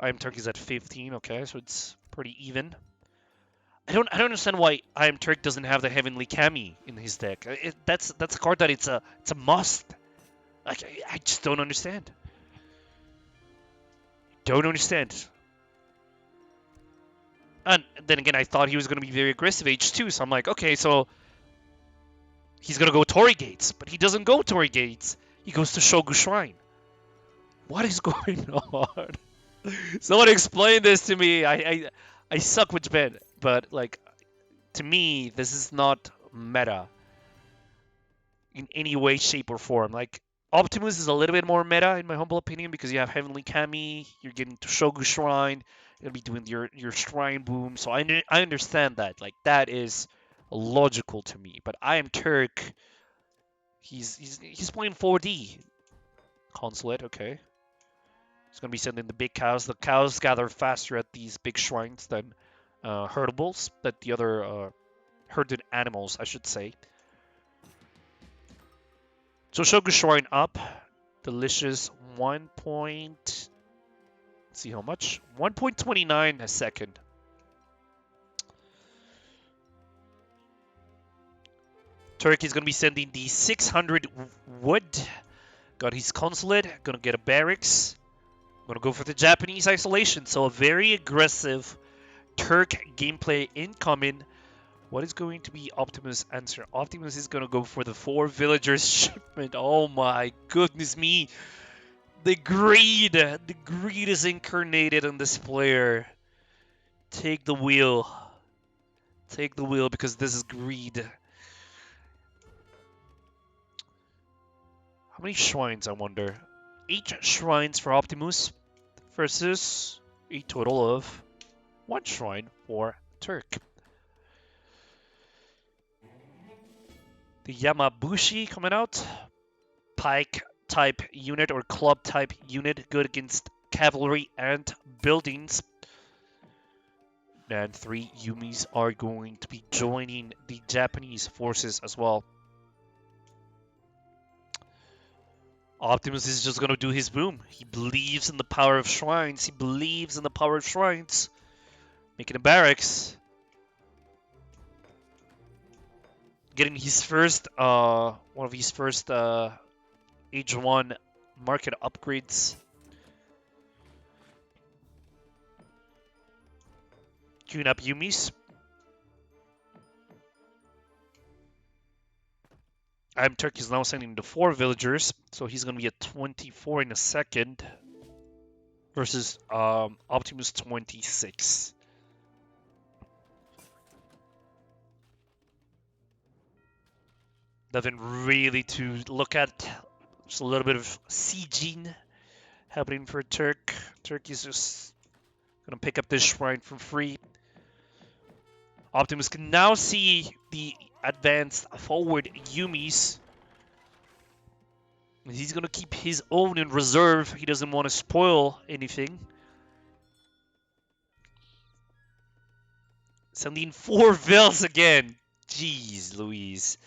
Iamturk is at 15, okay, so it's pretty even. I don't understand why Iamturk doesn't have the Heavenly Kami in his deck. That's a card that it's a must. I just don't understand. Don't understand. And then again, I thought he was going to be very aggressive H2, so I'm like, okay, so he's going to go Torii Gates, but he doesn't go Torii Gates. He goes to Shogu Shrine. What is going on? Someone explain this to me. I suck with Japan, but like to me, this is not meta in any way, shape, or form. Like Optimus is a little bit more meta in my humble opinion because you have Heavenly Kami, you're getting to Shogu Shrine, you're gonna be doing your Shrine Boom. So I understand that. Like that is logical to me. But Iamturk, he's playing 4D consulate. Okay. It's going to be sending the big cows. The cows gather faster at these big shrines than herdables, that the other herded animals, I should say. So Shogu Shrine up. Delicious 1 point. Let's see how much. 1.29 a second. Turkey's going to be sending the 600 wood. Got his consulate. Going to get a barracks. Going to go for the Japanese isolation. So a very aggressive Turk gameplay incoming. What is going to be Optimus' answer? Optimus is going to go for the 4 villagers shipment. Oh my goodness me. The greed is incarnated in this player. Take the wheel. Take the wheel because this is greed. How many shrines, I wonder? 8 shrines for Optimus versus a total of 1 shrine for Turk. The Yamabushi coming out. Pike type unit or club type unit, good against cavalry and buildings. And 3 Yumis are going to be joining the Japanese forces as well. Optimus is just going to do his boom. He believes in the power of shrines. He believes in the power of shrines. Making a barracks. Getting his first, one of his first Age 1 market upgrades. Queuing up Yumis. Iamturk is now sending the 4 villagers, so he's going to be at 24 in a second versus Optimus 26. Nothing really to look at. Just a little bit of sieging happening for Turk. Turk is just going to pick up this shrine for free. Optimus can now see the advanced forward Yumis. He's going to keep his own in reserve. He doesn't want to spoil anything. Sending 4 Vils again. Jeez Louise.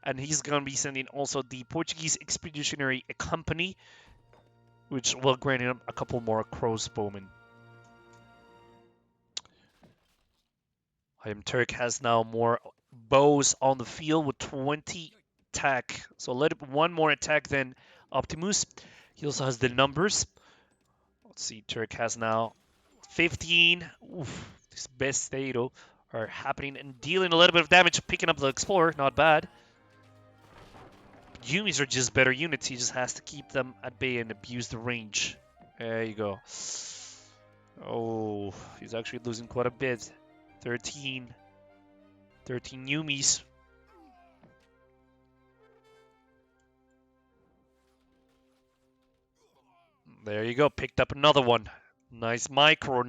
And he's going to be sending also the Portuguese Expeditionary Company, which will grant him a couple more crossbowmen. Iamturk has now more bows on the field with 20 attack. So one more attack than Optimus. He also has the numbers. Let's see, Turk has now 15. Oof, this Besteiro are happening and dealing a little bit of damage, picking up the Explorer. Not bad. Yumis are just better units. He just has to keep them at bay and abuse the range. There you go. Oh, he's actually losing quite a bit. 13 Yumis. There you go. Picked up another one. Nice micro.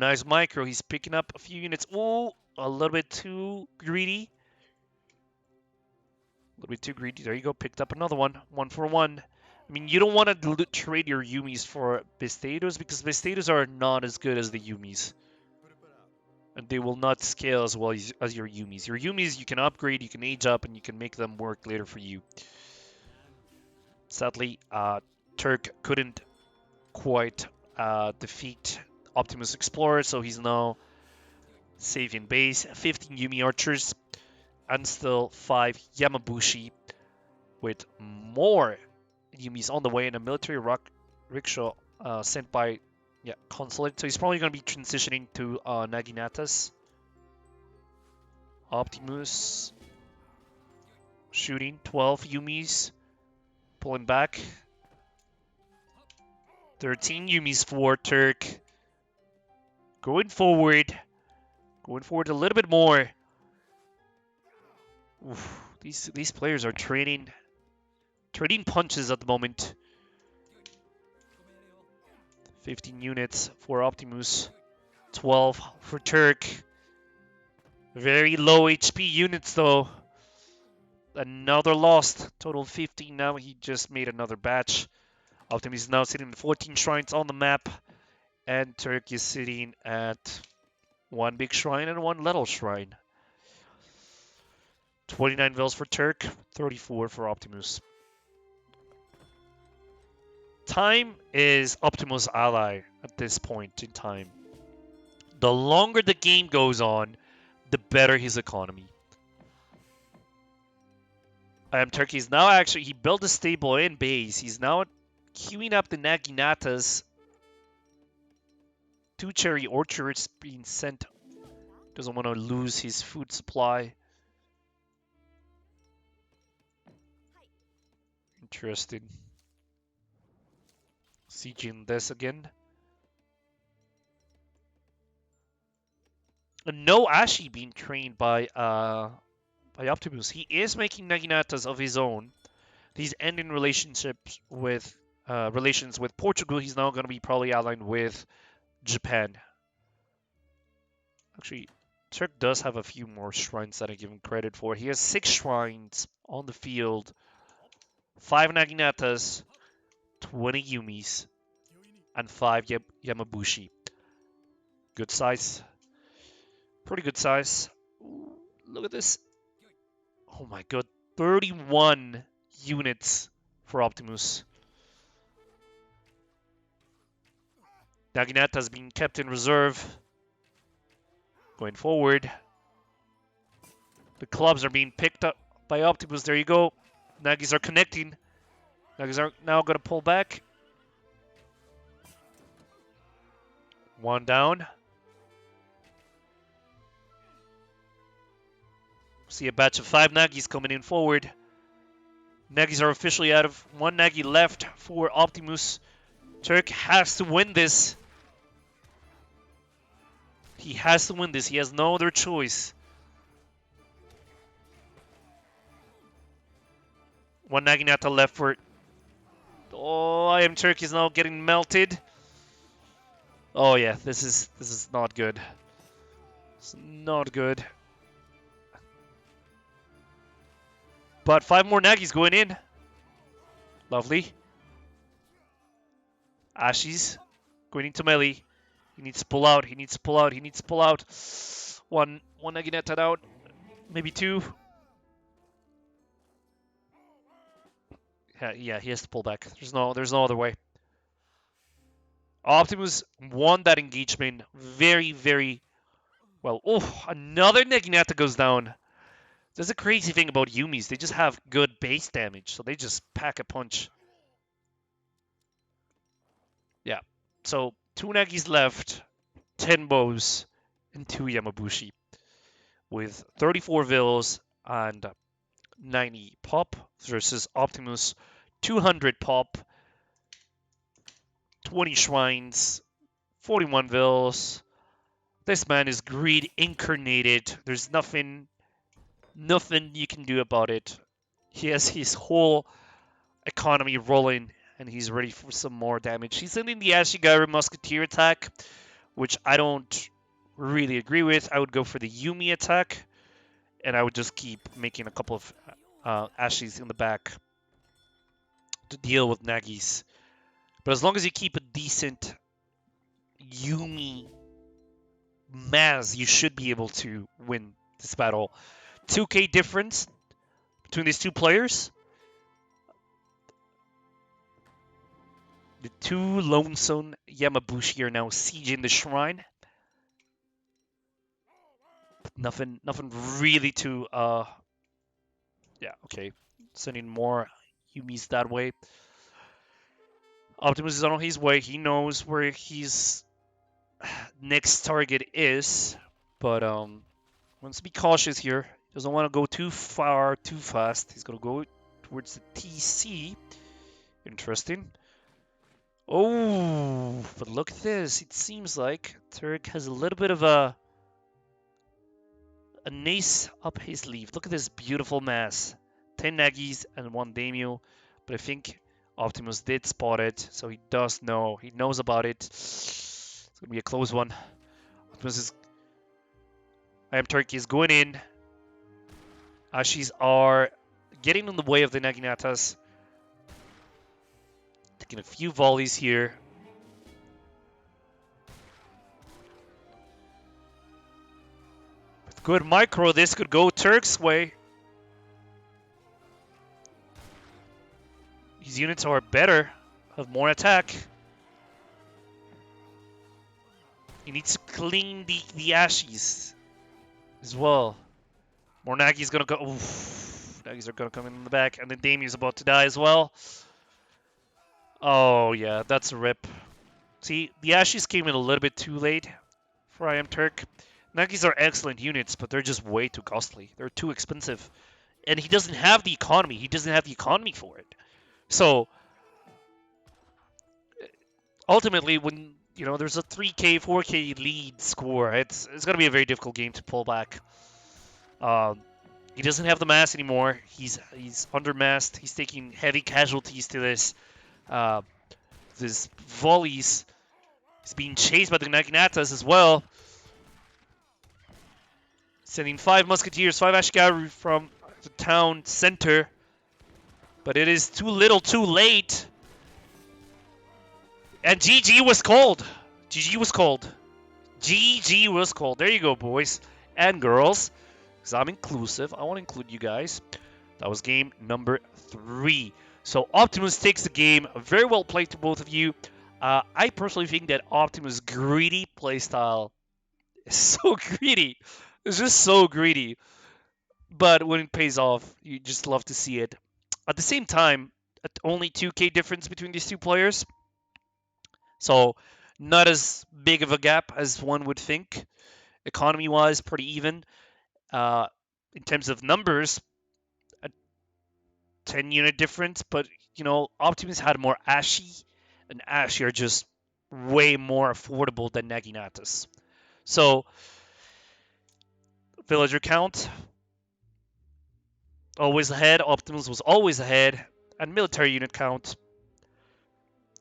He's picking up a few units. Oh, a little bit too greedy. There you go. Picked up another one. 1 for 1. I mean, you don't want to trade your Yumis for Besteiros because Besteiros are not as good as the Yumis. And they will not scale as well as your Yumis. Your Yumis you can upgrade, you can age up, and you can make them work later for you. Sadly, Turk couldn't quite defeat Optimus Explorer, so he's now saving base. 15 Yumi Archers, and still 5 Yamabushi, with more Yumis on the way, and a military rickshaw sent by Yeah, Consulate. So he's probably going to be transitioning to Naginatas. Optimus. Shooting. 12 Yumis. Pulling back. 13 Yumis for Turk. Going forward. Going forward a little bit more. Oof, these players are trading punches at the moment. 15 units for Optimus. 12 for Turk. Very low HP units though. Another lost. Total 15 now. He just made another batch. Optimus is now sitting at 14 shrines on the map. And Turk is sitting at one big shrine and one little shrine. 29 vills for Turk, 34 for Optimus. Time is Optimus' ally at this point in time. The longer the game goes on, the better his economy. Iamturk is now actually, he built a stable in base. He's now queuing up the Naginatas. 2 cherry orchards being sent. Doesn't want to lose his food supply. Interesting. Sieging this again. And no Ashi being trained by Optimus. He is making Naginatas of his own. He's ending relationships with relations with Portugal. He's now going to be probably aligned with Japan. Actually, Turk does have a few more shrines that I give him credit for. He has 6 shrines on the field, 5 Naginatas, 20 Yumis, and 5 Yamabushi. Good size. Pretty good size. Ooh, look at this. Oh my god. 31 units for Optimus. Naginata has been kept in reserve. Going forward. The clubs are being picked up by Optimus. There you go. Nagis are connecting. Nagis are now going to pull back. One down. See a batch of 5 Nagis coming in forward. Nagis are officially out of 1 Nagi left for Optimus. Turk has to win this. He has to win this. He has no other choice. 1 Naginata left for... Oh, Iamturk is now getting melted. Oh yeah, this is not good. It's not good. But 5 more Nagis going in. Lovely. Ashi's going into melee. He needs to pull out. He needs to pull out. He needs to pull out. One Naginata out. Maybe 2. Yeah, he has to pull back. There's no other way. Optimus won that engagement very, very well. Oh, another Naginata goes down. There's a crazy thing about Yumis. They just have good base damage, so they just pack a punch. Yeah. So 2 Nagis left, 10 bows, and 2 Yamabushi. With 34 vills and 90 pop versus Optimus 200 pop, 20 shrines, 41 vills. This man is greed incarnated. There's nothing you can do about it. He has his whole economy rolling, and he's ready for some more damage. He's sending the Ashigaru Musketeer attack, which I don't really agree with. I would go for the Yumi attack, and I would just keep making a couple of Ashis in the back to deal with Nagis. But as long as you keep a decent Yumi Maz, you should be able to win this battle. 2k difference between these 2 players. The 2 lonesome Yamabushi are now sieging the shrine. Nothing really to yeah, okay. Sending more Yumis that way. Optimus is on his way. He knows where his next target is, but wants to be cautious here. Doesn't want to go too far, too fast. He's gonna go towards the TC. Interesting. Oh, but look at this. It seems like Turk has a little bit of a ace up his sleeve. Look at this beautiful mass. 10 Nagis and 1 Daimyo. But I think Optimus did spot it, so he does know. He knows about it. It's going to be a close one. Optimus is... Iamturk is going in. Ashis are getting in the way of the Naginatas. Taking a few volleys here. With good micro, this could go Turk's way. These units are better, have more attack. He needs to clean the Ashes as well. More Nagi's gonna go. Oof. Nagis are gonna come in the back, and then Damion's about to die as well. Oh yeah, that's a rip. See, the Ashes came in a little bit too late for Iamturk. Nagis are excellent units, but they're just way too costly. They're too expensive. And he doesn't have the economy. He doesn't have the economy for it. So, ultimately, when there's a 3K, 4K lead score, it's going to be a very difficult game to pull back. He doesn't have the mass anymore. He's undermassed. He's taking heavy casualties to this. This volleys. He's being chased by the Naginatas as well. Sending 5 musketeers, 5 Ashikaru from the town center. But it is too little, too late. And GG was called. GG was called. GG was called. There you go, boys and girls. Because I'm inclusive. I want to include you guys. That was game number 3. So Optimus takes the game. Very well played to both of you. I personally think that Optimus' greedy playstyle is so greedy. It's just so greedy. But when it pays off, you just love to see it. At the same time, only 2K difference between these two players. So not as big of a gap as one would think. Economy-wise, pretty even. In terms of numbers, a 10-unit difference. But, Optimus had more Ashi, and Ashi are just way more affordable than Naginatas. So, villager count, always ahead. Optimus was always ahead. And military unit count,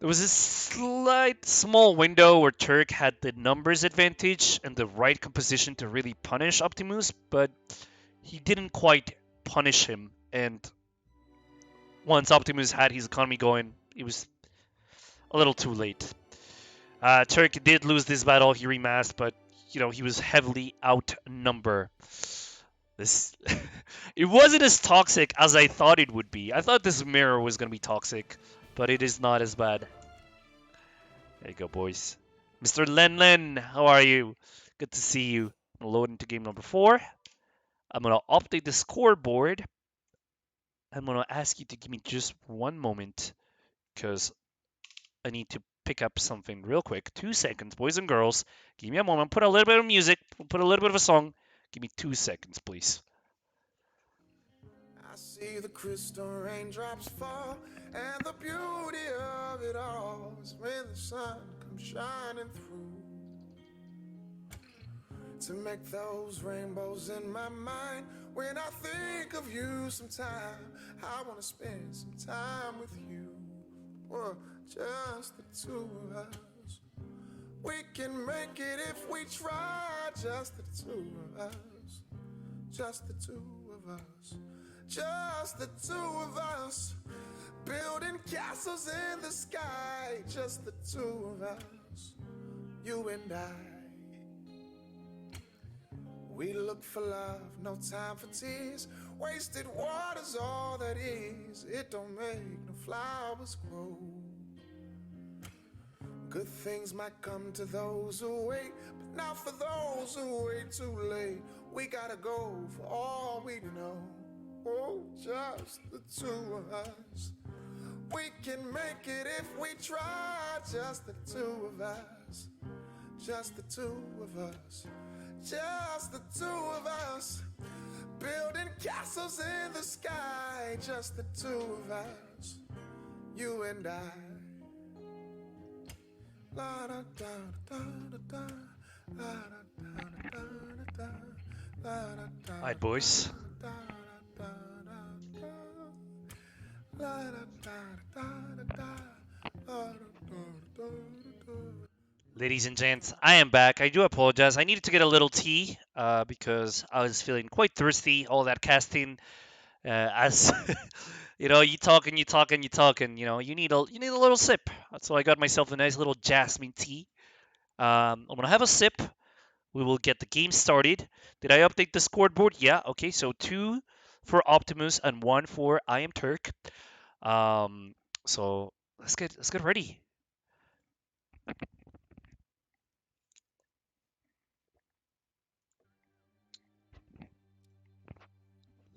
there was a small window where Turk had the numbers advantage and the right composition to really punish Optimus, but he didn't quite punish him. And once Optimus had his economy going, it was a little too late. Turk did lose this battle. He remassed, but he was heavily outnumbered. It wasn't as toxic as I thought it would be. I thought this mirror was going to be toxic, but it is not as bad. There you go, boys. Mr. Len, how are you? Good to see you. I'm going to load into game number 4. I'm going to update the scoreboard. I'm going to ask you to give me just one moment because I need to pick up something real quick. 2 seconds, boys and girls. Give me a moment. Put a little bit of music. Put a little bit of a song. Give me 2 seconds, please. I see the crystal raindrops fall, and the beauty of it all is when the sun comes shining through to make those rainbows in my mind. When I think of you sometime, I want to spend some time with you. Well, just the 2 of us. We can make it if we try. Just the 2 of us. Just the 2 of us. Just the 2 of us. Building castles in the sky. Just the 2 of us. You and I. We look for love, no time for tears. Wasted water's all that is. It don't make no flowers grow. Good things might come to those who wait, but not for those who wait too late. We gotta go for all we know. Oh, just the 2 of us. We can make it if we try. Just the two of us. Just the two of us. Just the two of us. Building castles in the sky. Just the two of us. You and I. La da da da da da. La da da da da da. La da da. All right, boys. Ladies and gents, I am back. I do apologize. I needed to get a little tea because I was feeling quite thirsty. All that casting, as you know, you talking, you talking, you talking. You need a little sip. So I got myself a nice little jasmine tea. I'm gonna have a sip. We will get the game started. Did I update the scoreboard? Yeah. Okay. So 2 for Optimus and 1 for Iamturk. Um, so let's get ready.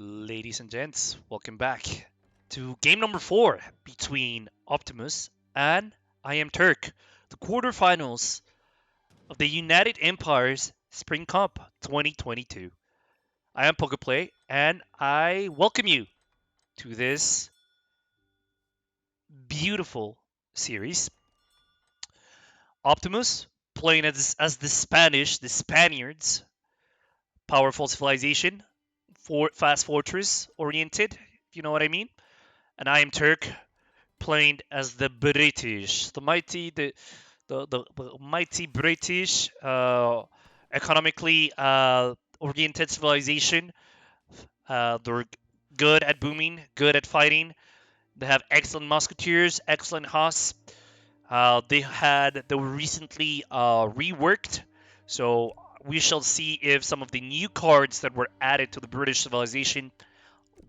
Ladies and gents, welcome back to game number 4 between Optimus and Iamturk, the quarterfinals of the United Empires Spring Cup 2022. I am Pokeplay, and I welcome you to this beautiful series. Optimus playing as the Spaniards, powerful civilization, fast fortress oriented, if you know what I mean. And Iamturk playing as the British, the mighty British, economically oriented civilization. They're good at booming, good at fighting. They have excellent musketeers, excellent hosts. They were recently reworked, so we shall see if some of the new cards that were added to the British civilization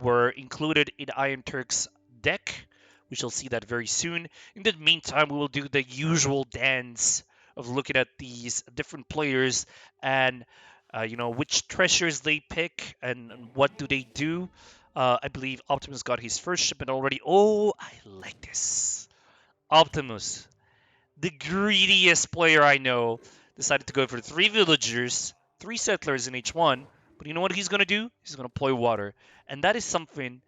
were included in Iamturk's deck. We shall see that very soon. In the meantime, we will do the usual dance of looking at these different players and which treasures they pick and what do they do. I believe Optimus got his first shipment already. Oh, I like this. Optimus, the greediest player I know, decided to go for 3 villagers, 3 settlers in each one. But you know what he's going to do? He's going to play water. And that is something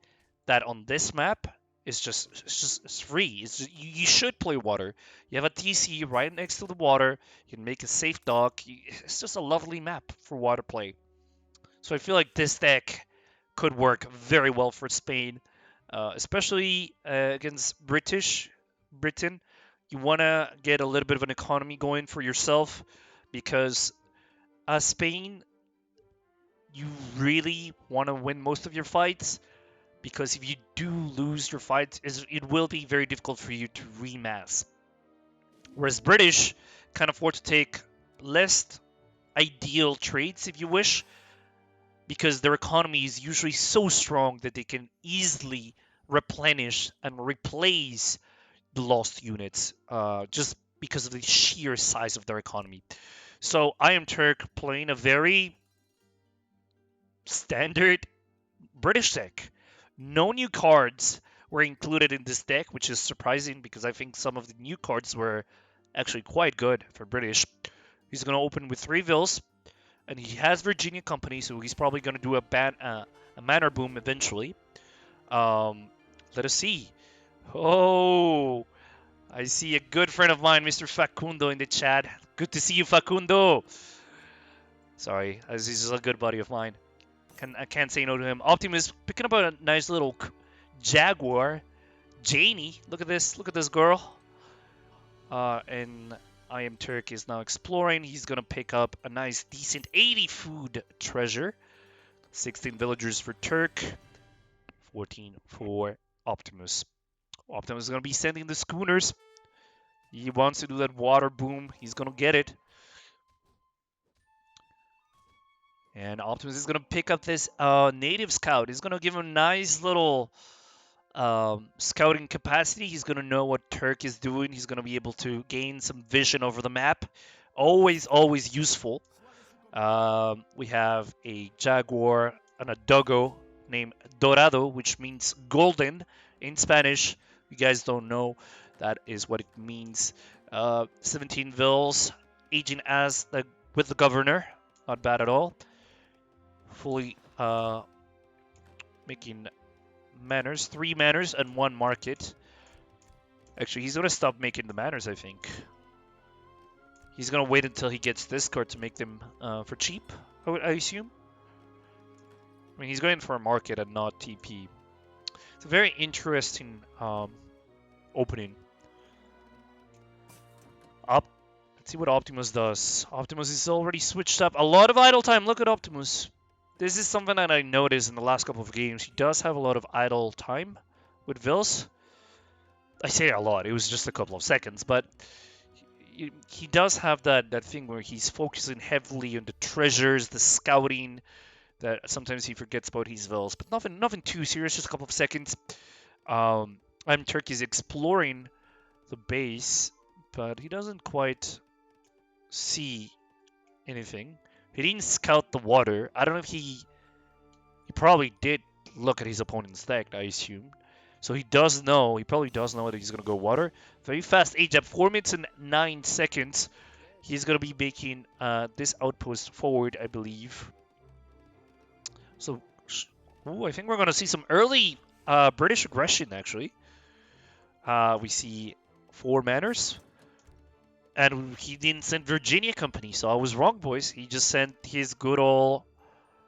that on this map is it's free. You should play water. You have a TC right next to the water. You can make a safe dock. It's just a lovely map for water play. So I feel like this deck could work very well for Spain, especially against Britain. You want to get a little bit of an economy going for yourself because Spain, you really want to win most of your fights because if you do lose your fights, it will be very difficult for you to remass. Whereas British can afford to take less ideal trades, if you wish, because their economy is usually so strong that they can easily replenish and replace the lost units just because of the sheer size of their economy. So Iamturk playing a very standard British deck. No new cards were included in this deck, which is surprising because I think some of the new cards were actually quite good for British. He's going to open with 3 Vills, and he has Virginia Company, so he's probably going to do a Manor Boom eventually. Let us see. Oh, I see a good friend of mine, Mr. Facundo, in the chat. Good to see you, Facundo. Sorry, he's just a good buddy of mine. I can't say no to him. Optimus picking up a nice little Jaguar. Janie, look at this girl. And Iamturk is now exploring. He's gonna pick up a nice, decent 80 food treasure. 16 villagers for Turk. 14 for Optimus. Optimus is gonna be sending the schooners. He wants to do that water boom. He's gonna get it. And Optimus is going to pick up this native scout. He's going to give him a nice little scouting capacity. He's going to know what Turk is doing. He's going to be able to gain some vision over the map. Always useful. We have a jaguar and a doggo named Dorado, which means golden in Spanish. you guys don't know, that is what it means. 17 Vils, aging as the with the governor, not bad at all. Fully making manners, 3 manners and 1 market. Actually, he's gonna stop making the manners, I think. He's gonna wait until he gets this card to make them for cheap, I assume. I mean, he's going for a market and not TP. It's a very interesting opening. Let's see what Optimus does. Optimus is already switched up. A lot of idle time. Look at Optimus. This is something that I noticed in the last couple of games. He does have a lot of idle time with Vils. I say a lot. It was just a couple of seconds, but he does have that thing where he's focusing heavily on the treasures, the scouting, that sometimes he forgets about his Vils. But nothing too serious, just a couple of seconds. Iamturk is exploring the base, but he doesn't quite see anything. He didn't scout the water. I don't know if he probably did look at his opponent's deck, I assume. So he does know, he probably does know that he's going to go water. Very fast age up, 4 minutes and 9 seconds. He's going to be making this outpost forward, I believe. So, I think we're going to see some early British aggression, actually. We see 4 manners. And he didn't send Virginia Company, so I was wrong, boys. He just sent his good old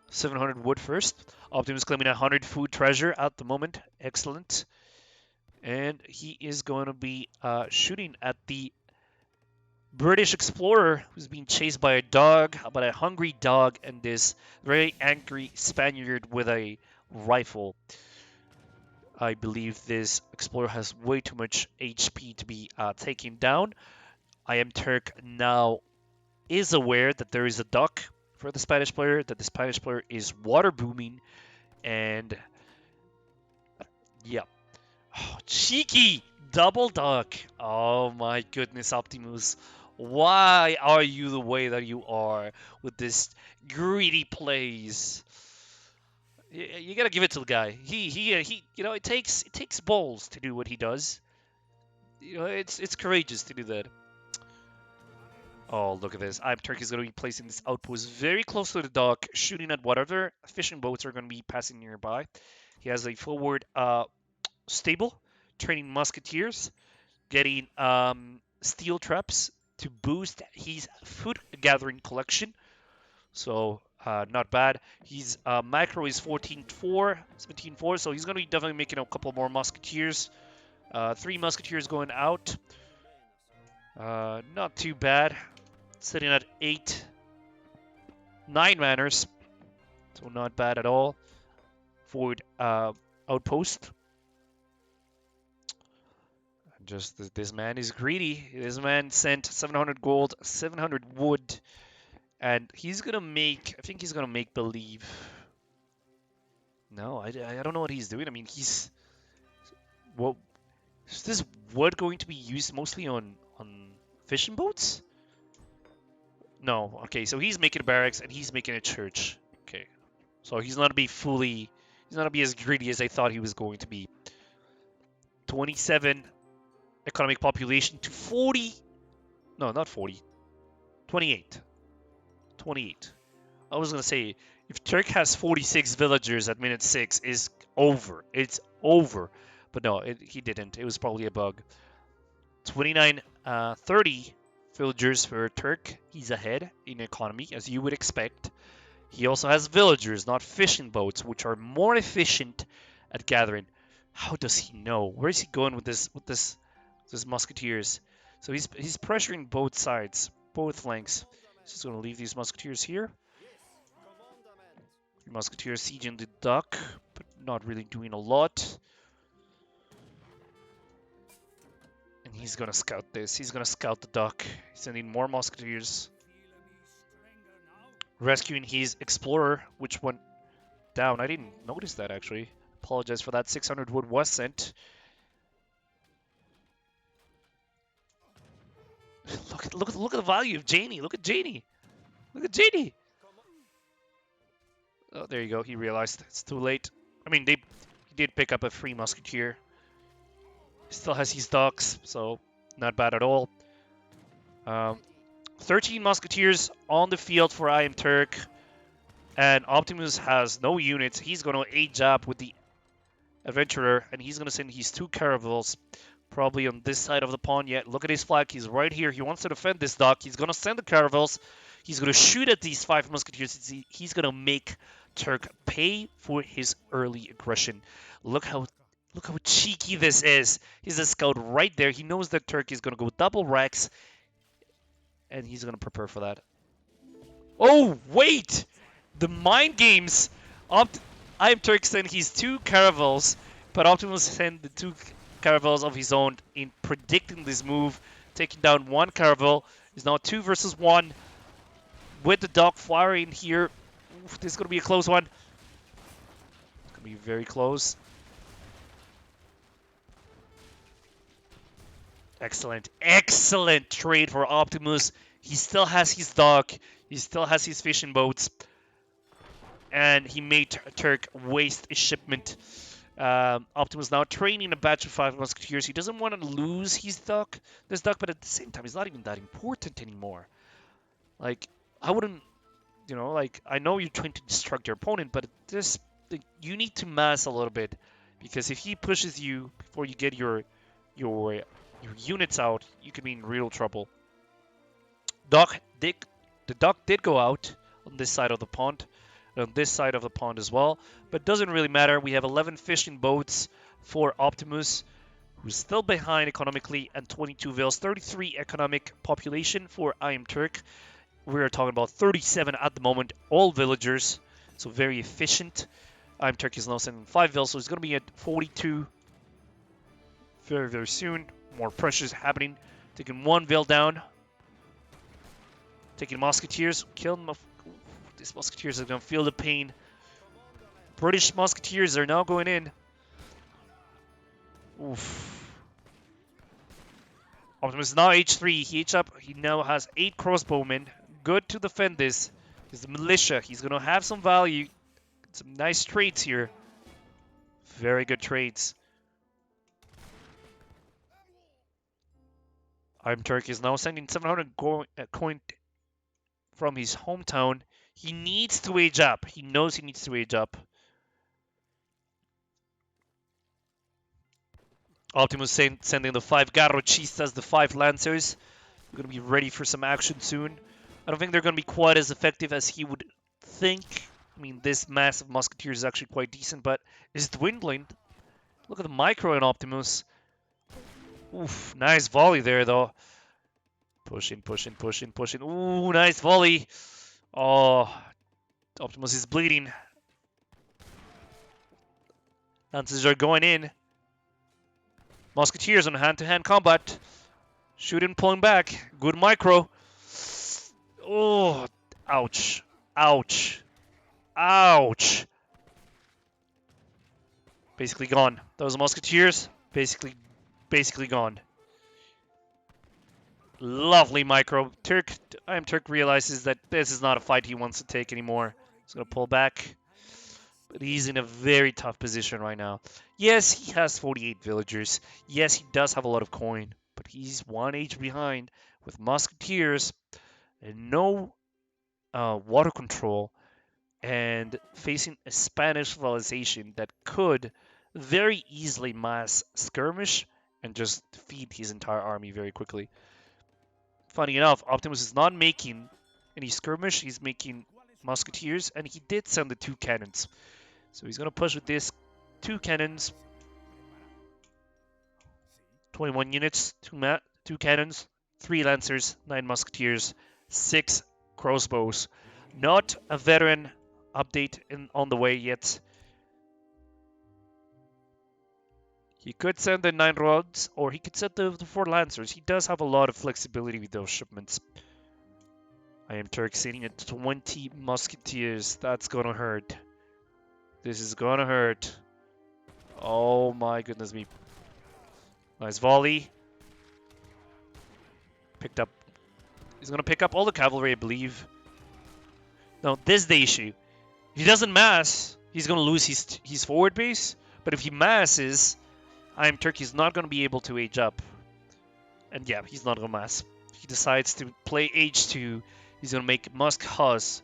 700 wood first. Optimus claiming 100 food treasure at the moment. Excellent. And he is going to be shooting at the British explorer who's being chased by a dog, by a hungry dog, and this very angry Spaniard with a rifle. I believe this explorer has way too much HP to be taken down. Iamturk now is aware that there is a duck for the Spanish player, that the Spanish player is water booming, and yeah. Oh, cheeky double duck. Oh my goodness, Optimus. Why are you the way that you are with this greedy plays? You gotta give it to the guy. He you know, it takes balls to do what he does. You know, it's courageous to do that. Oh, look at this. Iamturk is going to be placing this outpost very close to the dock, shooting at whatever fishing boats are going to be passing nearby. He has a forward stable, training musketeers, getting steel traps to boost his food gathering collection. So, not bad. His macro is 14-4, 17-4, so he's going to be definitely making a couple more musketeers. 3 musketeers going out. Not too bad. Sitting at 9 manners, so not bad at all. Forward outpost. Just this man is greedy. This man sent 700 gold, 700 wood, and he's gonna make. I think he's gonna make believe. No, I don't know what he's doing. I mean, what is this wood going to be used mostly on fishing boats? No, okay, so he's making a barracks and he's making a church. Okay, so he's not gonna be as greedy as I thought he was going to be. 27 economic population to 40. No, not 40. 28. 28. I was gonna say, if Turk has 46 villagers at minute 6, is over. It's over. But no, he didn't. It was probably a bug. 29, 30 villagers for Turk. He's ahead in economy, as you would expect. He also has villagers, not fishing boats, which are more efficient at gathering. How does he know? Where is he going with this musketeers? So he's pressuring both sides, both flanks. He's just going to leave these musketeers here. Musketeers sieging the dock, but not really doing a lot. And he's going to scout this. He's going to scout the dock. He's sending more musketeers. Rescuing his explorer, which went down. I didn't notice that, actually. Apologize for that. 600 wood was sent. Look at the value of Janie. Look at Janie. Look at Janie. Oh, there you go. He realized it's too late. I mean, he did pick up a free musketeer. Still has his docks, so not bad at all. 13 Musketeers on the field for Iamturk, and Optimus has no units. He's going to age up with the Adventurer, and he's going to send his 2 Caravels probably on this side of the pond. Yeah, look at his flag. He's right here. He wants to defend this dock. He's going to send the Caravels. He's going to shoot at these 5 Musketeers. He's going to make Turk pay for his early aggression. Look how cheeky this is. He's a scout right there. He knows that Turk is going to go double Rex, and he's going to prepare for that. Oh, wait! The mind games! Iamturk sent his 2 Caravels, but Optimus sent the 2 Caravels of his own in predicting this move, taking down 1 Caravel. It's now 2 versus 1 with the dog firing here. Oof, this is going to be a close one. It's going to be very close. Excellent, excellent trade for Optimus. He still has his dog. He still has his fishing boats. And he made Turk waste a shipment. Optimus now training a batch of 5 Musketeers. He doesn't want to lose his duck, but at the same time, he's not even that important anymore. Like, I wouldn't, I know you're trying to destruct your opponent, but you need to mass a little bit, because if he pushes you before you get your units out, you could be in real trouble. The duck did go out on this side of the pond. On this side of the pond as well, but doesn't really matter. We have 11 fishing boats for Optimus, who's still behind economically, and 22 vils, 33 economic population for Iamturk. We're talking about 37 at the moment, all villagers, so very efficient. Iamturk is now sending 5 vils, so it's going to be at 42 very, very soon. More pressures happening. Taking 1 vil down. Taking Musketeers, kill them. These Musketeers are going to feel the pain. British Musketeers are now going in. Oof. Optimus is now H3. He H up. He now has 8 crossbowmen. Good to defend this. He's the militia. He's going to have some value. Some nice trades here. Very good trades. Iamturk is now sending 700 coin from his hometown. He needs to age up. He knows he needs to age up. Optimus sending the 5 Garrochistas, the 5 Lancers. We're going to be ready for some action soon. I don't think they're going to be quite as effective as he would think. I mean, this massive Musketeer is actually quite decent, but it's dwindling. Look at the micro in Optimus. Oof, nice volley there, though. Pushing. Ooh, nice volley. Oh, Optimus is bleeding. Lancers are going in. Musketeers on hand-to-hand combat. Shooting, pulling back. Good micro. Oh, ouch. Ouch. Ouch. Basically gone. Those Musketeers, basically gone. Lovely micro. Iamturk realizes that this is not a fight he wants to take anymore. He's going to pull back. But he's in a very tough position right now. Yes, he has 48 villagers. Yes, he does have a lot of coin. But he's 1 age behind with Musketeers and no water control, and facing a Spanish civilization that could very easily mass skirmish and just defeat his entire army very quickly. Funny enough, Optimus is not making any skirmish. He's making Musketeers, and he did send the 2 cannons. So he's going to push with this 2 cannons. 21 units, 2 cannons, 3 Lancers, 9 Musketeers, 6 crossbows. Not a veteran update on the way yet. He could send the 9 rods, or he could send the 4 Lancers. He does have a lot of flexibility with those shipments. Iamturk sitting at 20 Musketeers. That's gonna hurt. This is gonna hurt. Oh my goodness me. Nice volley. Picked up. He's gonna pick up all the cavalry, I believe. Now, this is the issue. If he doesn't mass, he's gonna lose his forward base. But if he masses, Iamturk is not going to be able to age up. And yeah, he's not going to mass. He decides to play H2. He's going to make Musk Hus.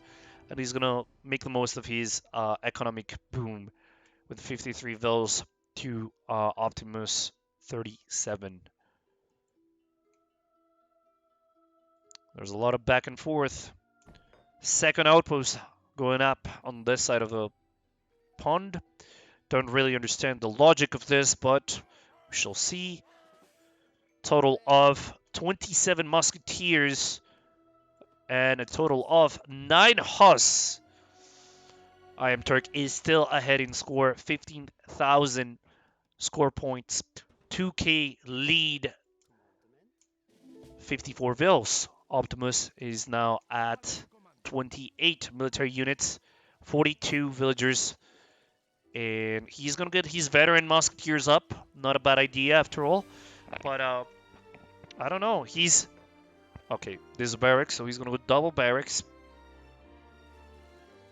And he's going to make the most of his economic boom with 53 vills to Optimus 37. There's a lot of back and forth. Second outpost going up on this side of the pond. Don't really understand the logic of this, but we shall see. Total of 27 musketeers and a total of 9 Hus. Iamturk is still ahead in score, 15,000 score points, 2k lead, 54 vills. Optimus is now at 28 military units, 42 villagers, and he's gonna get his veteran musketeers up. Not a bad idea after all, but I don't know. He's okay. There's a barracks, so he's gonna go double barracks.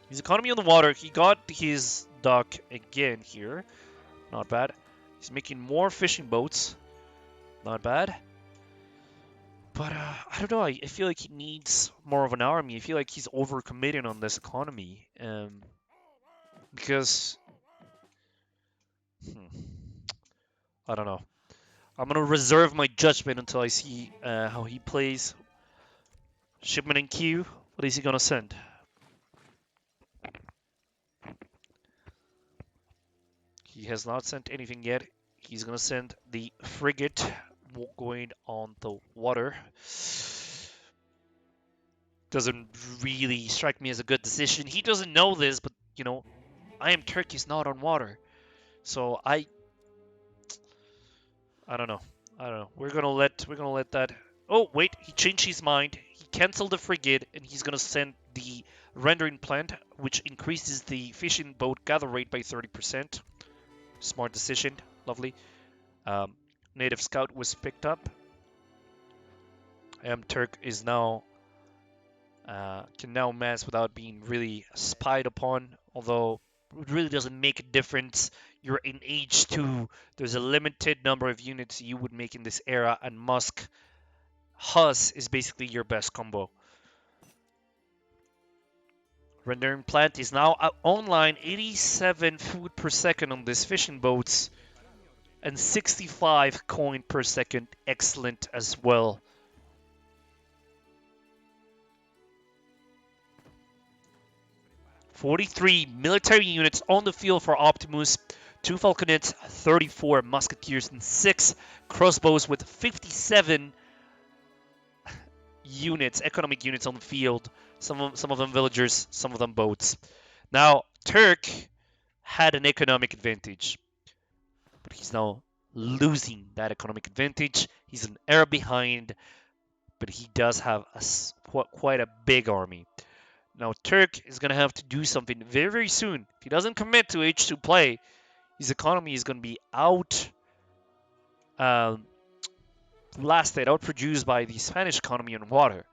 His economy on the water. He got his dock again here. Not bad. He's making more fishing boats. Not bad. But I don't know. I feel like he needs more of an army. I feel like he's overcommitting on this economy. Because I don't know. I'm gonna reserve my judgment until I see how he plays. Shipment in queue. What is he gonna send? He has not sent anything yet. He's gonna send the frigate going on the water. Doesn't really strike me as a good decision. He doesn't know this, but you know, Iamturk is not on water, so I don't know. I don't know. We're gonna let that. Oh wait, he changed his mind. He canceled the frigate, and he's gonna send the rendering plant, which increases the fishing boat gather rate by 30%. Smart decision. Lovely. Native Scout was picked up. Iamturk is now can now mass without being really spied upon, although it really doesn't make a difference. You're in H2. There's a limited number of units you would make in this era, and Musk Hus is basically your best combo. Rendering plant is now online, 87 food per second on these fishing boats, and 65 coin per second. Excellent as well. "43 military units on the field for Optimus, 2 falconets, 34 musketeers, and 6 crossbows with 57 units, economic units on the field. Some of them villagers, some of them boats. Now, Turk had an economic advantage, but he's now losing that economic advantage. He's an era behind, but he does have quite a big army. Now, Turk is going to have to do something very, very soon. If he doesn't commit to H2 play, his economy is going to be outproduced by the Spanish economy on water.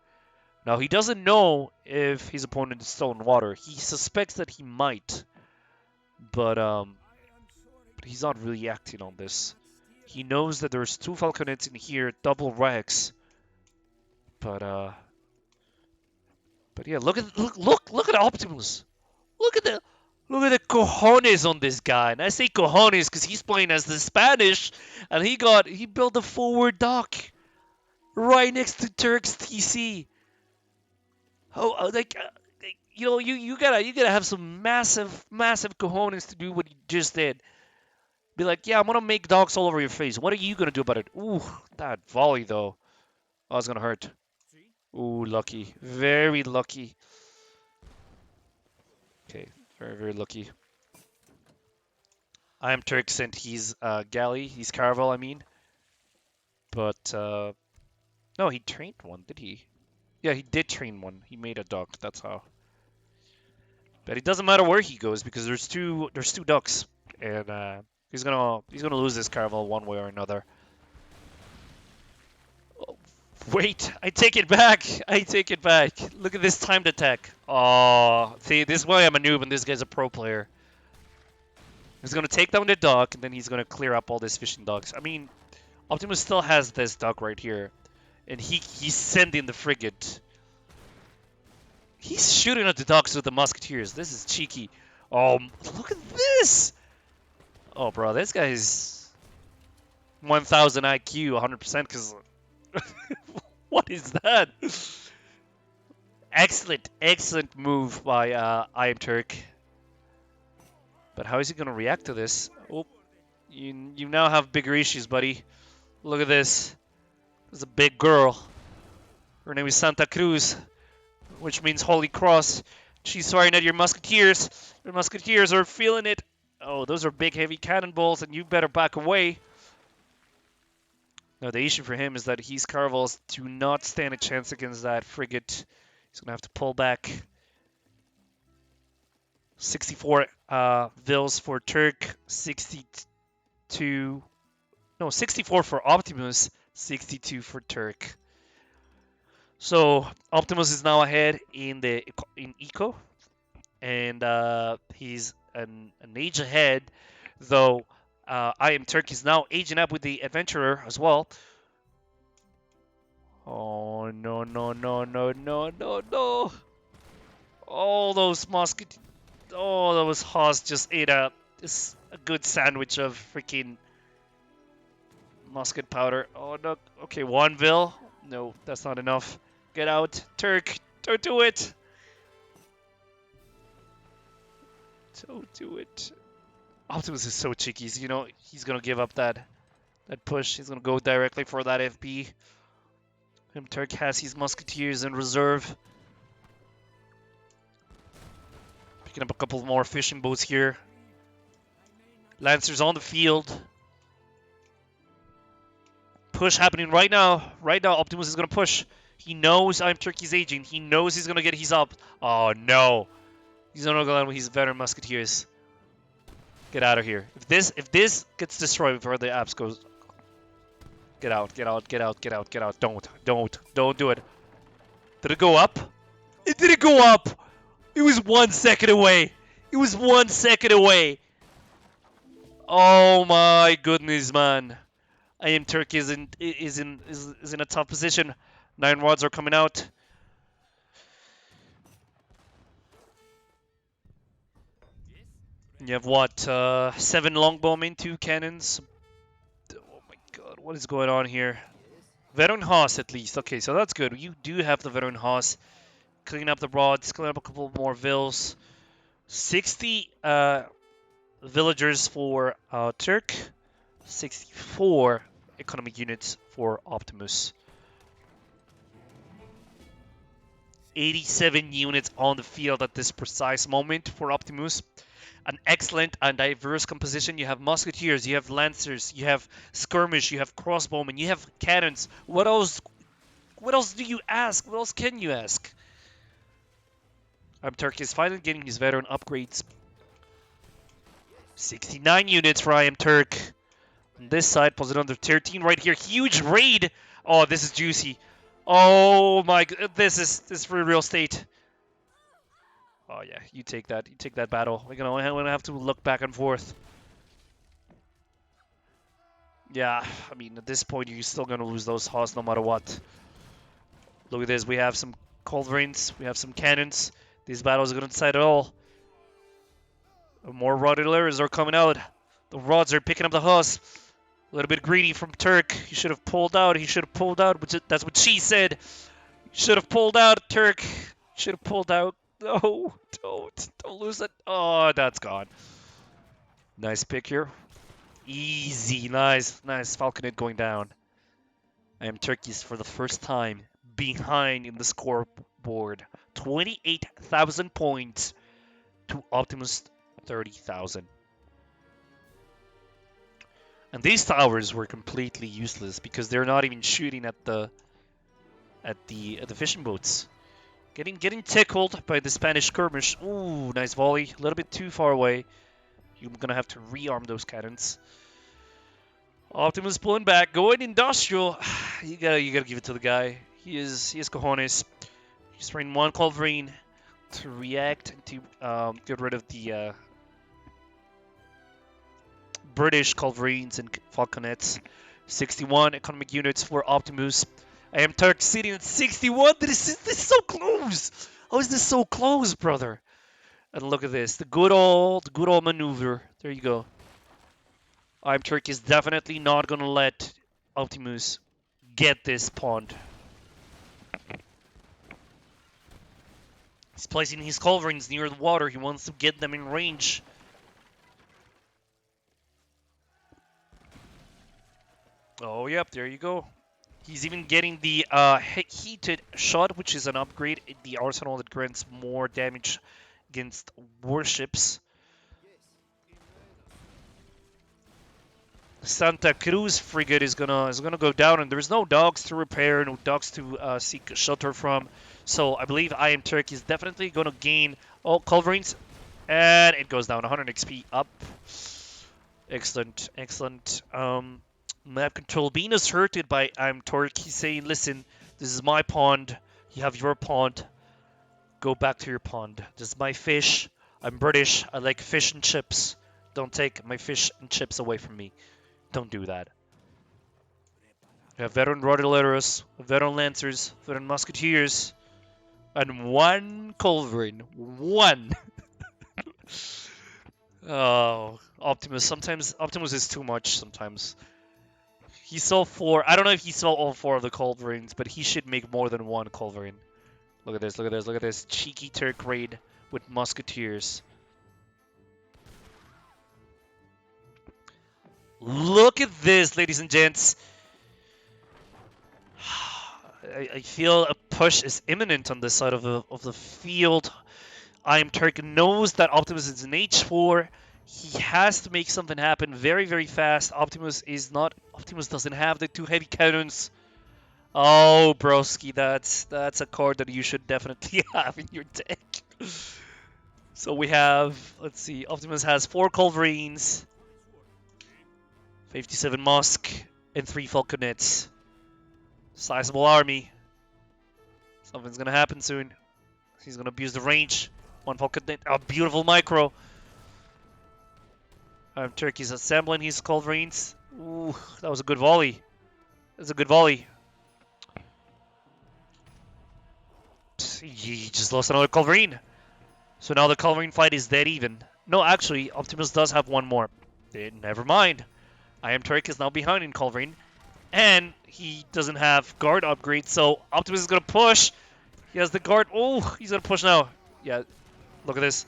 Now, he doesn't know if his opponent is still in water. He suspects that he might, but he's not really acting on this. He knows that there's 2 falconets in here, double Rex, but yeah, look at Optimus. Look at the cojones on this guy. And I say cojones because he's playing as the Spanish, and he built a forward dock right next to Turk's TC. Oh, you gotta have some massive cojones to do what he just did. Be like, yeah, I'm gonna make docks all over your face. What are you gonna do about it? Ooh, that volley though. Oh, it's gonna hurt. Ooh, lucky. Very lucky. Okay, very, very lucky. Iamturk sent his galley, his caravel, I mean. But, no, he trained one, did he? Yeah, he did train one. He made a dock, that's how. But it doesn't matter where he goes because there's two ducks, and he's gonna lose this caravel one way or another. Wait, I take it back. I take it back. Look at this timed attack. Oh, see, this is why I'm a noob and this guy's a pro player. He's gonna take down the dock, and then he's gonna clear up all these fishing docks. I mean, Optimus still has this dock right here, and he's sending the frigate. He's shooting at the docks with the musketeers. This is cheeky. Oh, look at this! Oh, bro, this guy's 1,000 IQ, 100%. Because what is that? Excellent move by Iamturk. But how is he gonna react to this? Oh, you now have bigger issues, buddy. Look at this. There's a big girl. Her name is Santa Cruz, which means Holy Cross. She's firing at your musketeers. Your musketeers are feeling it. Oh, those are big, heavy cannonballs, and you better back away. Now, the issue for him is that his caravels do not stand a chance against that frigate. He's going to have to pull back. 64 Vils for Turk, 64 for Optimus, 62 for Turk. So Optimus is now ahead in Eco, and he's an age ahead, though Iamturk is now aging up with the Adventurer as well. Oh, no, no, no, no, no, no, no. Oh, those musket... Oh, those Haas just ate a good sandwich of freaking musket powder. Oh, no. Okay, one Vil. No, that's not enough. Get out. Turk, don't do it. Don't do it. Optimus is so cheeky. You know, he's going to give up that push. He's going to go directly for that FP. Turk has his musketeers in reserve. Picking up a couple more fishing boats here. Lancers on the field. Push happening right now. Right now, Optimus is going to push. He knows Iamturk is aging. He knows he's going to get his up. Oh, no. He's not going to go with his veteran musketeers. Get out of here. If this gets destroyed before the apps goes... Get out, get out, get out, get out, get out. Don't do it. Did it go up? It didn't go up! It was 1 second away. It was 1 second away. Oh my goodness, man. Iamturk is in a tough position. 9 rods are coming out. You have what? 7 longbowmen, 2 cannons. Oh my god, what is going on here? Veteran Haas at least. Okay, so that's good. You do have the veteran Haas. Clean up the rods, clean up a couple more Vils. 60 villagers for Turk. 64 economic units for Optimus. 87 units on the field at this precise moment for Optimus. An excellent and diverse composition. You have musketeers, you have lancers, you have skirmish, you have crossbowmen, you have cannons. What else? What else do you ask? What else can you ask? Iamturk is finally getting his veteran upgrades. 69 units for Iamturk. On this side, position under 13 right here. Huge raid. Oh, this is juicy. Oh my god, this is for real estate. Oh yeah, you take that. You take that battle. We're gonna have to look back and forth. Yeah, I mean at this point you're still gonna lose those Haas no matter what. Look at this. We have some culverins. We have some cannons. These battles are gonna decide it all. More rod artilleries are coming out. The rods are picking up the Haas. A little bit greedy from Turk. He should have pulled out. He should have pulled out. That's what she said. Should have pulled out, Turk. Should have pulled out. No, don't lose it. Oh, that's gone. Nice pick here. Easy, nice Falconet going down. Iamturk is for the first time behind in the scoreboard. 28,000 points to Optimus 30,000. And these towers were completely useless because they're not even shooting at the fishing boats. Getting tickled by the Spanish skirmish. Ooh, nice volley. A little bit too far away. You're gonna have to rearm those cannons. Optimus pulling back, going industrial. You gotta give it to the guy. He is cojones. He's throwing one culverine to react and to get rid of the British culverines and falconets. 61 economic units for Optimus. Iamturk sitting at 61. This is so close. How is this so close, brother? And look at this, the good old maneuver. There you go. Iamturk is definitely not gonna let Optimus get this pond. He's placing his culverins near the water. He wants to get them in range. Oh, yep, there you go. He's even getting the heated shot, which is an upgrade in the arsenal that grants more damage against warships. Santa Cruz frigate is gonna go down, and there's no dogs to repair, no dogs to seek shelter from. So I believe Iamturk is definitely gonna gain culverins, and it goes down 100 XP up. Excellent, excellent. Map control being asserted by Iamturk. He's saying, "Listen, this is my pond. You have your pond. Go back to your pond. This is my fish. I'm British. I like fish and chips. Don't take my fish and chips away from me. Don't do that." We have veteran Rotileros, veteran Lancers, veteran Musketeers, and one Culverin. One! Oh, Optimus. Sometimes Optimus is too much sometimes. He saw 4. I don't know if he saw all 4 of the Culverins, but he should make more than one Culverin. Look at this, look at this, look at this. Cheeky Turk raid with Musketeers. Look at this, ladies and gents. I feel a push is imminent on this side of the field. Iamturk knows that Optimus is an H4. He has to make something happen very, very fast. Optimus doesn't have the 2 heavy cannons. Oh, broski, that's a card that you should definitely have in your deck. So we have, let's see, Optimus has 4 Culverines, 57 Musk, and 3 Falconets. Sizable army. Something's gonna happen soon. He's gonna abuse the range. 1 Falconet, a beautiful micro. Turkey's assembling his Culverines. Ooh, that was a good volley. That's a good volley. He just lost another Culverine. So now the Culverine fight is dead even. No, actually, Optimus does have one more. Never mind. Iamturk is now behind in Culverine. And he doesn't have guard upgrade, so Optimus is going to push. He has the guard. Oh, he's going to push now. Yeah, look at this.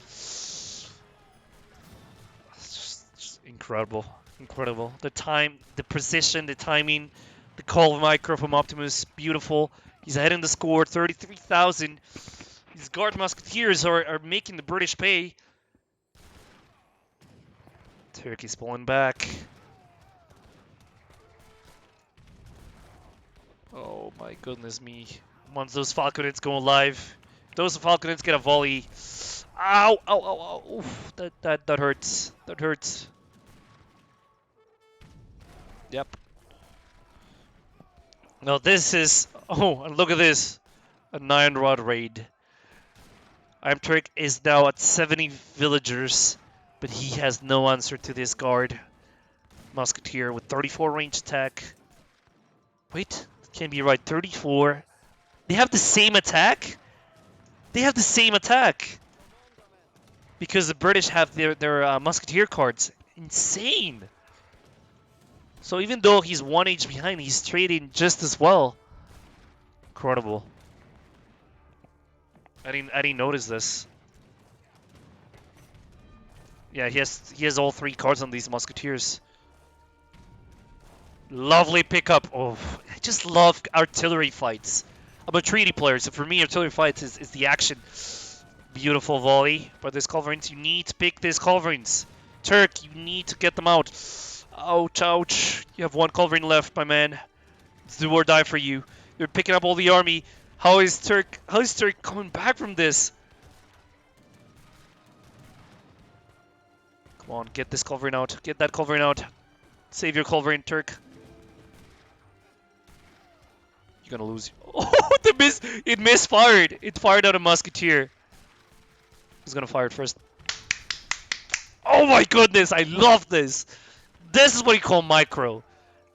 It's just incredible. Incredible. The time, the precision, the timing, the call micro from Optimus. Beautiful. He's ahead in the score, 33,000. These guard musketeers are making the British pay. Turkey's pulling back. Oh my goodness me. Once those Falconets go live, those Falconets get a volley. Ow, ow, ow, ow. Oof, that hurts. That hurts. Yep. Now this is, oh, and look at this. A 9-rod raid. Iamturk is now at 70 villagers, but he has no answer to this guard. Musketeer with 34 range attack. Wait, can't be right. 34. They have the same attack? They have the same attack. Because the British have their Musketeer cards. Insane. So even though he's 1 age behind, he's trading just as well. Incredible. I didn't notice this. Yeah, he has all 3 cards on these Musketeers. Lovely pickup. Oh, I just love artillery fights. I'm a treaty player, so for me, artillery fights is the action. Beautiful volley by this Culverines. You need to pick these Culverines. Turk, you need to get them out. Ouch, ouch. You have 1 Culverine left, my man. It's do or die for you. You're picking up all the army. How is Turk coming back from this? Come on, get this Culverine out. Get that Culverine out. Save your Culverine, Turk. You're gonna lose. Oh, it misfired. It fired out a Musketeer. Who's gonna fire it first? Oh my goodness, I love this. This is what you call micro.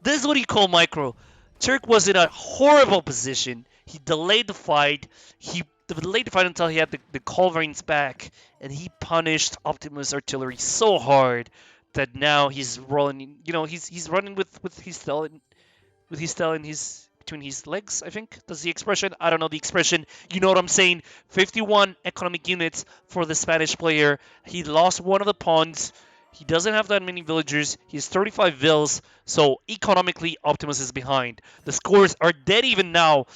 This is what you call micro. Turk was in a horrible position. He delayed the fight. He delayed the fight until he had the culverins back, and he punished Optimus artillery so hard that now he's rolling. You know, he's running with his tail in his between his legs. I think that's the expression. I don't know the expression. You know what I'm saying? 51 economic units for the Spanish player. He lost one of the pawns. He doesn't have that many villagers. He has 35 vills, so economically Optimus is behind. The scores are dead even now,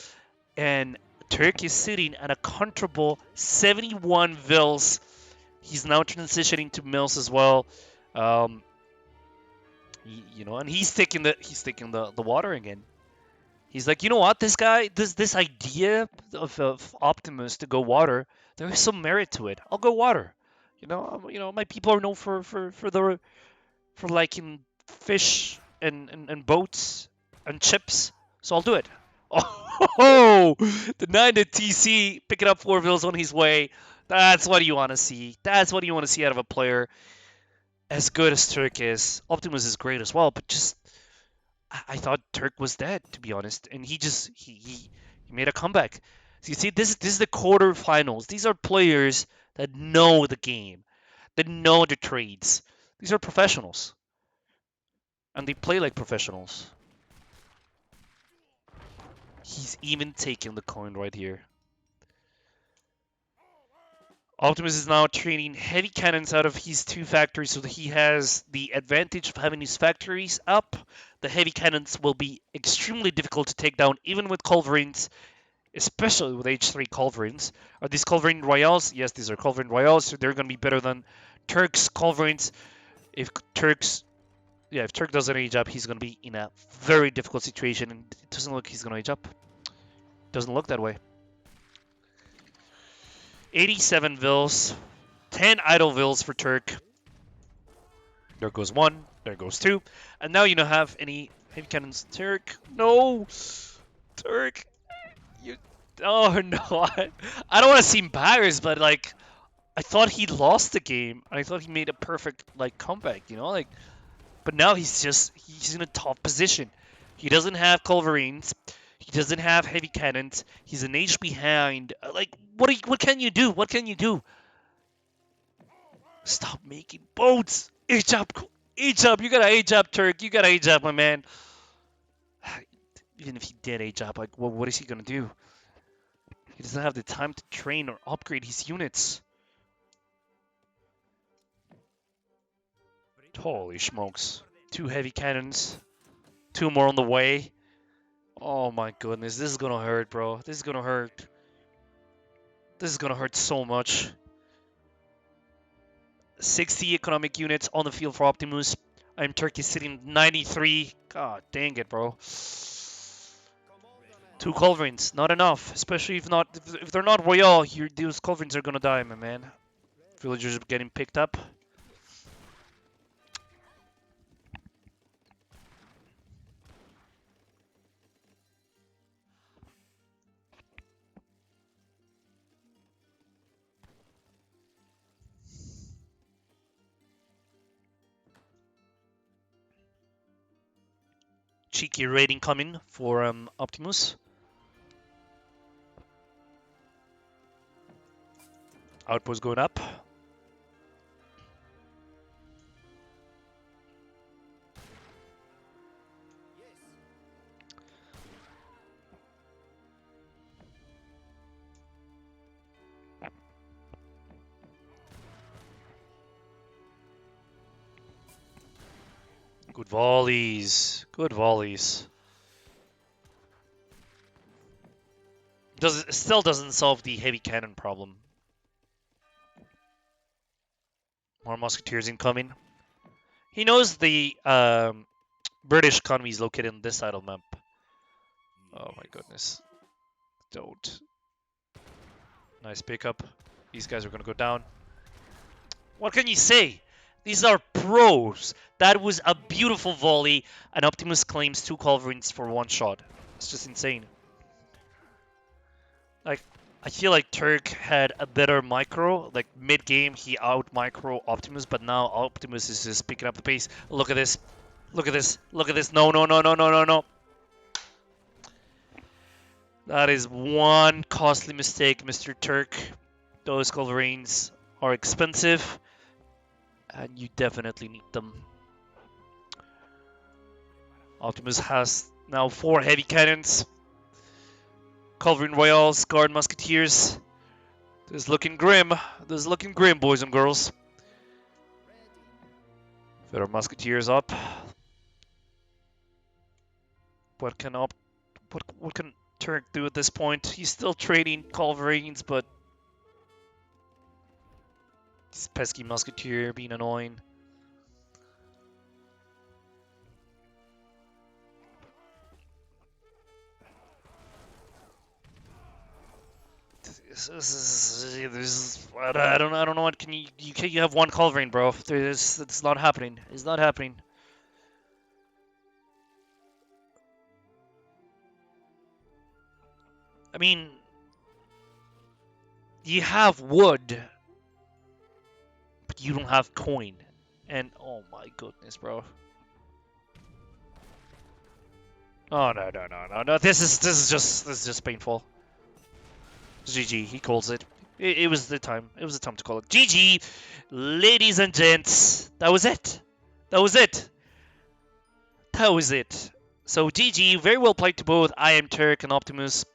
and Turk is sitting at a comfortable 71 vills. He's now transitioning to mills as well. Um, and he's taking the water again. He's like, you know what, this idea of Optimus to go water, there is some merit to it. I'll go water. My people are known for liking fish and boats and chips, so I'll do it. Oh, the 9 to TC picking up 4 vills on his way. That's what you want to see. That's what you want to see out of a player as good as Turk is. Optimus is great as well, but just I thought Turk was dead, to be honest, and he made a comeback. So you see, this is the quarterfinals. These are players that know the game, that know the trades. These are professionals, and they play like professionals. He's even taking the coin right here. Optimus is now training heavy cannons out of his 2 factories, so that he has the advantage of having his factories up. The heavy cannons will be extremely difficult to take down, even with culverins, especially with H3 culverins. Are these culverin royales? Yes, these are culverin royales, so they're going to be better than Turk's culverins. If Turk doesn't age up, he's going to be in a very difficult situation, and it doesn't look he's going to age up. Doesn't look that way. 87 vills, 10 idle vills for Turk. There goes 1, there goes 2, and now you don't have any heavy cannons. Turk, no! Turk, oh no, I don't want to seem embarrassed, but like, I thought he lost the game, and I thought he made a perfect comeback, but now he's in a tough position. He doesn't have culverins. He doesn't have heavy cannons. He's an age behind. What can you do? What can you do? Stop making boats. Age up. Age up. You gotta age up, Turk. You gotta age up, my man. Even if he did age up, what is he gonna do? He doesn't have the time to train or upgrade his units. Holy smokes. 2 heavy cannons. 2 more on the way. Oh my goodness, this is gonna hurt, bro. This is gonna hurt. This is gonna hurt so much. 60 economic units on the field for Optimus. Iamturk is sitting 93. God dang it, bro. 2 culverins, not enough. Especially if they're not royal, those culverins are gonna die, my man. Villagers are getting picked up. Cheeky rating coming for Optimus. Outpost going up. Good volleys. Good volleys. Still doesn't solve the heavy cannon problem. More musketeers incoming. He knows the British economy is located on this side of the map. Oh my goodness. Don't. Nice pickup. These guys are going to go down. What can you say? These are pros. That was a beautiful volley, and Optimus claims 2 culverins for 1 shot. It's just insane. I feel like Turk had a better micro. Mid-game, he out-micro Optimus, but now Optimus is just picking up the pace. Look at this. Look at this. Look at this. No, no, no, no, no, no, no. That is one costly mistake, Mr. Turk. Those culverines are expensive, and you definitely need them. Optimus has now 4 heavy cannons. Culverin Royals, Guard Musketeers. This is looking grim. This is looking grim, boys and girls. Federal Musketeers up. What can what can Turk do at this point? He's still trading Culverines, but this pesky Musketeer being annoying. I don't know what can you have one Culverine, bro. It's not happening. It's not happening. I mean, you have wood, but you don't have coin. And oh my goodness, bro. Oh no. This is just painful. GG, he calls it. It was the time. It was the time to call it. GG, ladies and gents. That was it. That was it. That was it. So GG, very well played to both Iamturk and Optimus.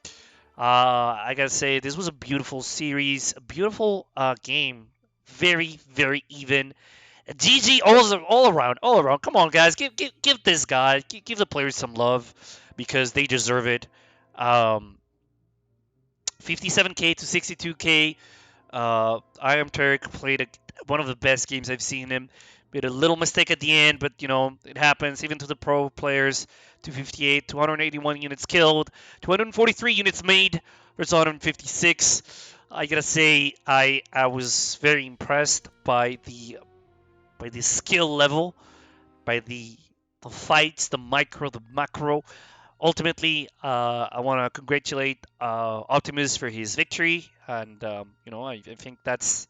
I gotta say, this was a beautiful series, a beautiful game. Very, very even. GG all around, all around. Come on, guys, give this guy, give the players some love because they deserve it. 57k to 62k. Iamturk played one of the best games I've seen him. Made a little mistake at the end, but you know it happens. Even to the pro players, 258, 281 units killed, 243 units made versus 156. I gotta say, I was very impressed by the skill level, by the fights, the micro, the macro. Ultimately, I want to congratulate Optimus for his victory, and you know I think that's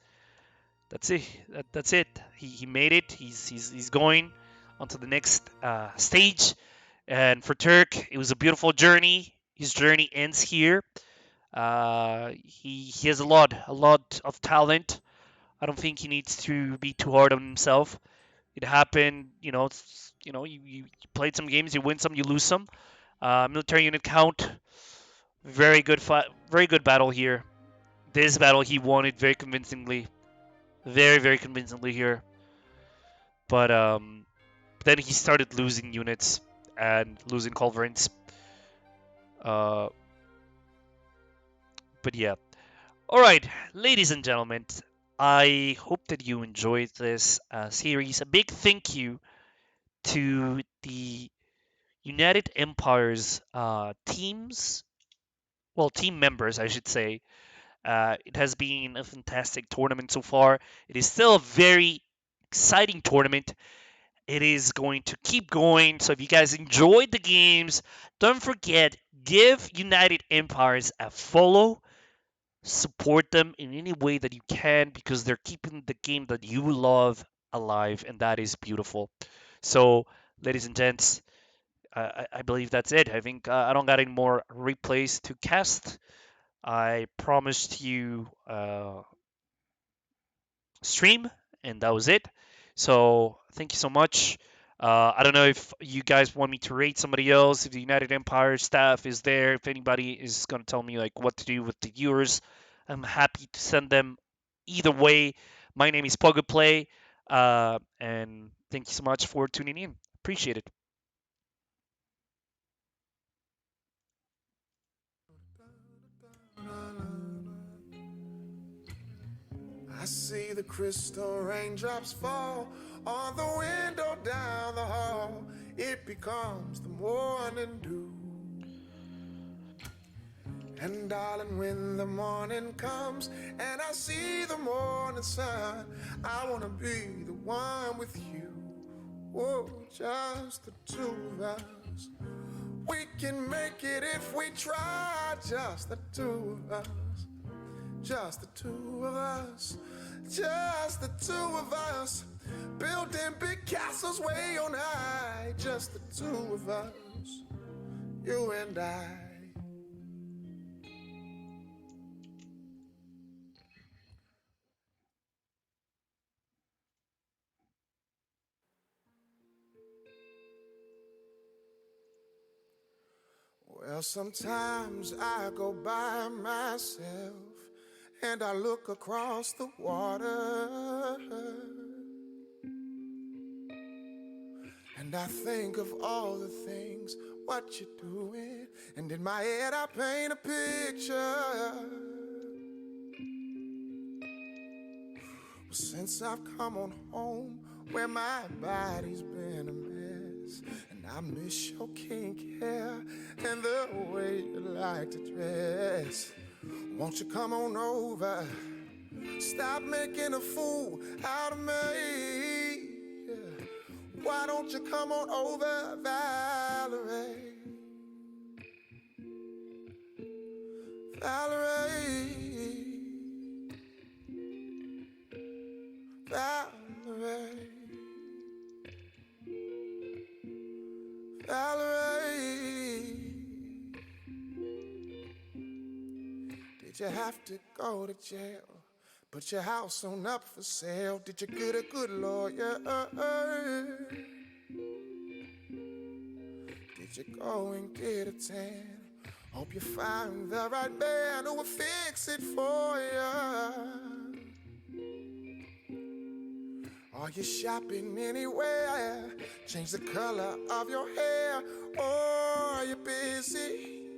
it. That's it. He made it. He's going onto the next stage. And for Turk, it was a beautiful journey. His journey ends here. He has a lot of talent. I don't think he needs to be too hard on himself. It happened, you played some games, you win some, you lose some. Military unit count, very good fight, very good battle here. This battle he won it very convincingly, very convincingly here. But then he started losing units and losing culverins. Uh, but yeah. All right, ladies and gentlemen, I hope that you enjoyed this series. A big thank you to the United Empire's team members, I should say. It has been a fantastic tournament so far. It is still a very exciting tournament. It is going to keep going. So if you guys enjoyed the games, don't forget, give United Empires a follow. Support them in any way that you can because they're keeping the game that you love alive, and that is beautiful. So, ladies and gents, I believe that's it. I think I don't got any more replays to cast. I promised you stream, and that was it. So thank you so much. I don't know if you guys want me to rate somebody else. If the United Empire staff is there, if anybody is gonna tell me like what to do with the viewers, I'm happy to send them. Either way, my name is Pogoplay, and thank you so much for tuning in. Appreciate it. I see the crystal raindrops fall on the window down the hall. It becomes the morning dew. And darling, when the morning comes and I see the morning sun, I wanna be the one with you. Oh, just the two of us. We can make it if we try. Just the two of us. Just the two of us. Just the two of us. Building big castles way on high, just the two of us, you and I. Well, sometimes I go by myself and I look across the water and I think of all the things, what you're doing, and in my head I paint a picture. Well, since I've come on home where my body's been a mess, and I miss your kink hair and the way you like to dress. Won't you come on over? Stop making a fool out of me. Yeah. Why don't you come on over, Valerie? Valerie. Valerie. Valerie. Did you have to go to jail? Put your house on up for sale? Did you get a good lawyer? Did you go and get a tan? Hope you find the right man who will fix it for you. Are you shopping anywhere? Change the color of your hair, or are you busy?